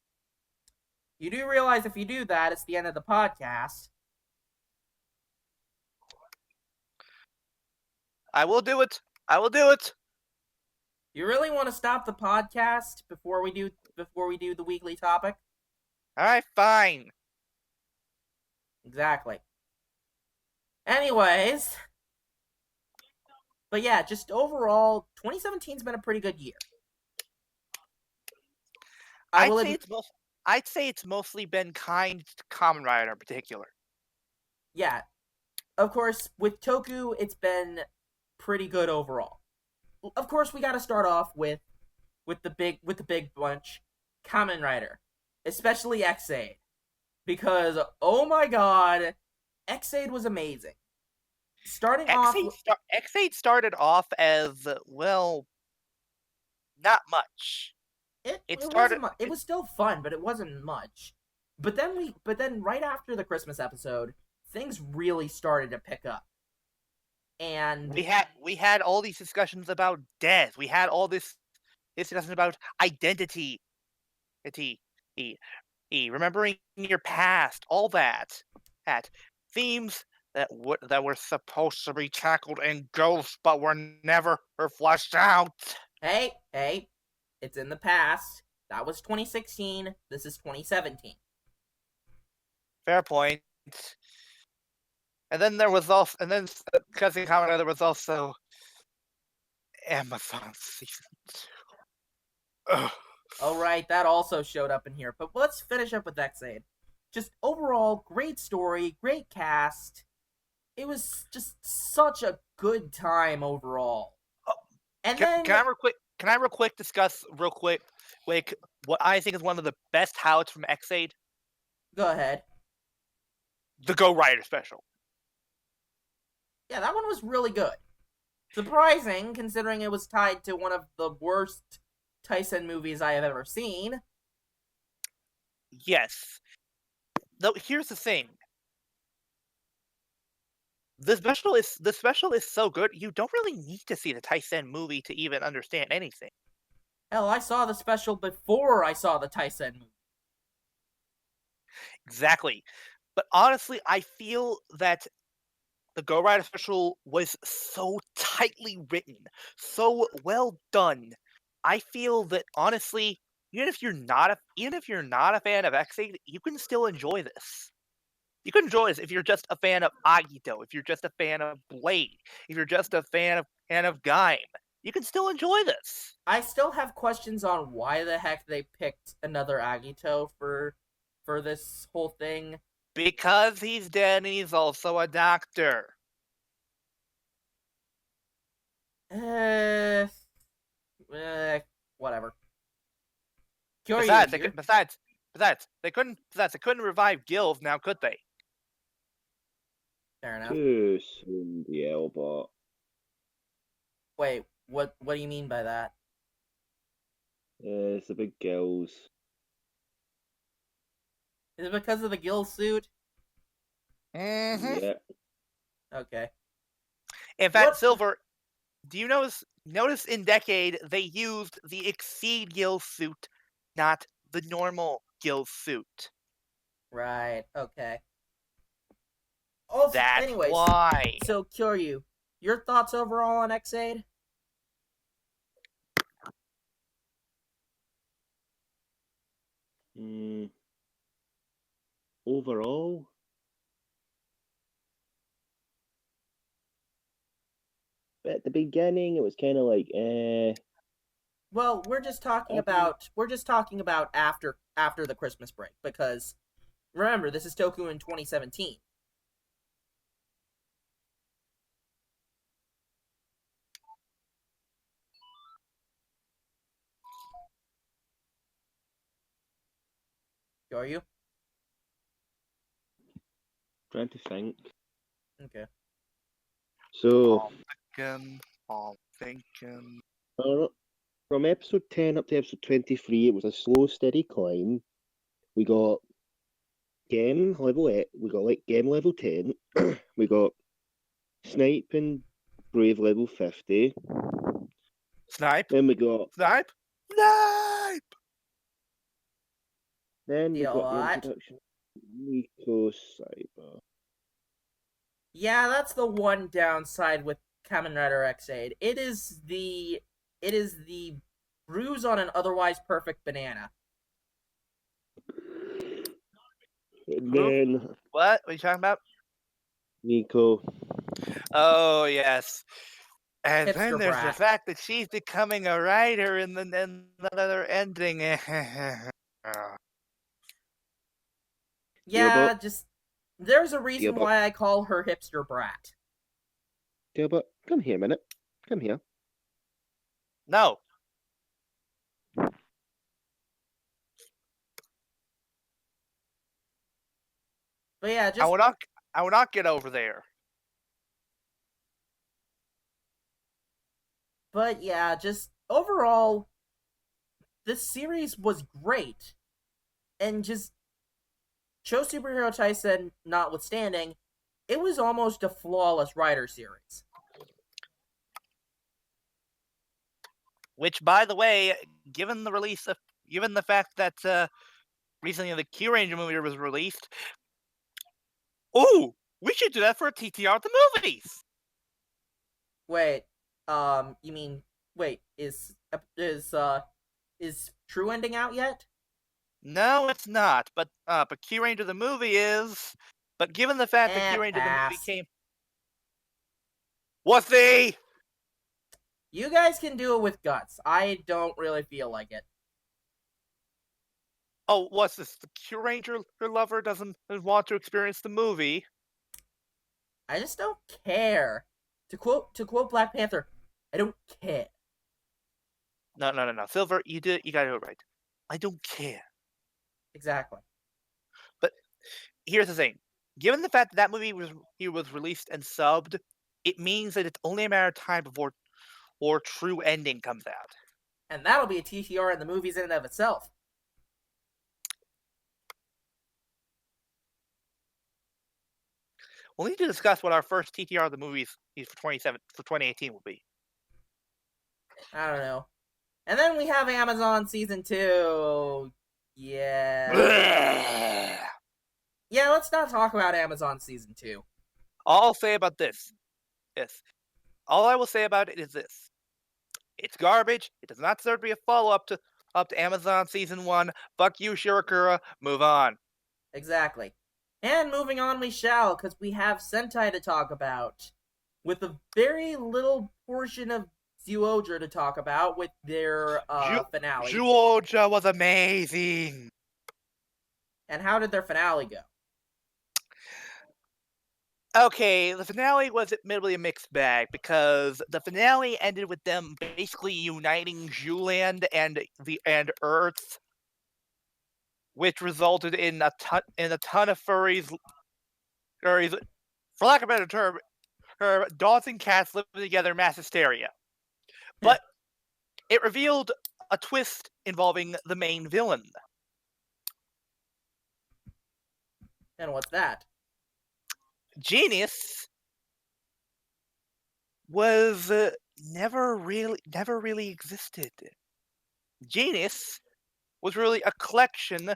You do realize if you do that, it's the end of the podcast. I will do it. I will do it. You really want to stop the podcast before we do the weekly topic? All right, fine. Exactly. Anyways, but yeah, just overall, 2017's been a pretty good year. I'd say it's mostly been kind to Kamen Rider in particular. Yeah, of course, with Toku, it's been pretty good overall. Of course, we got to start off with the big bunch, Kamen Rider, especially X-Aid, because oh my god, X-Aid was amazing. X8 started off as, well, not much. It was still fun, but it wasn't much. But then right after the Christmas episode, things really started to pick up. And we had all these discussions about death. We had all this discussion about identity. Remembering your past, all that. Themes that were supposed to be tackled in Ghost, but were never fleshed out. Hey, it's in the past. That was 2016. This is 2017. Fair point. And then there was also, Cousin Kamen, there was also Amazon Season 2. Ugh. All right, that also showed up in here. But let's finish up with X-Aid. Just overall, great story, great cast. It was just such a good time overall. And Can I real quick discuss like what I think is one of the best highlights from X8? Go ahead. The Go Rider special. Yeah, that one was really good. Surprising, considering it was tied to one of the worst Tyson movies I have ever seen. Yes. Though here's the thing. the special is so good. You don't really need to see the Tyson movie to even understand anything. Hell, I saw the special before I saw the Tyson movie. Exactly. But honestly, I feel that the Go Rider special was so tightly written, so well done. I feel that honestly, even if you're not a fan of X8, you can still enjoy this. You can enjoy this if you're just a fan of Agito, if you're just a fan of Blade, if you're just a fan of Gaim. You can still enjoy this. I still have questions on why the heck they picked another Agito for this whole thing. Because he's dead and he's also a doctor. Uh, whatever. Besides, Kyoryu here. they couldn't revive Gills now, could they? Fair enough. Too soon, the Albert. Wait, what do you mean by that? It's the big girls. Is it because of the gill suit? Mm-hmm. Yeah. Okay. In fact, What? Silver, do you notice in Decade they used the Exceed Gill suit, not the normal Gill suit. Right, okay. Also, That's anyways, why. so Kyoryu, your thoughts overall on X8? Overall, at the beginning, it was kind of like, Well, we're just talking Every- about after the Christmas break, because remember, this is Toku in 2017. Are you? trying to think. Okay. So, I'm thinking. from episode 10 up to episode 23, it was a slow, steady climb. We got Gem level 8, we got like Gem level 10, we got Snipe and Brave level 50, Snipe. then we got Snipe. Snipe. then we Yeah, got the what? introduction of Nico Cyber. Yeah, that's the one downside with Kamen Rider X8. It is the bruise on an otherwise perfect banana. And Who? then What? What are you talking about? Nico. Oh yes. And then Hipster there's the brat. fact that she's becoming a writer in another ending. Yeah, Gilbert. just there's a reason Gilbert. why I call her hipster brat. Gilbert, come here a minute. Come here. No. But yeah, I just will not get over there. but yeah, just overall this series was great. And just Show Superhero Tyson notwithstanding, it was almost a flawless Rider series. Which, by the way, given the fact that recently the Q Ranger movie was released, ooh, we should do that for a TTR of the movies. Wait, you mean wait, is True Ending out yet? No, it's not. But Q Ranger the movie is. But given the fact that Q Ranger the movie Pass. came, Wussy! You guys can do it with guts. I don't really feel like it. Oh, what's this? The Q Ranger, her lover, doesn't want to experience the movie. I just don't care. To quote Black Panther, I don't care. No. Silver, you gotta do it right. I don't care. Exactly. But here's the thing. Given the fact that movie was released and subbed, it means that it's only a matter of time before True Ending comes out. And that'll be a TTR in the movies in and of itself. we'll need to discuss what our first TTR of the movies for 2018 will be. I don't know. And then we have Amazon Season 2. Yeah. Yeah, let's not talk about Amazon Season 2. All I'll say about this is, all I will say about it is this. It's garbage. It does not deserve to be a follow-up to Amazon Season 1. Fuck you, Shirakura. Move on. Exactly. And moving on we shall, because we have Sentai to talk about. With a very little portion of Zyuohger to talk about with their finale. Zyuohger was amazing. And how did their finale go? Okay, the finale was admittedly a mixed bag because the finale ended with them basically uniting Zhuland and Earth, which resulted in a ton of furries, for lack of a better term, dogs and cats living together in mass hysteria. But it revealed a twist involving the main villain. And what's that? Genius was never really existed. Genius was really a collection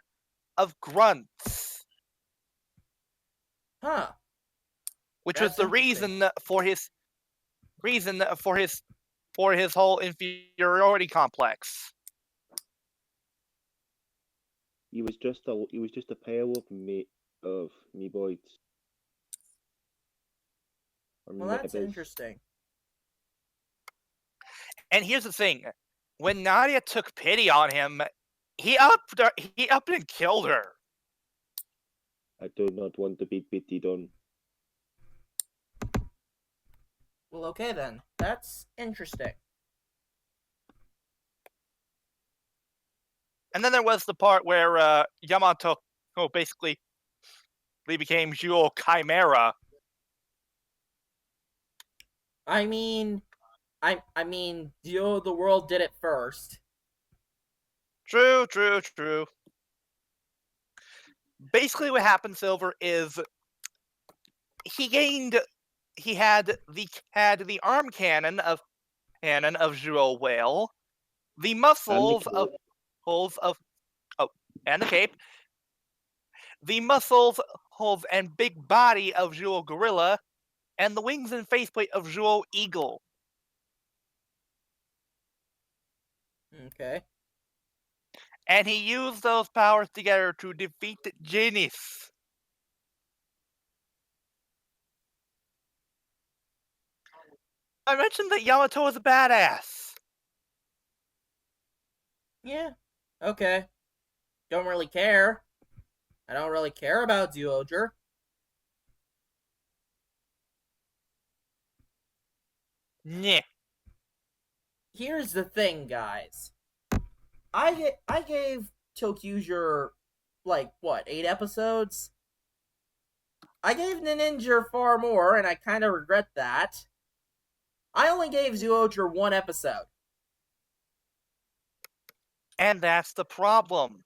of grunts, which was the reason for his whole inferiority complex. He was just a pair of me boys. Well, that's interesting. And here's the thing: when Nadia took pity on him, he upped and killed her. I do not want to be pitied on. Well, okay then. That's interesting. And then there was the part where Yamato basically became Jewel Chimera. I mean, the world did it first. True. Basically, what happened, Silver, is he had the arm cannon of Jewel Whale, the muscles and the cape, the muscles and big body of Jewel Gorilla, and the wings and faceplate of Jewel Eagle. Okay. And he used those powers together to defeat Genius. I mentioned that Yamato is a badass. Yeah. Okay. Don't really care. I don't really care about Zyuohger. Nyeh. Here's the thing, guys. I gave Tokuger, 8 episodes? I gave Ninja far more, and I kind of regret that. I only gave Zyuohger 1 episode. And that's the problem.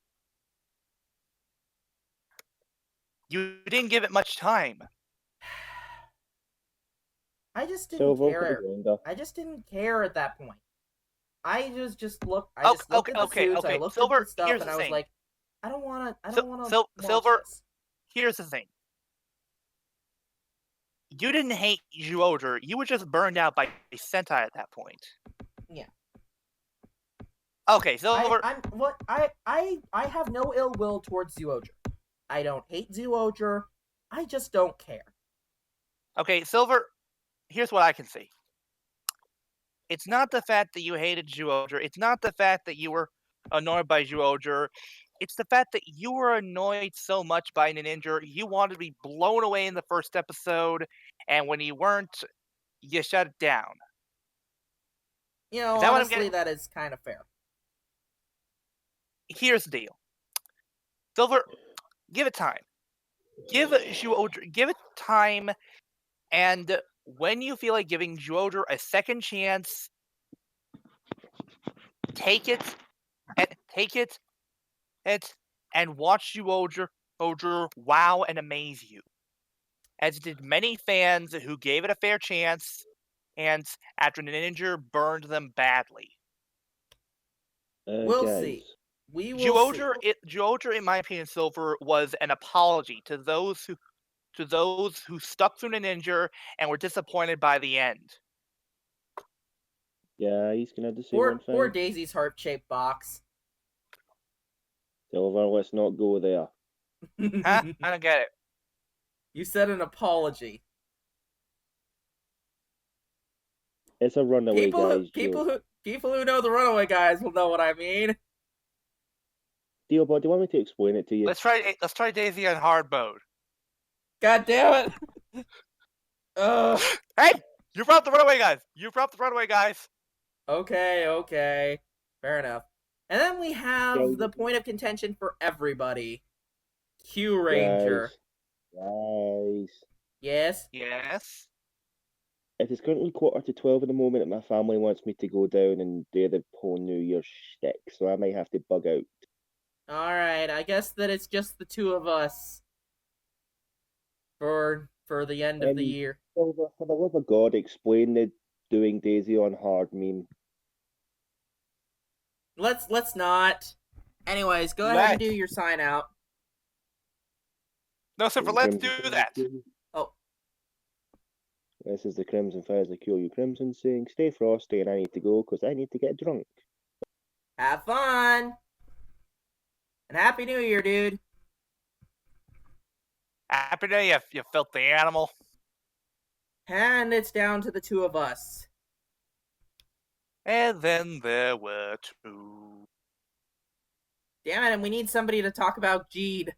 You didn't give it much time. I just didn't care. I just didn't care at that point. I just looked. I just looked at the suits. I looked at the stuff, and I was like, I don't want to. Silver. This. Here's the thing. You didn't hate Zyuohger. You were just burned out by Sentai at that point. Yeah. Okay, Silver. I have no ill will towards Zyuohger. I don't hate Zyuohger. I just don't care. Okay, Silver. Here's what I can see. It's not the fact that you hated Zyuohger. It's not the fact that you were annoyed by Zyuohger. It's the fact that you were annoyed so much by Ninja, you wanted to be blown away in the first episode, and when you weren't, you shut it down. You know, honestly, that is kind of fair. Here's the deal. Silver, give it time. Give it time, and when you feel like giving Zyuohger a second chance, take it and watch Zyuohger wow and amaze you. as did many fans who gave it a fair chance, and after Ninja burned them badly. We'll Guys, see. We will see. Georgia, in my opinion, Silver, was an apology to those who stuck through Ninja and were disappointed by the end. yeah, he's gonna have to say one Poor thing. Daisy's heart-shaped box. Silver, let's not go there. Huh? I don't get it. You said an apology. It's a runaway guys joke. People who know the Runaway Guys will know what I mean. Dealbot, do you want me to explain it to you? Let's try Daisy on hard mode. God damn it! Ugh. Hey, you brought the Runaway Guys. Okay. Fair enough. And then we have Guys. the point of contention for everybody. Q Ranger. Guys. Yes? Yes. It is currently 11:45 at the moment, and my family wants me to go down and do the whole New Year's shtick, so I might have to bug out. Alright, I guess that it's just the two of us. For the end of the year. Silver, for the love of God, explain the doing Daisy on hard meme. Let's not. Anyways, go ahead and do your sign out. No, Silver, let's do that. Oh. This is the Crimson Fires of Kill You Crimson saying, stay frosty and I need to go because I need to get drunk. Have fun! And Happy New Year, dude! Happy New Year, you filthy animal. And it's down to the two of us. And then there were two. Damn it, and we need somebody to talk about Jeed.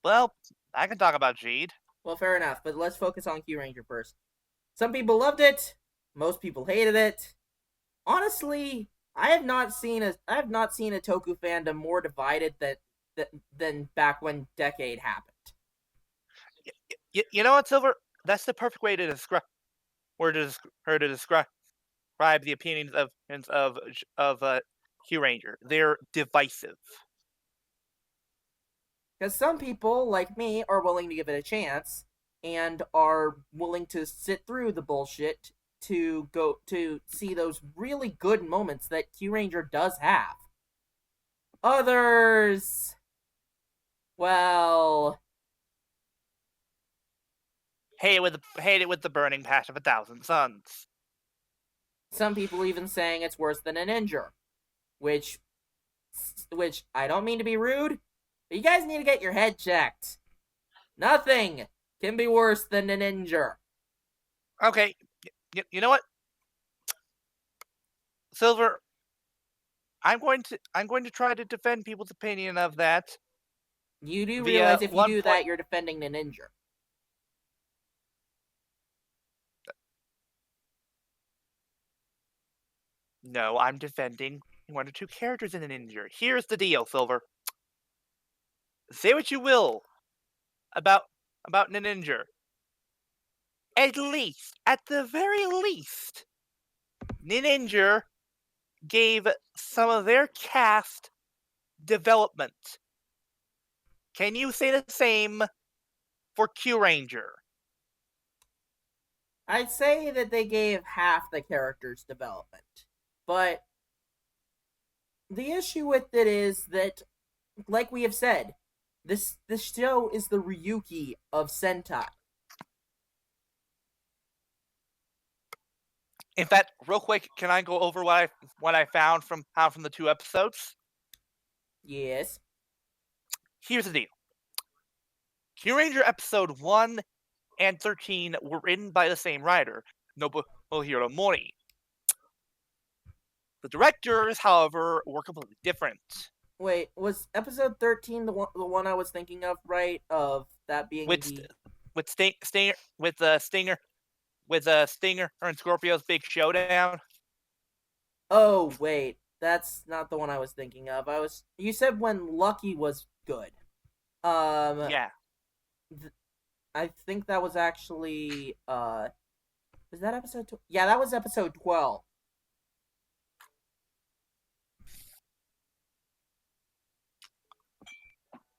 Well, I can talk about Jeed. Well, fair enough, but let's focus on Q Ranger first. Some people loved it. Most people hated it. Honestly, I have not seen a Toku fandom more divided than back when Decade happened. You know what, Silver? That's the perfect way to describe the opinions of Q Ranger. They're divisive. Because some people, like me, are willing to give it a chance and are willing to sit through the bullshit to go to see those really good moments that Q Ranger does have. Others, well, hate it with the burning passion of 1,000 suns. Some people even saying it's worse than a ninja, which I don't mean to be rude, but you guys need to get your head checked. Nothing can be worse than a ninja. Okay, you know what, Silver? I'm going to try to defend people's opinion of that. You do realize if you do that, you're defending the ninja. No, I'm defending one or two characters in the ninja. Here's the deal, Silver. Say what you will about Ninja. At the very least, Ninja gave some of their cast development. Can you say the same for Q Ranger? I'd say that they gave half the character's development. But the issue with it is that, like we have said, this show is the Ryuki of Sentai. In fact, real quick, can I go over what I found from the 2 episodes? Yes. Here's the deal. Q-Ranger episode 1 and 13 were written by the same writer, Nobuhiro Mori. The directors, however, were completely different. Wait, was episode 13 the one I was thinking of, right? Of that being with Stinger and Scorpio's big showdown? Oh, wait. That's not the one I was thinking of. You said when Lucky was good. Yeah. I think that was actually was that episode 12? Yeah, that was episode 12.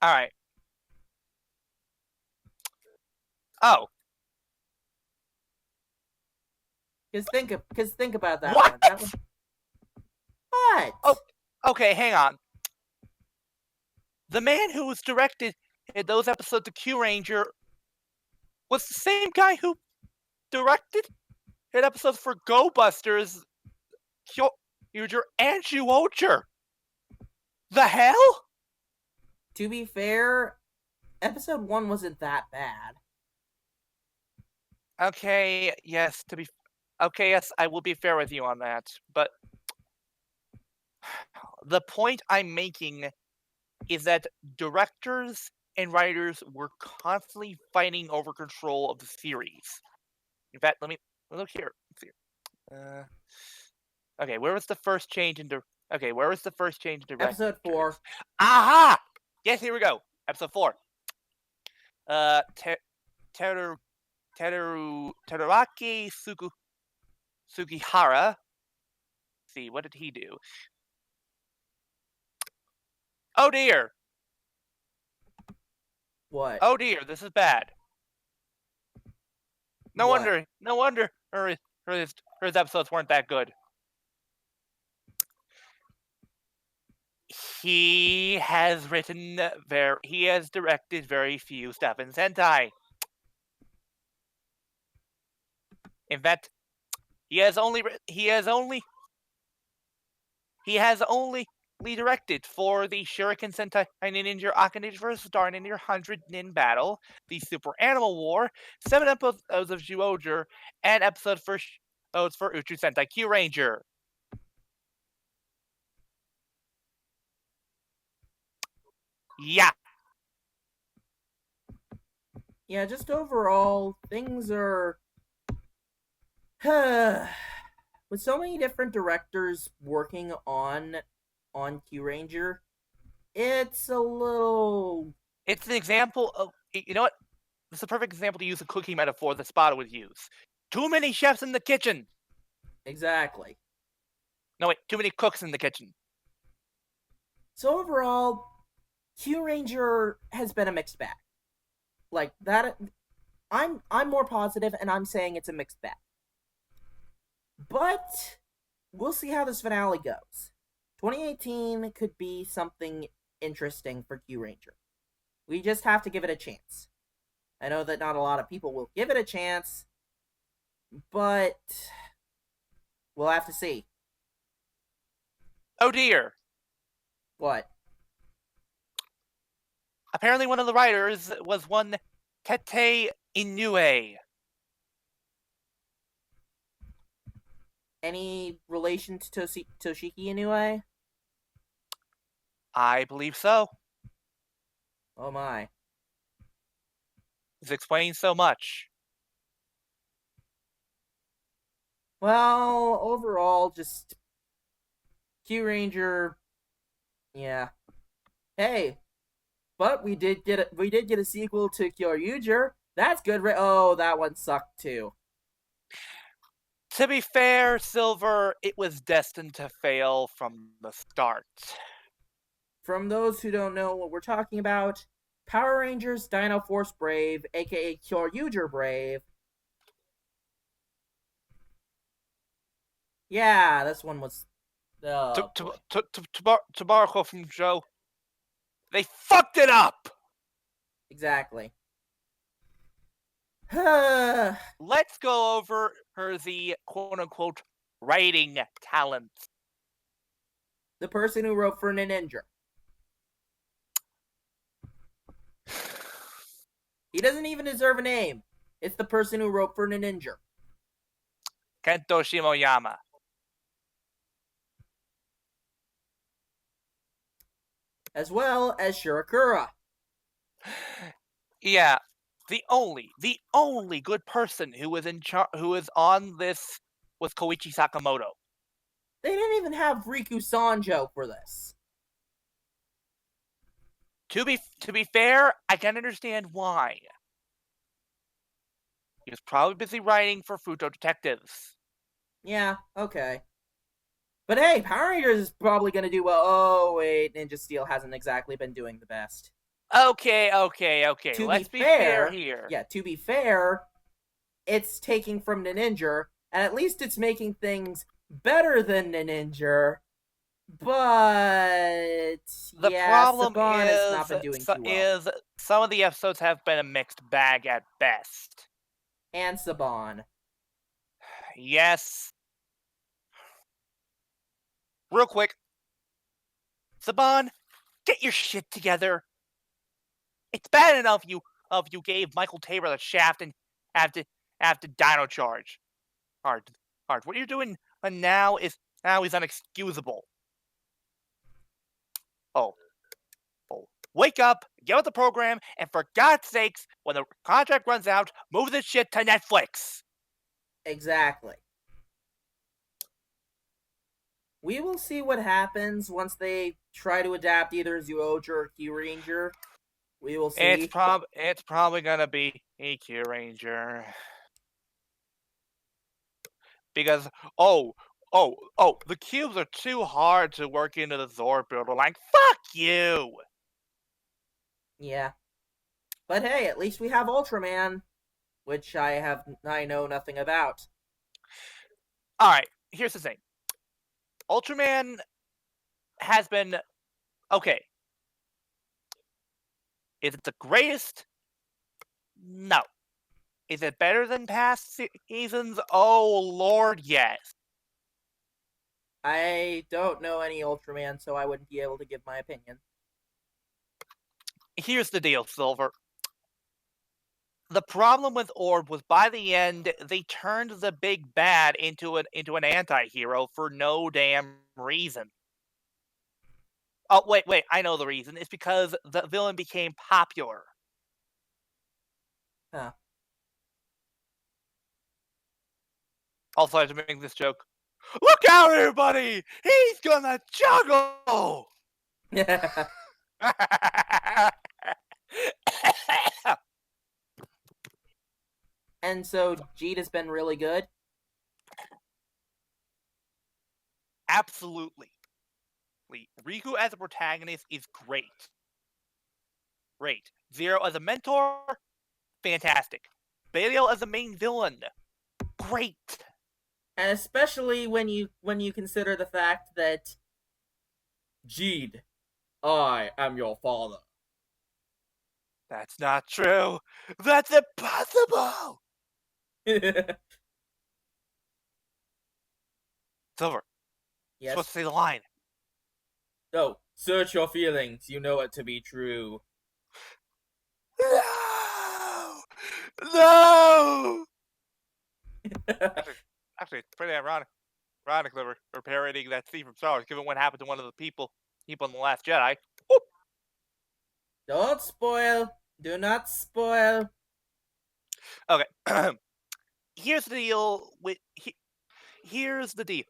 All right. Oh, Because think about that what? one. That one. What? Oh. Okay, hang on. The man who was directed in those episodes of Q Ranger was the same guy who directed in episodes for Go Busters, Kyuger, and Zyuohger. The hell? To be fair, episode 1 wasn't that bad. Okay, yes, okay, yes, I will be fair with you on that. But the point I'm making is that directors and writers were constantly fighting over control of the series. In fact, let me look here. Let's see. Okay, where was the first change in directors? Episode 4. Aha! Yes, here we go. Episode 4. Teraaki Sugihara. Let's see, what did he do? Oh dear! What? Oh dear, this is bad. No What? wonder her episodes weren't that good. He has directed very few stuff in Sentai. In fact, he has only directed for the Shuriken Sentai Ninja Akane vs. Star Ninja 100 Nin Battle, the Super Animal War, 7 episodes of Zyuohger, and episodes for Uchu Sentai Q Ranger. Yeah. Yeah, just overall, things are. With so many different directors working on Q Ranger, it's a little. It's an example of, you know what? It's a perfect example to use a cooking metaphor that Spada would use. Too many chefs in the kitchen. Exactly. No, wait, too many cooks in the kitchen. So overall, Q Ranger has been a mixed bag. Like that, I'm more positive, and I'm saying it's a mixed bag. But we'll see how this finale goes. 2018 could be something interesting for Q Ranger. We just have to give it a chance. I know that not a lot of people will give it a chance, but we'll have to see. Oh dear. What? Apparently one of the writers was one Tete Inoue. Any relation to Toshiki Inoue? I believe so. Oh my. This explains so much. Well, overall, just Q Ranger. Yeah. Hey, but we did get a sequel to Kyoryuger. That's good. Oh, that one sucked too. To be fair, Silver, it was destined to fail from the start. From those who don't know what we're talking about, Power Rangers Dino Force Brave, aka Kyoryuger Brave. Yeah, this one was. Tabarako from Joe. They fucked it up! Exactly. Let's go over the quote-unquote writing talents. The person who wrote for Ninja. He doesn't even deserve a name. It's the person who wrote for Ninja. Kento Shimoyama. As well as Shirakura. Yeah, the only good person who was on this was Koichi Sakamoto. They didn't even have Riku Sanjo for this. To be fair, I can understand why. He was probably busy writing for Futo Detectives. Yeah, okay. But hey, Power Rangers is probably going to do well. Oh, wait, Ninja Steel hasn't exactly been doing the best. Okay. To Let's be be fair fair, here. yeah, to be fair, it's taking from Ninja, and at least it's making things better than Ninja. But The yeah, problem Saban has not been doing too well. is some of the episodes have been a mixed bag at best. And Saban. Yes. Real quick, Saban, get your shit together. It's bad enough you gave Michael Tabor the shaft and have to Dino Charge. Hard. What you're doing now is unexcusable. Oh. Wake up, get with the program, and for God's sakes, when the contract runs out, move this shit to Netflix. Exactly. We will see what happens once they try to adapt either Zyuohger or Kyuranger. We will see. It's probably gonna be a Q Ranger. Because the cubes are too hard to work into the Zord builder. Like, fuck you! Yeah. But hey, at least we have Ultraman, which I know nothing about. Alright, here's the thing. Ultraman has been okay. Is it the greatest? No. Is it better than past seasons? Oh lord, yes. I don't know any Ultraman, so I wouldn't be able to give my opinion. Here's the deal, Silver. The problem with Orb was by the end they turned the big bad into an anti-hero for no damn reason. Oh wait, I know the reason. It's because the villain became popular. Huh. Also, I have to make this joke. Look out, everybody! He's gonna juggle! And so Jeet has been really good. Absolutely. Riku as a protagonist is great. Zero as a mentor, fantastic. Belial as a main villain, great. And especially when you consider the fact that Jeet, I am your father. That's not true. That's impossible. Silver, you're supposed to Yes. say the line. No, search your feelings. You know it to be true. No! Actually, it's pretty ironic that we're parodying that scene from Star Wars, given what happened to one of the people in The Last Jedi. Whoop. Don't spoil. Do not spoil. Okay. Here's the deal with here's the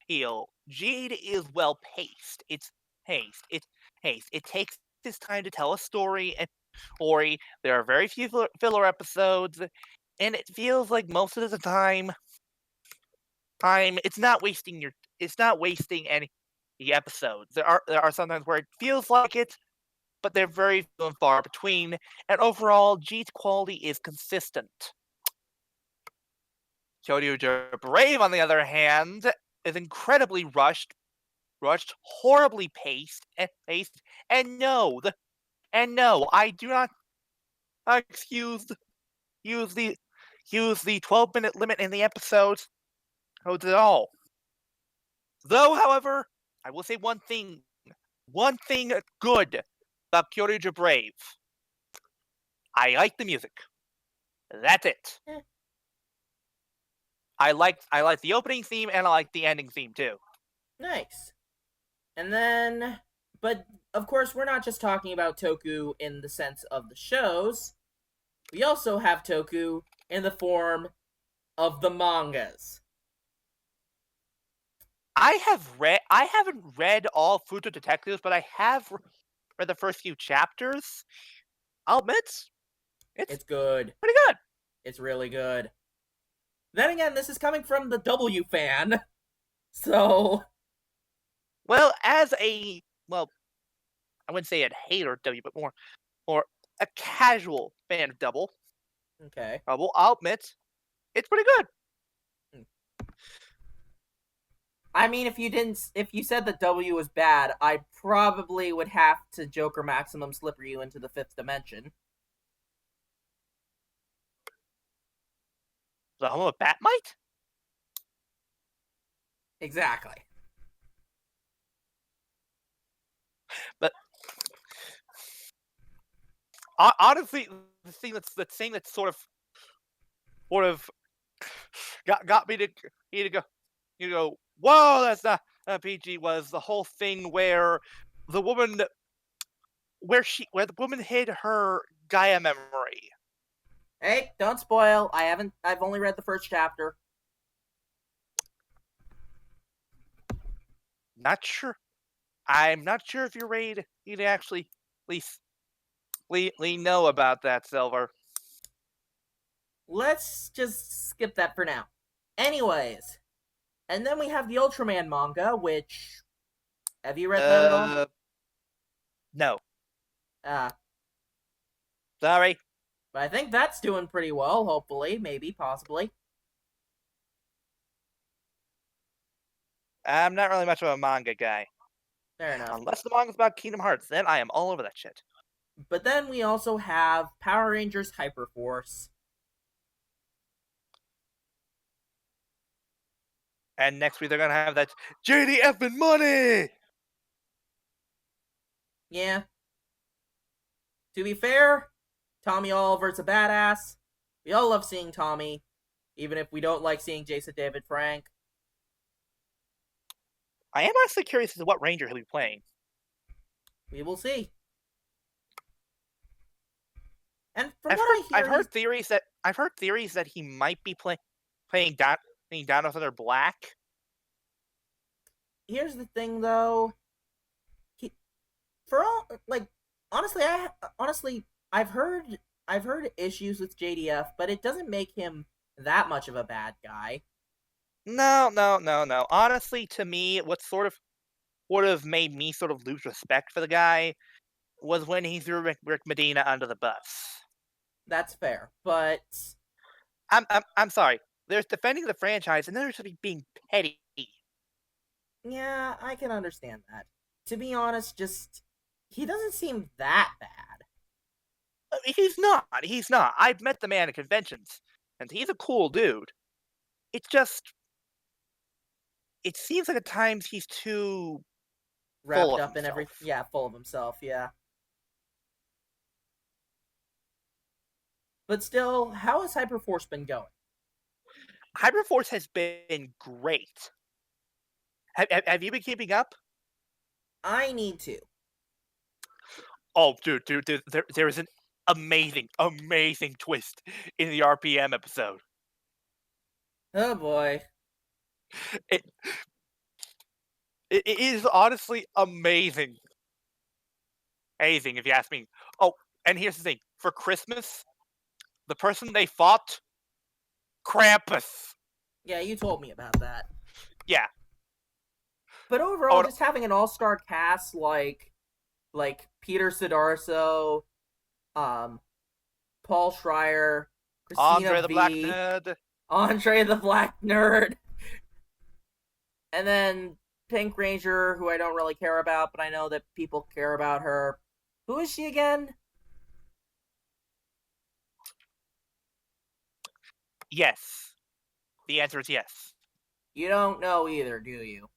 deal. Jade is well paced. It's paced. It's paced. It takes its time to tell a story and story. There are very few filler episodes, and it feels like most of the time it's not wasting any episodes. There are sometimes where it feels like it, but they're very few and far between. And overall, G's quality is consistent. Kyoryu Brave, on the other hand, is incredibly rushed, horribly paced, and no, I do not excuse use the 12-minute limit in the episodes at all. Though, however, I will say one thing good about Kyoryu Brave. I like the music. That's it. I like the opening theme and I like the ending theme too. Nice. And then, but of course, we're not just talking about Toku in the sense of the shows. We also have Toku in the form of the mangas. I haven't read all Futo Detectives, but I have read the first few chapters. I'll admit, It's good. Pretty good. It's really good. Then again, this is coming from the W fan. So, Well, I wouldn't say a hater of W, but more a casual fan of Okay. Double. I'll admit, it's pretty good. I mean, if you said that W was bad, I probably would have to Joker Maximum Slipper you into the fifth dimension. The home of Batmite? Exactly. But honestly, the thing that's sort of got me to go, whoa, that's not PG, was the whole thing where the woman where the woman hid her Gaia memory. Hey, don't spoil. I've only read the first chapter. Not sure. I'm not sure if you're ready to actually at least know about that, Silver. Let's just skip that for now. Anyways, and then we have the Ultraman manga, which have you read that at all? No. Uh, Sorry. but I think that's doing pretty well, hopefully, maybe, possibly. I'm not really much of a manga guy. Fair enough. Unless the manga's about Kingdom Hearts, then I am all over that shit. But then we also have Power Rangers Hyperforce. And next week they're gonna have that JDF and money! Yeah. To be fair, Tommy Oliver's a badass. We all love seeing Tommy, even if we don't like seeing Jason David Frank. I am actually curious as to what Ranger he'll be playing. We will see. And from what I hear, I've heard theories that he might be playing Down Thunder Black. here's the thing, though. Honestly, I've heard issues with JDF, but it doesn't make him that much of a bad guy. No. Honestly, to me, what sort of would have made me sort of lose respect for the guy was when he threw Rick Medina under the bus. That's fair, but I'm sorry. There's defending the franchise, and then there's being petty. yeah, I can understand that. To be honest, just he doesn't seem that bad. He's not. He's not. I've met the man at conventions, and he's a cool dude. It's just, it seems like at times he's too Wrapped full of up in everything. himself. Yeah, full of himself, yeah. But still, how has Hyperforce been going? Hyperforce has been great. Have you been keeping up? I need to. Oh, dude, there is an amazing twist in the RPM episode. Oh boy. It is honestly amazing. Amazing, if you ask me. Oh, and here's the thing. For Christmas, the person they fought, Krampus. Yeah, you told me about that. Yeah. But overall, just having an all-star cast like Peter Sidarso, Paul Schreier, Christina Andre the V, Black Nerd. Andre the Black Nerd, and then Pink Ranger, who I don't really care about, but I know that people care about her. Who is she again? Yes. The answer is yes. You don't know either, do you?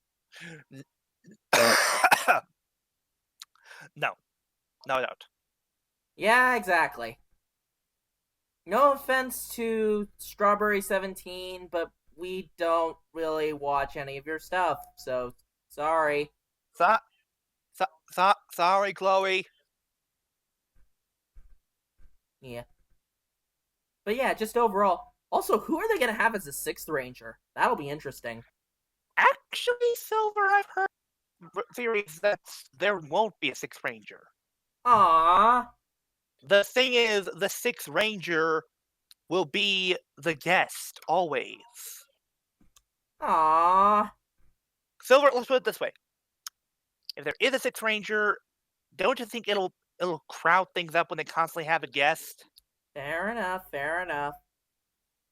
No, I don't. Yeah, exactly. No offense to Strawberry 17, but we don't really watch any of your stuff, so sorry. Sorry, Chloe. Yeah. But yeah, just overall. Also, who are they going to have as a sixth ranger? That'll be interesting. Actually, Silver, I've heard theories that there won't be a sixth ranger. Aww. The thing is, the sixth ranger will be the guest, always. Aww. Silver, let's put it this way. If there is a sixth ranger, don't you think it'll crowd things up when they constantly have a guest? Fair enough, fair enough.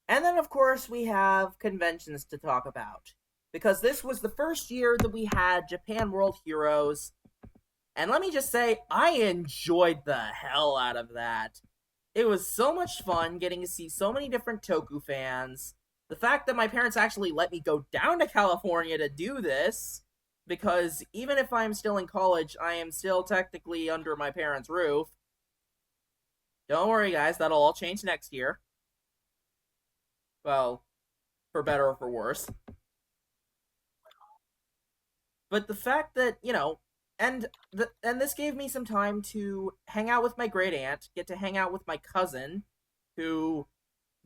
And then, of course, we have conventions to talk about. Because this was the first year that we had Japan World Heroes. And let me just say, I enjoyed the hell out of that. It was so much fun getting to see so many different Toku fans. The fact that my parents actually let me go down to California to do this, because even if I'm still in college, I am still technically under my parents' roof. Don't worry, guys, that'll all change next year. Well, for better or for worse. But the fact that, and this gave me some time to hang out with my great aunt, get to hang out with my cousin, who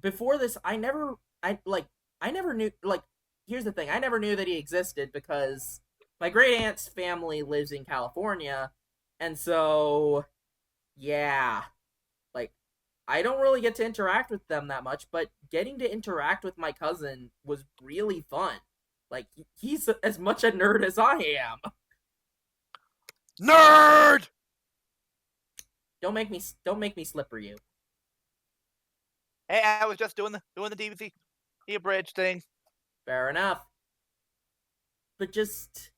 before this I never knew. Here's the thing, I never knew that he existed because my great aunt's family lives in California, and so yeah, like I don't really get to interact with them that much, but getting to interact with my cousin was really fun. Like he's as much a nerd as I am. Nerd! Don't make me slipper you. Hey, I was just doing the DBZ abridged thing. Fair enough. But just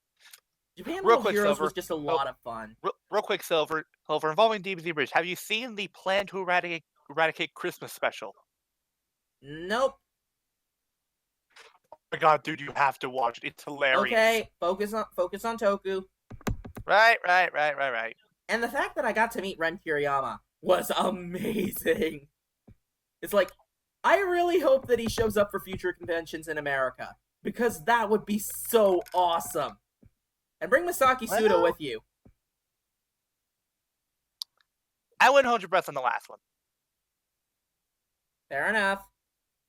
Japan Real World quick, Heroes Silver. was just a lot of fun. Real quick, Silver, involving DBZ Bridge. Have you seen the Plan to Eradicate Christmas special? Nope. Oh my god, dude, you have to watch it. It's hilarious. Okay, focus on Toku. Right. And the fact that I got to meet Ren Kiriyama was amazing. It's like, I really hope that he shows up for future conventions in America, because that would be so awesome. And bring Masaki Suda with you. I wouldn't hold your breath on the last one. Fair enough.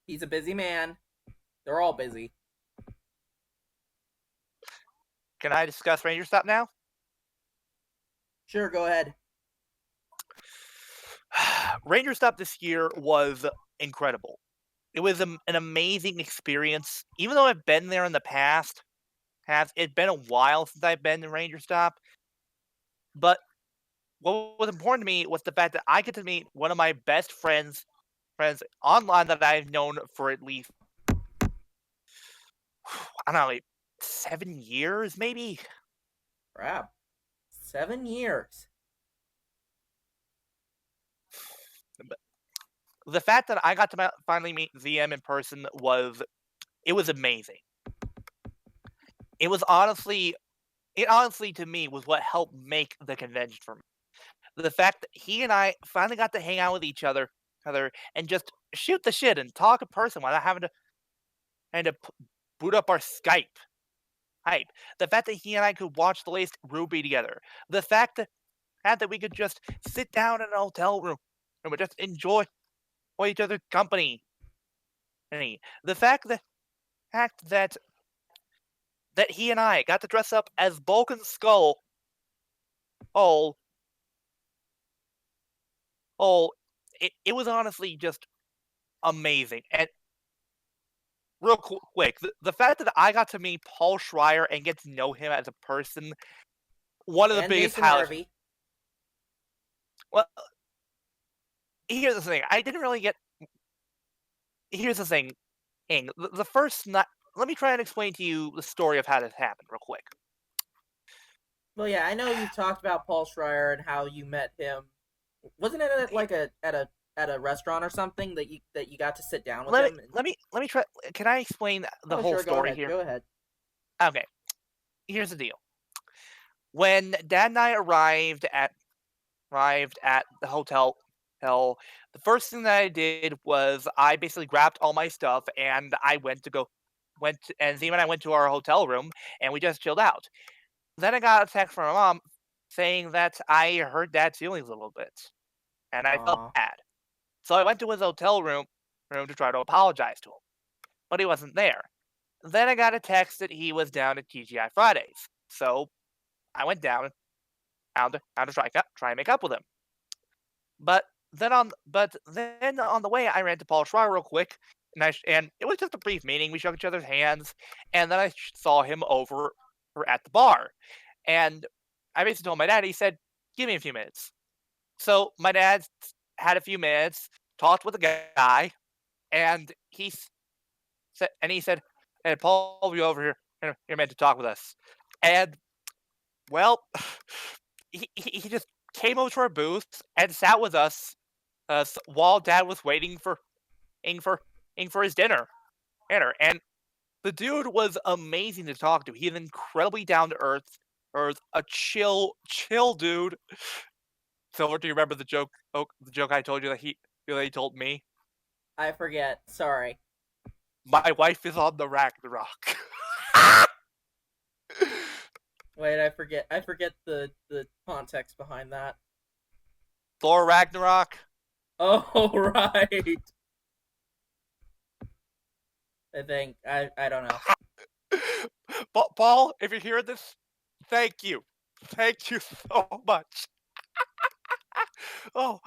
He's a busy man. They're all busy. Can I discuss Ranger Stop now? Sure, go ahead. Ranger Stop this year was incredible. It was an amazing experience. Even though I've been there in the past, it's been a while since I've been to Ranger Stop. But what was important to me was the fact that I get to meet one of my best friends online that I've known for at least, I don't know, like 7 years, maybe? Crap. 7 years. The fact that I got to finally meet ZM in person was amazing. It honestly to me was what helped make the convention for me. The fact that he and I finally got to hang out with each other and just shoot the shit and talk in person without having to boot up our Skype. Hype. The fact that he and I could watch the latest Ruby together. The fact that we could just sit down in a hotel room and we just enjoy each other's company. The fact that he and I got to dress up as Bulk and Skull. It was honestly just amazing. And real quick, the fact that I got to meet Paul Schreier and get to know him as a person, one of the biggest highlights. Well, here's the thing. I didn't really get. Here's the thing. The first night. Let me try and explain to you the story of how this happened, real quick. Well, yeah, I know you've talked about Paul Schreier and how you met him. Wasn't it at a restaurant or something that you got to sit down with him? Let me try. Can I explain the whole story here? Go ahead. Okay. Here's the deal. When Dad and I arrived at the hotel, the first thing that I did was I basically grabbed all my stuff and I and Zima and I went to our hotel room and we just chilled out. Then I got a text from my mom saying that I hurt Dad's feelings a little bit, and I felt bad. So I went to his hotel room to try to apologize to him, but he wasn't there. Then I got a text that he was down at TGI Fridays, so I went down to try and make up with him. But then on the way, I ran to Paul Schreier real quick, and it was just a brief meeting. We shook each other's hands, and then I saw him over at the bar, and I basically told my dad. He said, give me a few minutes. So my dad had a few minutes, talked with a guy, and he said, "Hey, Paul, you over here. You're meant to talk with us." And well, he just came over to our booth and sat with us while Dad was waiting for his dinner. And the dude was amazing to talk to. He's incredibly down to earth, or a chill dude. Silver, do you remember the joke? Oh, the joke I told you that he told me. I forget. Sorry. My wife is on the Ragnarok. Wait, I forget. I forget the context behind that. Thor Ragnarok. Oh right. I think I don't know. Paul, if you hear this, thank you so much. Oh,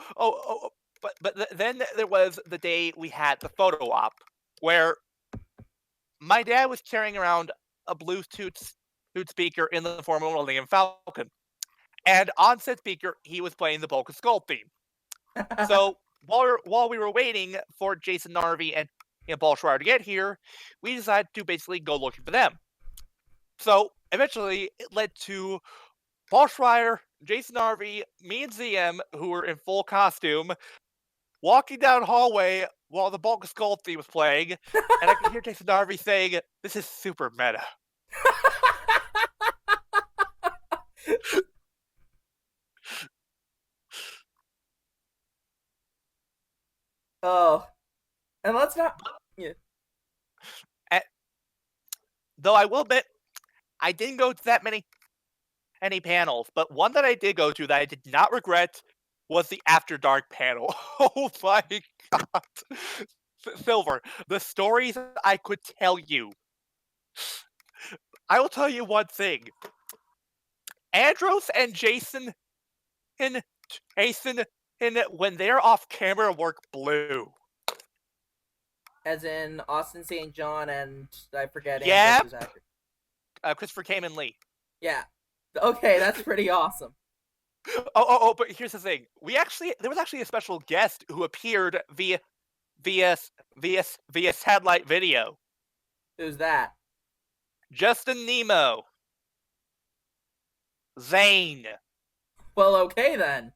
but then there was the day we had the photo op where my dad was carrying around a Bluetooth speaker in the form of a Millennium Falcon, and on said speaker he was playing the Polka Skull theme. So while we were waiting for Jason Narvi and Paul Schreier to get here, we decided to basically go looking for them. So eventually it led to Paul Schreier, Jason Narvi, me and ZM, who were in full costume, walking down hallway while the Polka Skull theme was playing, and I could hear Jason Narvi saying, "This is super meta." Oh, and let's not. Yeah. Though I will admit, I didn't go to that many panels, but one that I did go to that I did not regret was the After Dark panel. Oh my god. Silver, the stories I could tell you. I will tell you one thing. Andros and Jason and when they're off camera work blue. As in Austin St. John and I forget Yep. Andros's actor. Christopher Kamen Lee. Yeah. Okay, that's pretty awesome. But here's the thing. There was actually a special guest who appeared via satellite video. Who's that? Justin Nemo. Zane. Well, okay then.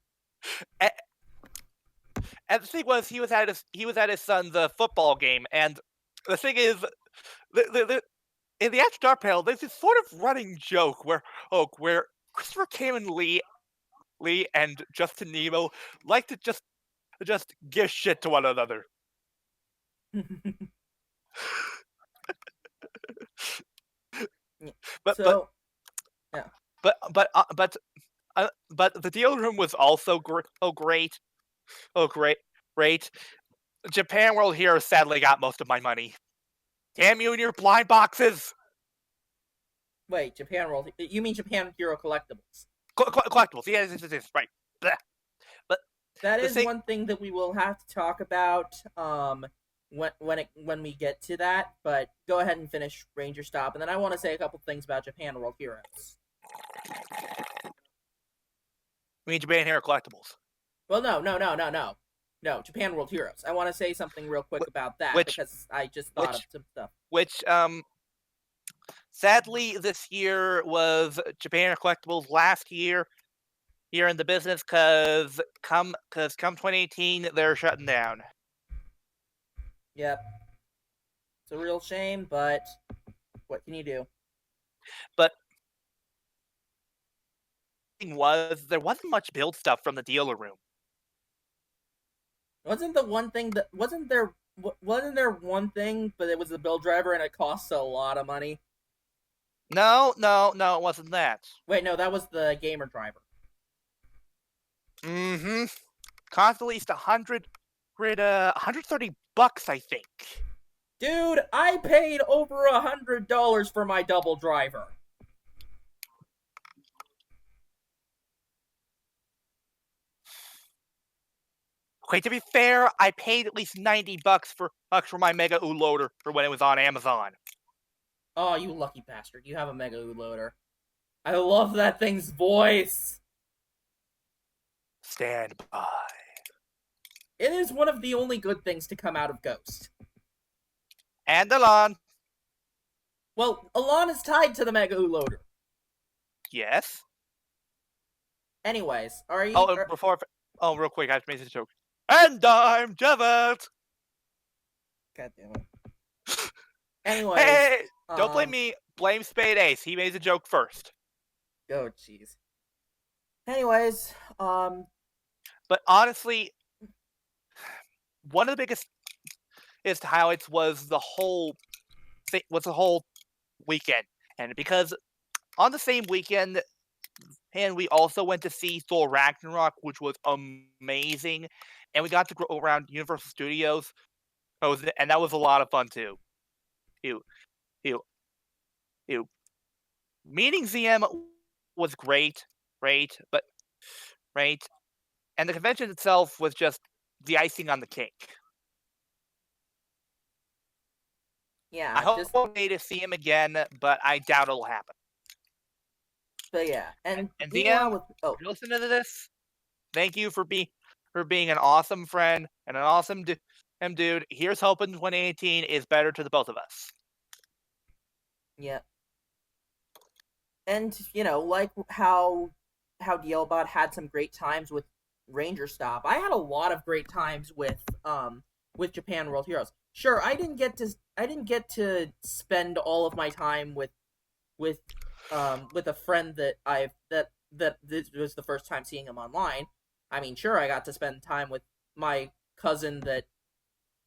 And the thing was, he was at his son's football game, and the thing is, in the After Dark panel, there's this sort of running joke where Christopher Kamen Lee and Justin Nemo like to just give shit to one another. But the deal room was also great. Japan World Heroes sadly got most of my money. Damn you and your blind boxes! Wait, Japan World. You mean Japan Hero Collectibles? Collectibles, yes, right. Blech. But that is one thing that we will have to talk about when we get to that. But go ahead and finish Ranger Stop, and then I want to say a couple things about Japan World Heroes. We mean Japan Hero Collectibles. Well, no, Japan World Heroes. I want to say something real quick about that because I just thought of some stuff. Which, sadly, this year was Japan Hero Collectibles' last year here in the business because come 2018 they're shutting down. Yep, it's a real shame, but what can you do? But the thing was, there wasn't much build stuff from the dealer room. Wasn't there one thing, but it was the build driver and it costs a lot of money? No, it wasn't that. Wait, no, that was the gamer driver. Mm-hmm. Cost at least $130, I think. Dude, I paid over $100 for my double driver. Okay, to be fair, I paid at least $90 for my Mega U loader for when it was on Amazon. Oh, you lucky bastard. You have a Mega U loader. I love that thing's voice. Stand by. It is one of the only good things to come out of Ghost. And Alon. Well, Alon is tied to the Mega Loader. Yes. Anyways, are you? Oh, and before. Oh, real quick, I have to make this joke. And I'm Javet. God damn it. Anyways, Hey, don't blame me. Blame Spade Ace. He made the joke first. Oh, jeez. Anyways, But honestly, one of the biggest highlights was the whole weekend, and because on the same weekend, and we also went to see Thor Ragnarok, which was amazing, and we got to go around Universal Studios. And that was a lot of fun too. Ew, ew, ew. Meeting ZM was great, but and the convention itself was just the icing on the cake. yeah, I hope one day to see him again, but I doubt it'll happen. But yeah, and ZM, with, if you listen to this, thank you for being an awesome friend and an awesome dude. Here's hoping 2018 is better to the both of us. Yeah. And, like how DLBot had some great times with Ranger Stop, I had a lot of great times with Japan World Heroes. Sure, I didn't get to spend all of my time with a friend that this was the first time seeing him online. I mean, sure, I got to spend time with my cousin that.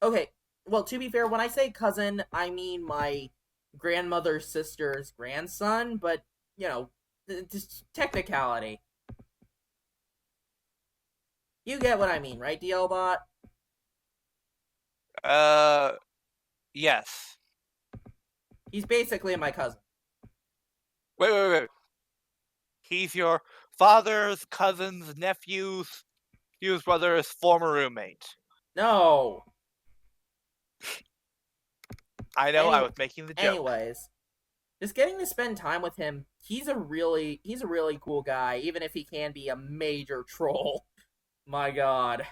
Okay, well, to be fair, when I say cousin, I mean my grandmother's sister's grandson, but, just technicality. You get what I mean, right, DLBot? Yes. He's basically my cousin. Wait. He's your father's cousin's nephew's brother's former roommate. No. I know, I was making the joke. Anyways, just getting to spend time with him, he's a really cool guy, even if he can be a major troll. My god.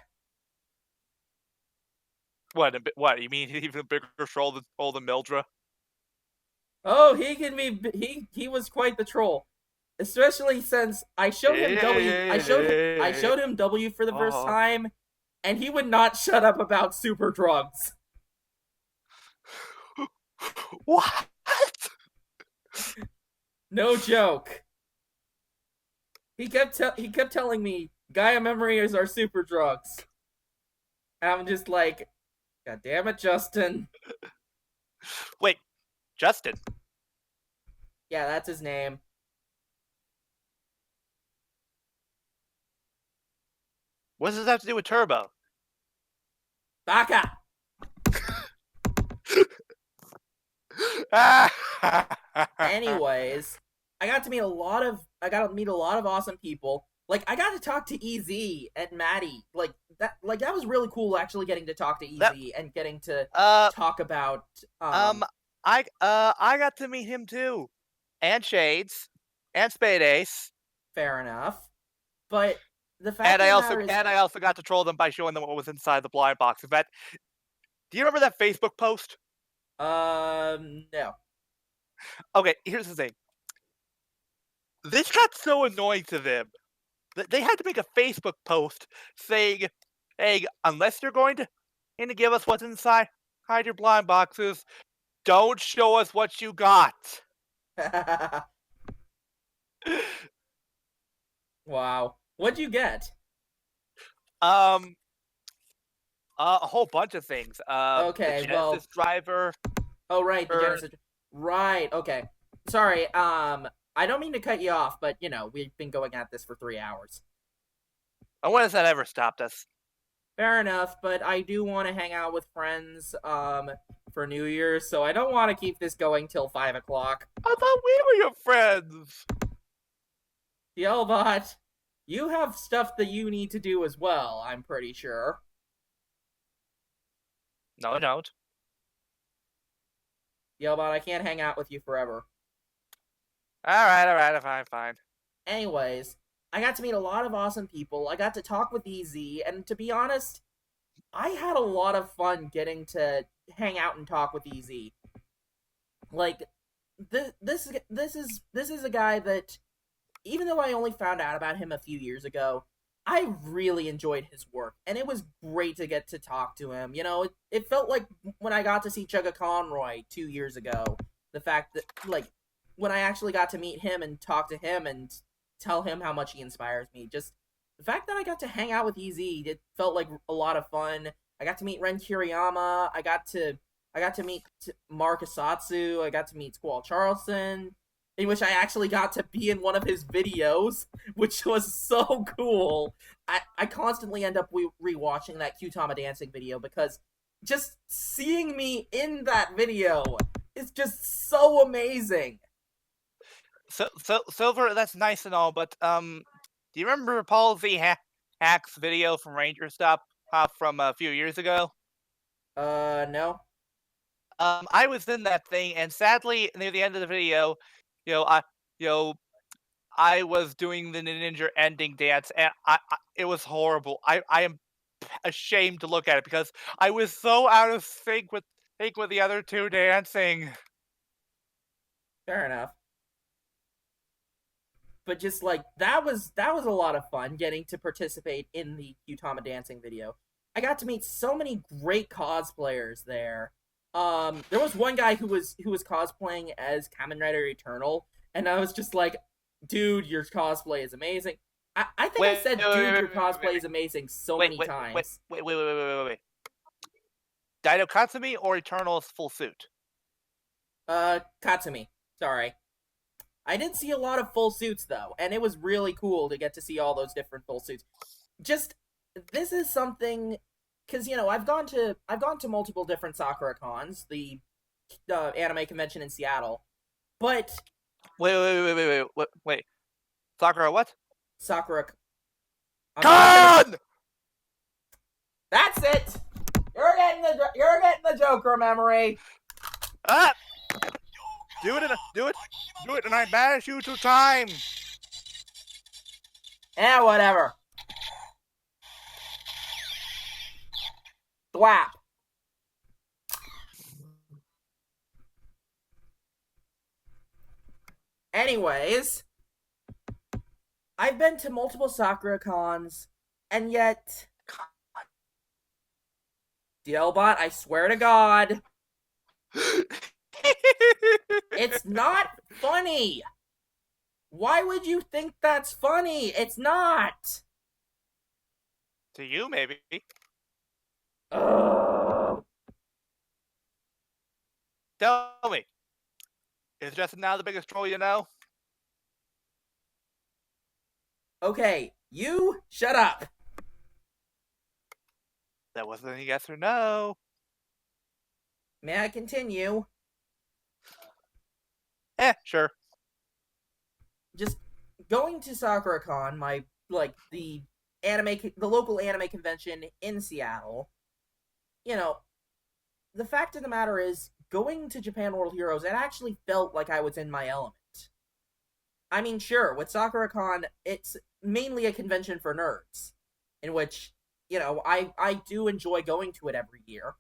What? You mean he's even a bigger troll than Mildra? Oh, he can be. He was quite the troll, especially since I showed him W. I showed him W for the first time, and he would not shut up about super drugs. What? No joke. He kept telling me Gaia memories are super drugs. And I'm just like, God damn it, Justin. Wait, Justin? Yeah, that's his name. What does this have to do with Turbo? Baka! Anyways, I got to meet a lot of awesome people. Like, I got to talk to EZ and Maddie. Like that was really cool, actually getting to talk to EZ and getting to talk about I got to meet him too. And Shades. And Spade Ace. Fair enough. But the fact and I also got to troll them by showing them what was inside the blind box. In fact, do you remember that Facebook post? No. Okay, here's the thing. This got so annoying to them that they had to make a Facebook post saying, "Hey, unless you're going to give us what's inside your blind boxes, don't show us what you got." Wow. What'd you get? A whole bunch of things. Okay, the Genesis driver. Oh, right, the Genesis. Right. Okay. Sorry. I don't mean to cut you off, but we've been going at this for 3 hours. And when has that ever stopped us? Fair enough, but I do want to hang out with friends for New Year's, so I don't want to keep this going till 5 o'clock. I thought we were your friends. DLBot, you have stuff that you need to do as well, I'm pretty sure. No, I don't. DLBot, I can't hang out with you forever. Alright, fine. Anyways, I got to meet a lot of awesome people. I got to talk with EZ, and to be honest, I had a lot of fun getting to hang out and talk with EZ. Like this is a guy that, even though I only found out about him a few years ago, I really enjoyed his work, and it was great to get to talk to him. It felt like when I got to see Chugga Conroy 2 years ago. The fact that, like, when I actually got to meet him and talk to him and tell him how much he inspires me, just the fact that I got to hang out with EZ, it felt like a lot of fun. I got to meet Ren Kiriyama. I got to meet Mark Asatsu. I got to meet Squall Charleston, in which I actually got to be in one of his videos, which was so cool. I constantly end up rewatching that Q-Tama dancing video because just seeing me in that video is just so amazing. So Silver, that's nice and all, but do you remember Paul Z Hack's video from Ranger Stop from a few years ago? No. I was in that thing, and sadly, near the end of the video, you know, I, you know, I was doing the ninja ending dance, and it was horrible. I am ashamed to look at it because I was so out of sync with the other two dancing. Fair enough. But just like that was a lot of fun getting to participate in the Q-Tama dancing video. I got to meet so many great cosplayers there. There was one guy who was cosplaying as Kamen Rider Eternal, and I was just like, dude, your cosplay is amazing. I think I said, dude, your cosplay is amazing so many times. Wait. Daido Katsumi or Eternal's full suit? Katsumi. Sorry. I did see a lot of full suits though, and it was really cool to get to see all those different full suits. Just this is something, because I've gone to multiple different Sakura cons, the anime convention in Seattle, but Wait. Sakura what? Sakura. Con! That's it. You're getting the Joker memory. Ah! Do it, and I banish you to time. Yeah, whatever. Thwap. Anyways, I've been to multiple Sakura cons, and yet, DLBot, I swear to God, it's not funny. Why would you think that's funny? It's not. To you, maybe. Ugh. Tell me, is Justin now the biggest troll you know? Okay, you shut up. That wasn't a yes or no. May I continue? Sure. Just going to SakuraCon, the local anime convention in Seattle. The fact of the matter is, going to Japan World Heroes, it actually felt like I was in my element. I mean, sure, with SakuraCon, it's mainly a convention for nerds, in which, I do enjoy going to it every year.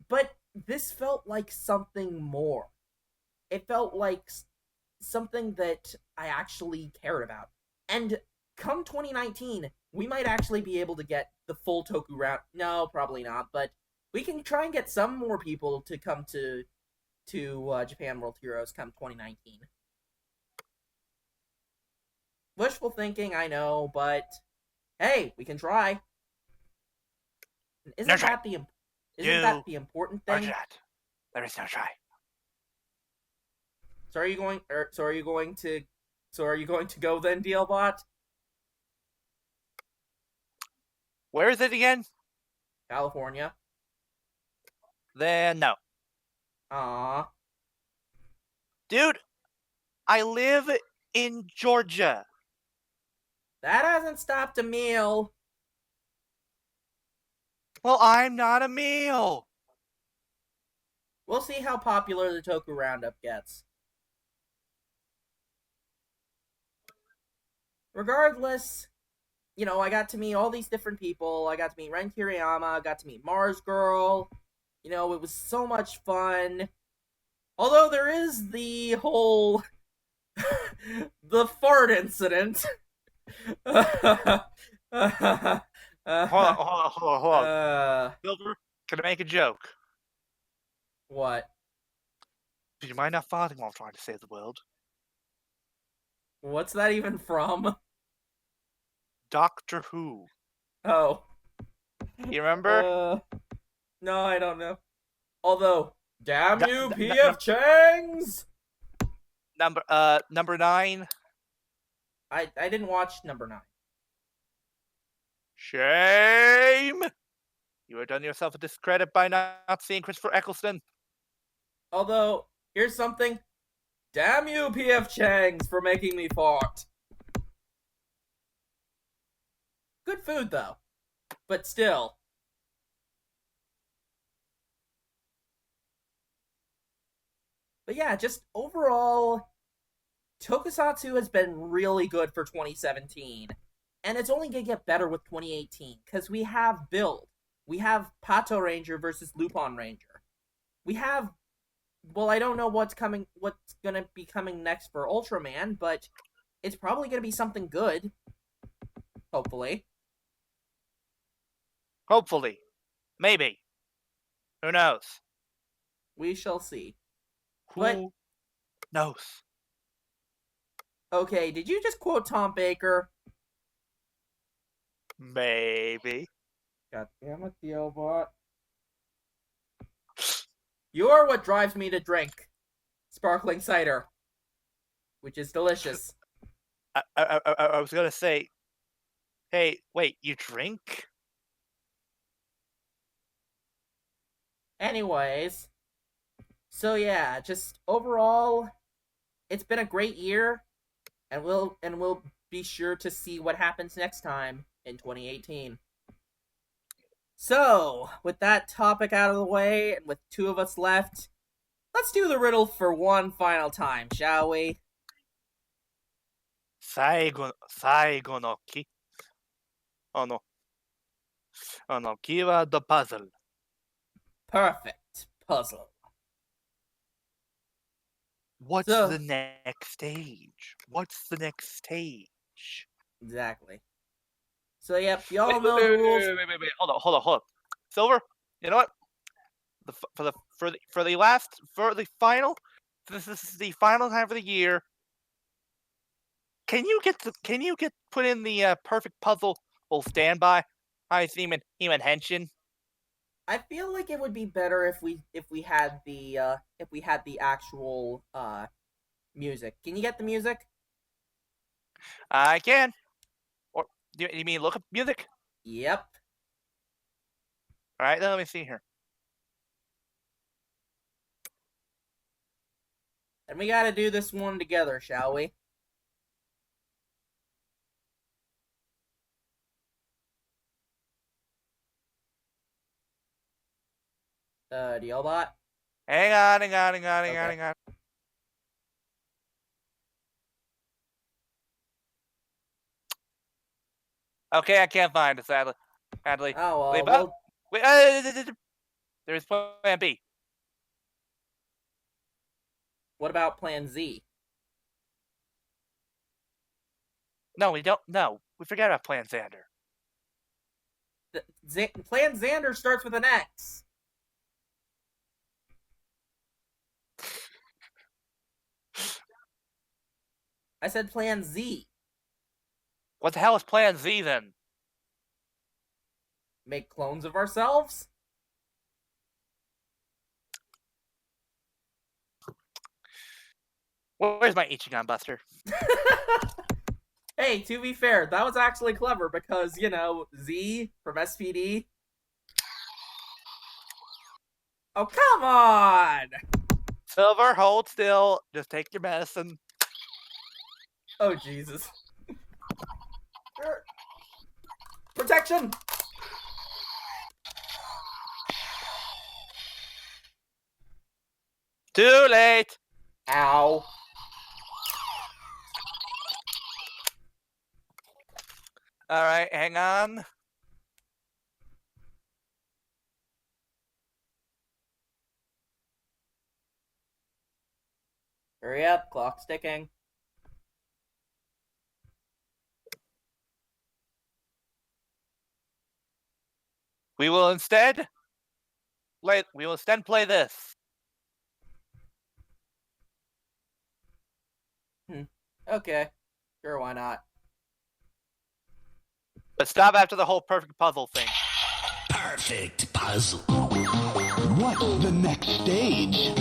But this felt like something more. It felt like something that I actually cared about. And come 2019, we might actually be able to get the full Toku round. No, probably not, but we can try and get some more people to come to Japan World Heroes come 2019. Wishful thinking, I know, but hey, we can try. Isn't that the important thing? There is no try. So are you going to go then, DLBot? Where is it again? California. Then no. Aww. Dude, I live in Georgia. That hasn't stopped a meal. Well, I'm not a meal. We'll see how popular the Toku Roundup gets. regardless, I got to meet all these different people. I got to meet Ren Kiriyama. I got to meet Mars Girl. It was so much fun. Although there is the whole the fart incident. Hold on, hold on. Silver, can I make a joke? What? Do you mind not farting while I'm trying to save the world? What's that even from? Doctor Who. Oh. You remember? No, I don't know. Although, damn Da- you, da- P.F. Chang's! Number 9. I didn't watch number 9. Shame! You have done yourself a discredit by not seeing Christopher Eccleston. Although, here's something. Damn you, P.F. Chang's, for making me fart. Good food, though. But still. But yeah, just overall, Tokusatsu has been really good for 2017. And it's only going to get better with 2018. Because we have Build. We have Pato Ranger versus Lupin Ranger. We have... Well, I don't know what's going to be coming next for Ultraman, but it's probably going to be something good. Hopefully. Hopefully. Maybe. Who knows? We shall see. Who knows? Okay, did you just quote Tom Baker? Maybe. God damn it, Theobot. You're what drives me to drink sparkling cider, which is delicious. I was gonna say, hey, wait, you drink? Anyways, so yeah, just overall, it's been a great year, and we'll be sure to see what happens next time in 2018. So, with that topic out of the way, and with 2 of us left, let's do the riddle for one final time, shall we? 最後のキーワードパズル。Perfect puzzle. What's So- the next stage? What's the next stage? Exactly. So, yep, y'all know the rules. Wait. Hold on. Silver, you know what? For the final, this is the final time for the year. Can you get put in the perfect puzzle will standby? Hi, Seaman Henshin. I feel like it would be better if we had the actual music. Can you get the music? I can. Or do you mean look up music? Yep. All right, then let me see here. And we gotta do this one together, shall we? Dealbot? Hang on. Okay, I can't find it, sadly. Oh, Wait, well, wait, there's plan B. what about Plan Z? No, we don't. No, we forgot about Plan Xander. Plan Xander starts with an X. I said Plan Z. What the hell is Plan Z then? Make clones of ourselves? Where's my Ichigan Buster? Hey, to be fair, that was actually clever because, Z from SPD. Oh, come on! Silver, hold still. Just take your medicine. Oh, Jesus. Protection! Too late. Ow. All right, hang on. Hurry up, clock's ticking. We will instead play this. Okay. Sure, why not? But stop after the whole perfect puzzle thing. Perfect puzzle. What's the next stage?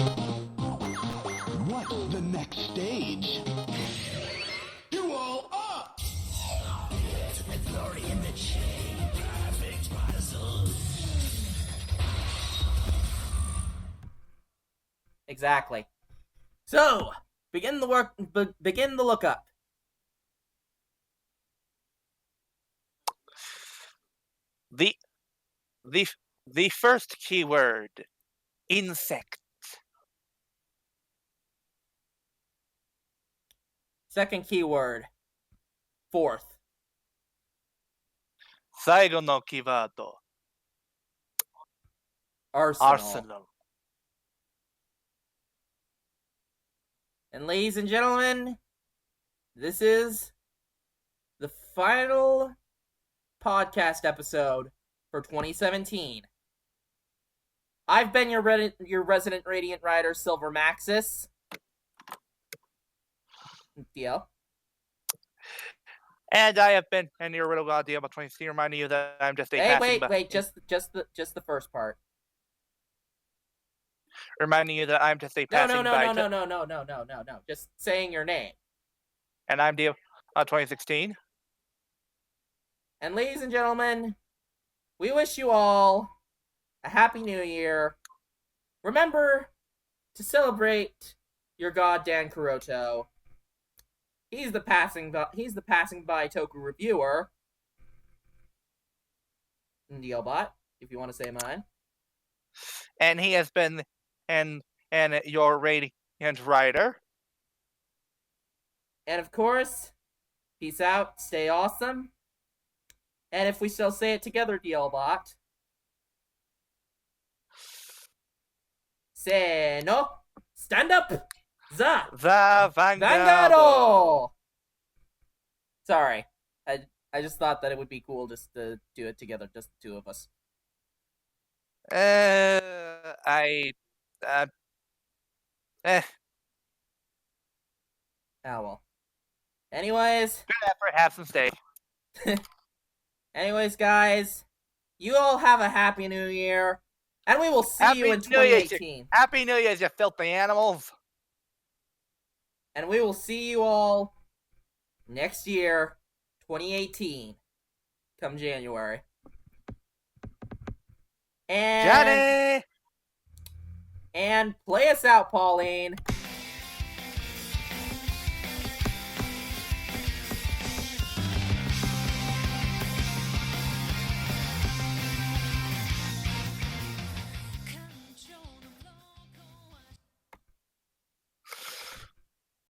What's the next stage? You all up! Ultimate glory in the chain. Perfect puzzle. Exactly. So, begin the lookup. The first keyword, insect. Second keyword, fourth. 最後のキーワード、 Arsenal. Arsenal. And ladies and gentlemen, this is the final podcast episode for 2017. I've been your resident Radiant Rider, Silver Maxis. DL. And I have been in your riddle god DL 23, reminding you that I'm just a Hey, passing wait, just the first part. reminding you that I'm just a No. passing by. No. Just saying your name. And I'm DL 2016. And ladies and gentlemen, we wish you all a happy new year. Remember to celebrate your god Dan Kuroto. He's the passing by Toku reviewer. Dealbot, if you want to say mine. And he has been and your Radiant Rider. And of course, peace out, stay awesome. And if we still say it together, Dealbot. Se no, stand up, za The Vanguard. Vangado. Sorry, I just thought that it would be cool just to do it together, just the two of us. Oh well. Anyways, Good effort, have some steak. anyways, guys, you all have a happy new year, and we will see you in Happy New Year, 2018. Happy New Year's, you filthy animals. And we will see you all next year, 2018, come January. And Johnny! and play us out, Pauline.